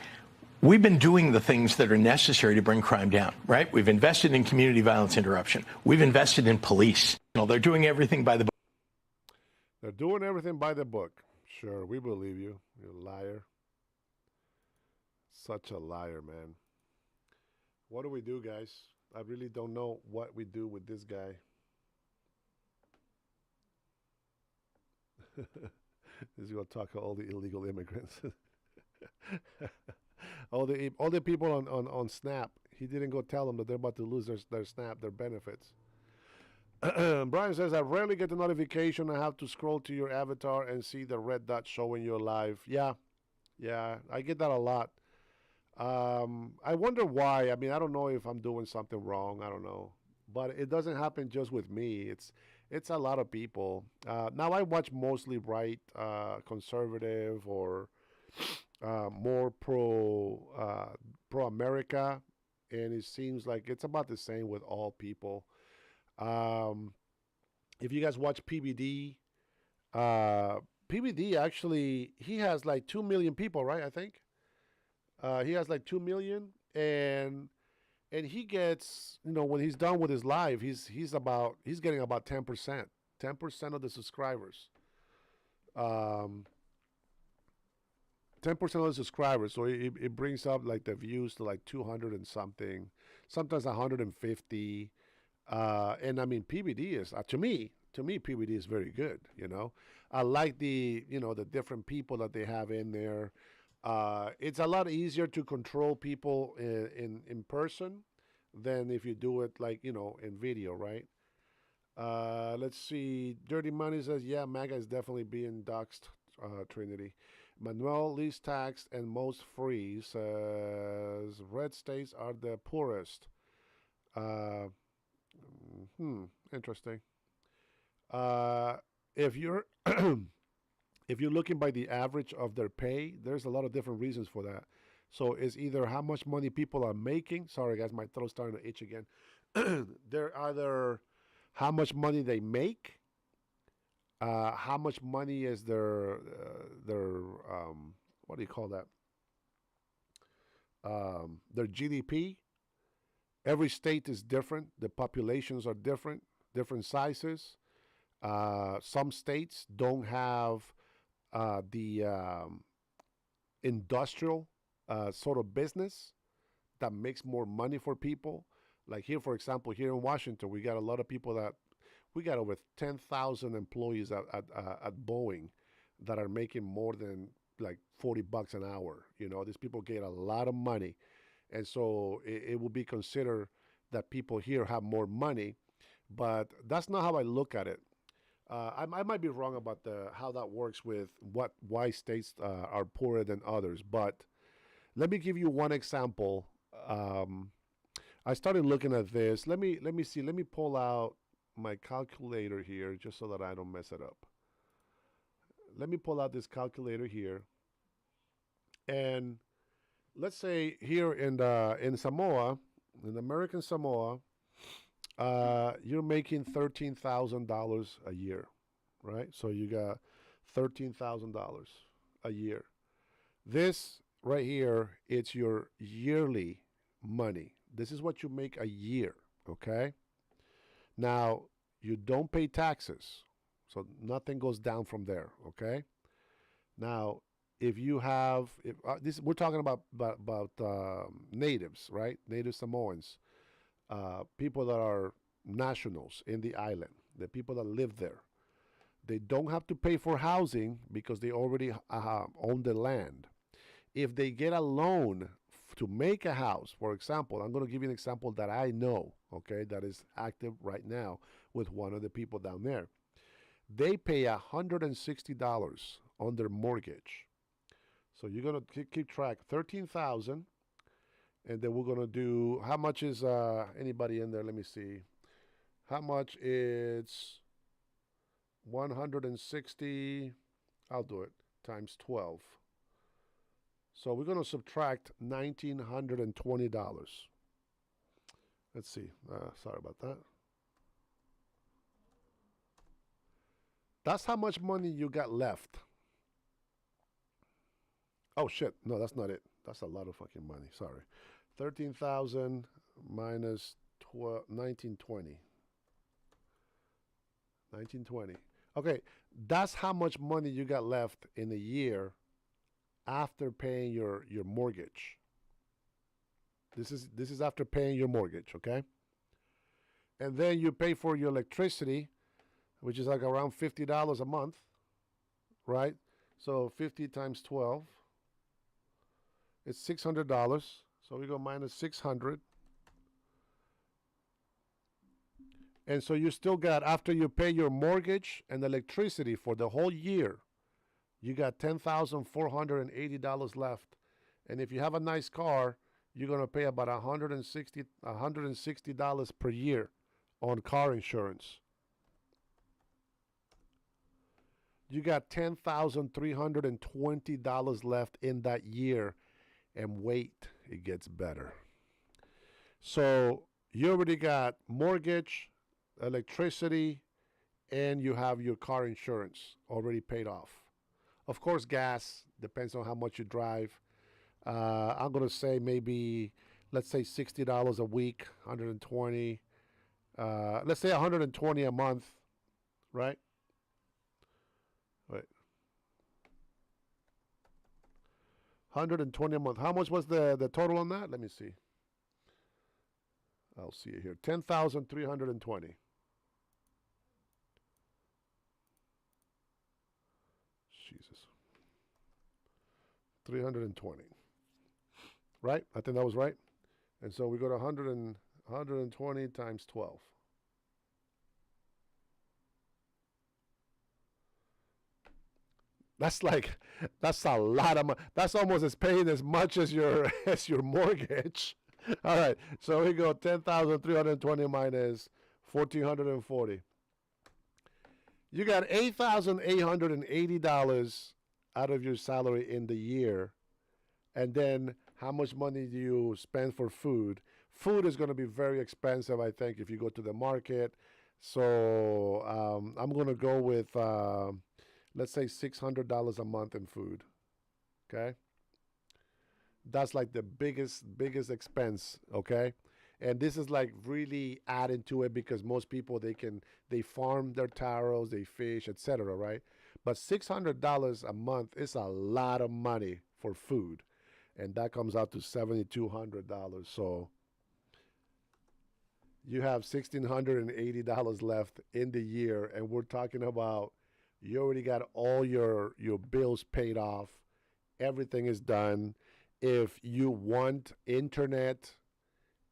we've been doing the things that are necessary to bring crime down, right? We've invested in community violence interruption. We've invested in police. They're doing everything by the book. They're doing everything by the book. Sure, we believe you. You're a liar. Such a liar, man. What do we do, guys? I really don't know what we do with this guy. He's going to talk to all the illegal immigrants. all the people on Snap. He didn't go tell them that they're about to lose their Snap, their benefits. Brian says, I rarely get a notification. I have to scroll to your avatar and see the red dot showing you're live. Yeah, I get that a lot. I wonder why. I mean, I don't know if I'm doing something wrong. I don't know. But it doesn't happen just with me. It's a lot of people. Now I watch mostly right, conservative, or more pro-America. And it seems like it's about the same with all people. If you guys watch PBD, PBD actually, he has like 2 million people, right? I think. He has like 2 million, and he gets, when he's done with his live, he's getting about 10% of the subscribers. 10% of the subscribers, so it brings up like the views to like 200 and something, sometimes 150. And I mean, PBD is to me PBD is very good. I like the the different people that they have in there. It's a lot easier to control people in person than if you do it like, in video, right? Let's see. Dirty Money says, yeah, MAGA is definitely being doxxed, Trinity. Manuel, least taxed and most free, says red states are the poorest. Interesting. If you're if you're looking by the average of their pay, there's a lot of different reasons for that. So it's either how much money people are making. Sorry, guys, my throat's starting to itch again. They're either how much money they make, how much money is their what do you call that? Their GDP. Every state is different. The populations are different sizes. Some states don't have the industrial sort of business that makes more money for people. Like here, for example, here in Washington, we got a lot of people we got over 10,000 employees at Boeing. that are making more than like $40 an hour. You know, these people get a lot of money, and so it will be considered that people here have more money, but that's not how I look at it. I might be wrong about how that works with why states are poorer than others, but let me give you one example. I started looking at this. Let me see. Let me pull out my calculator here just so that I don't mess it up. Let me pull out this calculator here, and let's say here in Samoa, in American Samoa, you're making $13,000 a year, right? So you got $13,000 a year. This right here, it's your yearly money. This is what you make a year, okay? Now, you don't pay taxes, so nothing goes down from there, okay? Now, if you have, we're talking about natives, right? Native Samoans, people that are nationals in the island, the people that live there. They don't have to pay for housing because they already own the land. If they get a loan to make a house, for example, I'm going to give you an example that I know, okay, that is active right now with one of the people down there. They pay $160 on their mortgage. So you're going to keep track, 13,000, and then we're going to do, how much is anybody in there? Let me see. How much is 160, I'll do it, times 12. So we're going to subtract $1,920. Let's see. Sorry about that. That's how much money you got left. Oh, shit. No, that's not it. That's a lot of fucking money. Sorry. 13,000 minus 1920. 1920. Okay, that's how much money you got left in a year after paying your mortgage. This is after paying your mortgage, okay? And then you pay for your electricity, which is like around $50 a month, right? So 50 times 12, it's $600. So we go minus 600. And so you still got, after you pay your mortgage and electricity for the whole year, you got $10,480 left. And if you have a nice car, you're going to pay about $160 per year on car insurance. You got $10,320 left in that year. And wait, it gets better. So you already got mortgage, electricity, and you have your car insurance already paid off. Of course, gas depends on how much you drive. I'm going to say maybe, let's say $60 a week, 120. Let's say 120 a month, right? Wait. 120 a month. How much was the total on that? Let me see. I'll see it here. 10,320. Jesus. 320. Right? I think that was right. And so we go to 120 times 12. That's a lot of money. That's almost as paying as much as your mortgage. All right, so we go 10,320 minus 1,440. You got $8,880 out of your salary in the year, and then how much money do you spend for food? Food is going to be very expensive, I think, if you go to the market. So I'm going to go with, let's say, $600 a month in food. Okay? That's like the biggest expense, okay? And this is like really adding to it because most people, they farm their taros, they fish, etc., right? But $600 a month is a lot of money for food. And that comes out to $7,200. So you have $1,680 left in the year, and we're talking about You already got all your bills paid off. Everything is done. If you want internet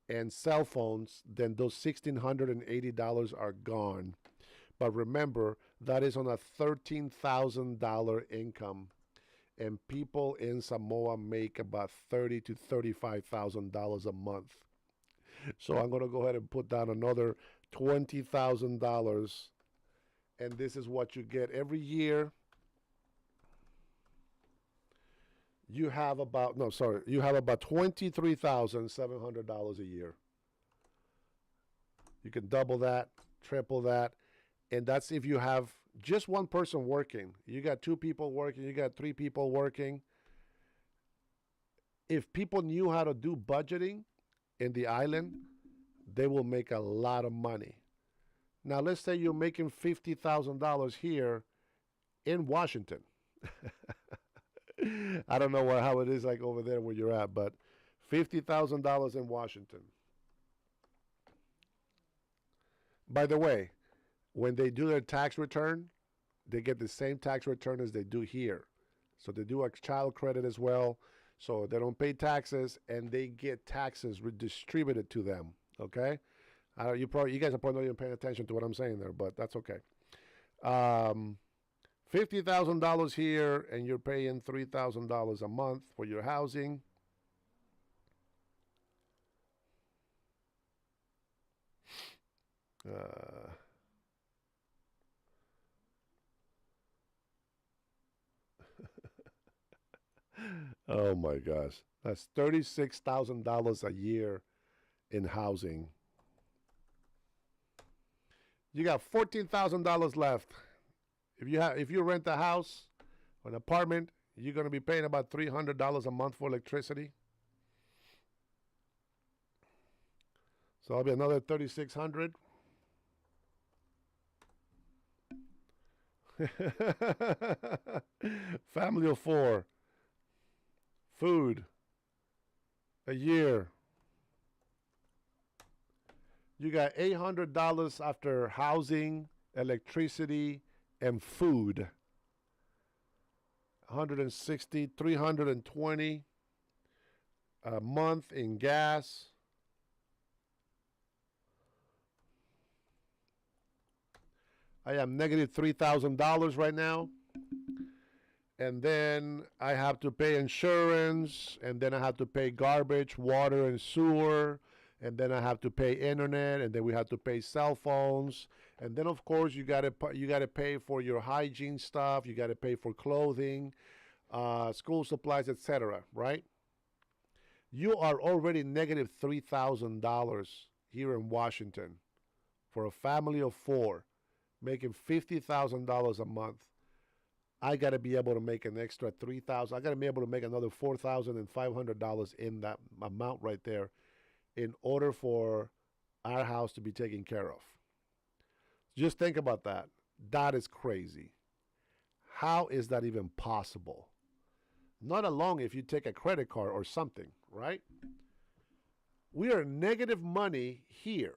and cell phones, then those $1,680 are gone. But remember, that is on a $13,000 income. And people in Samoa make about $30,000 to $35,000 a month. So I'm going to go ahead and put down another $20,000. And this is what you get every year. You have about $23,700 a year. You can double that, triple that, and that's if you have just one person working. You got 2 people working, you got 3 people working. If people knew how to do budgeting in the island, they will make a lot of money. Now, let's say you're making $50,000 here in Washington. I don't know how it is like over there where you're at, but $50,000 in Washington. By the way, when they do their tax return, they get the same tax return as they do here. So they do a child credit as well. So they don't pay taxes, and they get taxes redistributed to them. Okay? You guys are probably not even paying attention to what I'm saying there, but that's okay. $50,000 here, and you're paying $3,000 a month for your housing. Oh my gosh. That's $36,000 a year in housing. You got $14,000 left. If you rent a house or an apartment, you're going to be paying about $300 a month for electricity. So that'll be another $3,600. Family of 4. Food. A year. You got $800 after housing, electricity, and food. 160, 320 a month in gas. I am negative $3,000 right now. And then I have to pay insurance, and then I have to pay garbage, water, and sewer, and then I have to pay internet, and then we have to pay cell phones, and then of course you got to pay for your hygiene stuff, you got to pay for clothing, school supplies, etc. Right? You are already negative $3,000 here in Washington for a family of 4, making $50,000 a month. I got to be able to make an extra $3,000. I got to be able to make another $4,500 in that amount right there in order for our house to be taken care of. Just think about that. That is crazy. How is that even possible? Not alone if you take a credit card or something, right? We are negative money here,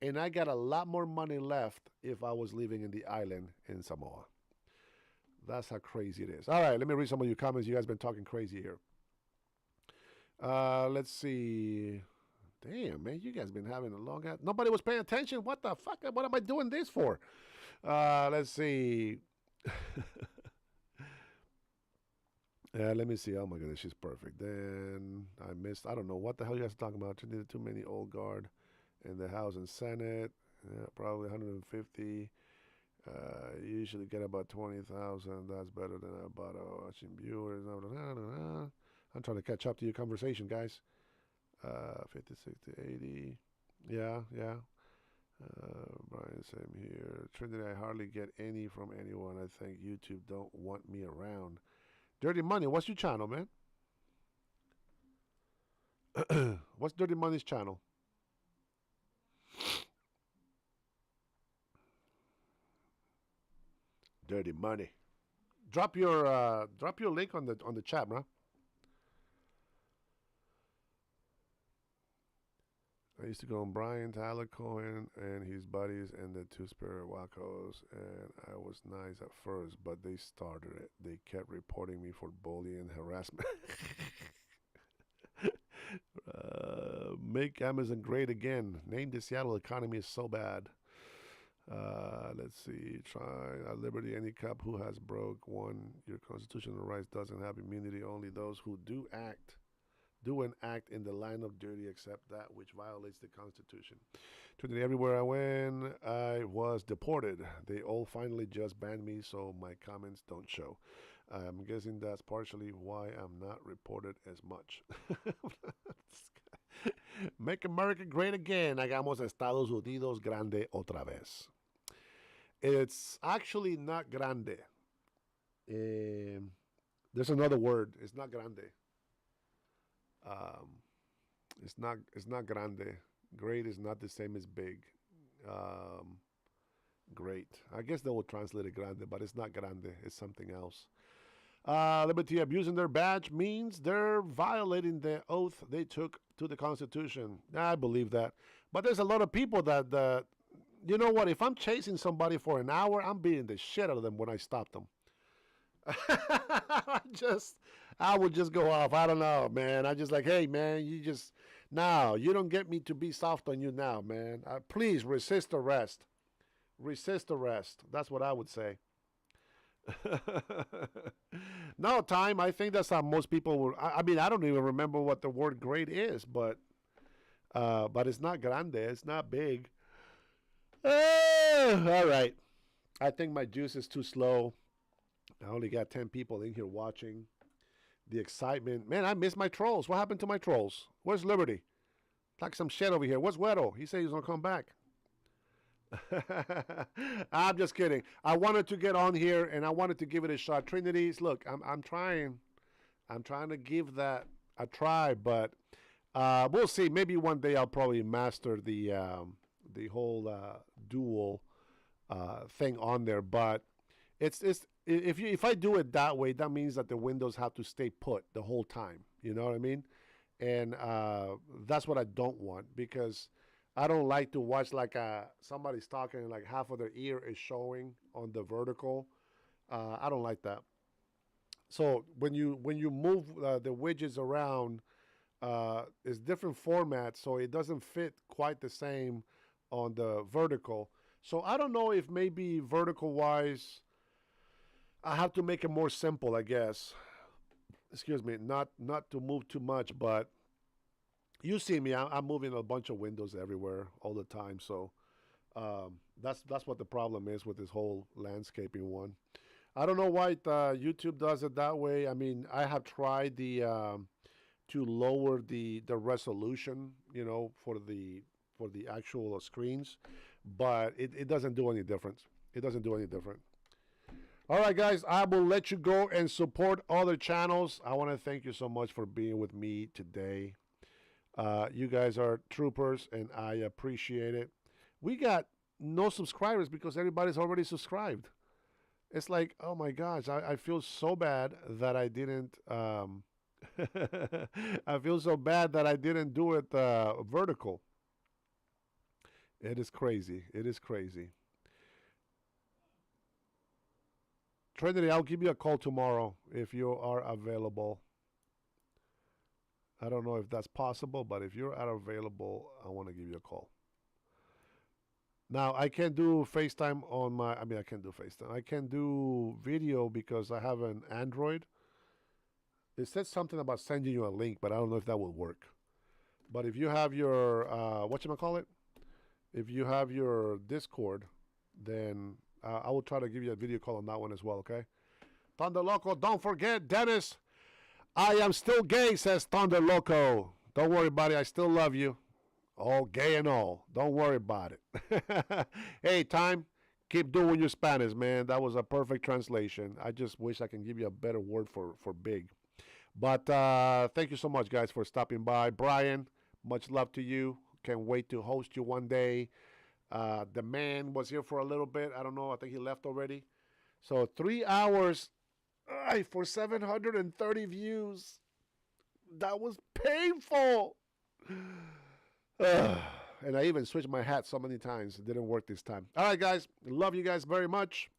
and I got a lot more money left if I was living in the island in Samoa. That's how crazy it is. All right, let me read some of your comments. You guys been talking crazy here. Let's see. Damn, man, you guys been having a long ass. Nobody was paying attention. What the fuck? What am I doing this for? Let's see. Let me see. Oh my goodness, she's perfect. Then I don't know what the hell you guys are talking about. Too many old guard in the House and Senate. Yeah, probably 150. Usually get about 20,000. That's better than about watching viewers. I'm trying to catch up to your conversation, guys. 50, 60, 80. Yeah. Brian, same here. Trinity, I hardly get any from anyone. I think YouTube don't want me around. Dirty Money, what's your channel, man? What's Dirty Money's channel? Dirty Money. Drop your link on the chat, bro. I used to go on Brian, Tyler Cohen, and his buddies, and the Two Spirit Wacos, and I was nice at first, but they started it. They kept reporting me for bullying and harassment. Make Amazon great again. Name the Seattle economy is so bad. Let's see. Try at Liberty. Any cop who has broke one your constitutional rights doesn't have immunity. Only those who do and act in the line of duty except that which violates the Constitution. Today, everywhere I went, I was deported. They all finally just banned me, so my comments don't show. I'm guessing that's partially why I'm not reported as much. Make America great again. Hagamos Estados Unidos grande otra vez. It's actually not grande. There's another word. It's not grande. It's not grande. Great is not the same as big. Great. I guess they will translate it grande, but it's not grande. It's something else. Liberty abusing their badge means they're violating the oath they took to the Constitution. I believe that. But there's a lot of people that you know what? If I'm chasing somebody for an hour, I'm beating the shit out of them when I stop them. I would just go off. I don't know, man. I just like, hey, man, you don't get me to be soft on you now, man. Please resist arrest. Resist arrest. That's what I would say. No, time. I think that's how most people would. I mean, I don't even remember what the word great is, but it's not grande. It's not big. All right. I think my juice is too slow. I only got 10 people in here watching. The excitement. Man, I miss my trolls. What happened to my trolls? Where's Liberty? Like some shit over here. Where's Güero? He said he's going to come back. I'm just kidding. I wanted to get on here, and I wanted to give it a shot. Trinities, look, I'm trying. I'm trying to give that a try, but we'll see. Maybe one day I'll probably master the whole dual thing on there. But if I do it that way, that means that the windows have to stay put the whole time. You know what I mean? And that's what I don't want, because I don't like to watch like somebody's talking and like half of their ear is showing on the vertical. I don't like that. So when you move the widgets around, it's different formats, so it doesn't fit quite the same on the vertical. So I don't know if maybe vertical wise, I have to make it more simple, I guess. Excuse me, not to move too much, but you see me, I'm moving a bunch of windows everywhere all the time. So that's what the problem is with this whole landscaping one. I don't know why YouTube does it that way. I mean, I have tried to lower the resolution, you know, for the actual screens, but it doesn't do any difference. It doesn't do any different. All right, guys, I will let you go and support other channels. I want to thank you so much for being with me today. You guys are troopers, and I appreciate it. We got no subscribers because everybody's already subscribed. It's like, oh my gosh, I feel so bad that I didn't. I feel so bad that I didn't do it vertical. It is crazy. It is crazy. Trinity, I'll give you a call tomorrow if you are available. I don't know if that's possible, but if you're available, I want to give you a call. Now, I can't do FaceTime on my, I mean, I can't do FaceTime. I can do video because I have an Android. It said something about sending you a link, but I don't know if that will work. But if you have your, whatchamacallit? If you have your Discord, then I will try to give you a video call on that one as well, okay? Thunder Loco, don't forget, Dennis, I am still gay, says Thunder Loco. Don't worry, buddy, I still love you. All gay and all. Don't worry about it. Hey, Time, keep doing your Spanish, man. That was a perfect translation. I just wish I can give you a better word for big. But thank you so much, guys, for stopping by. Brian, much love to you. Can't wait to host you one day. The man was here for a little bit. I don't know. I think he left already. So 3 hours for 730 views. That was painful. And I even switched my hat so many times. It didn't work this time. All right, guys. Love you guys very much.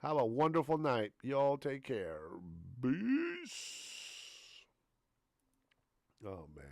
Have a wonderful night. Y'all take care. Peace. Oh, man.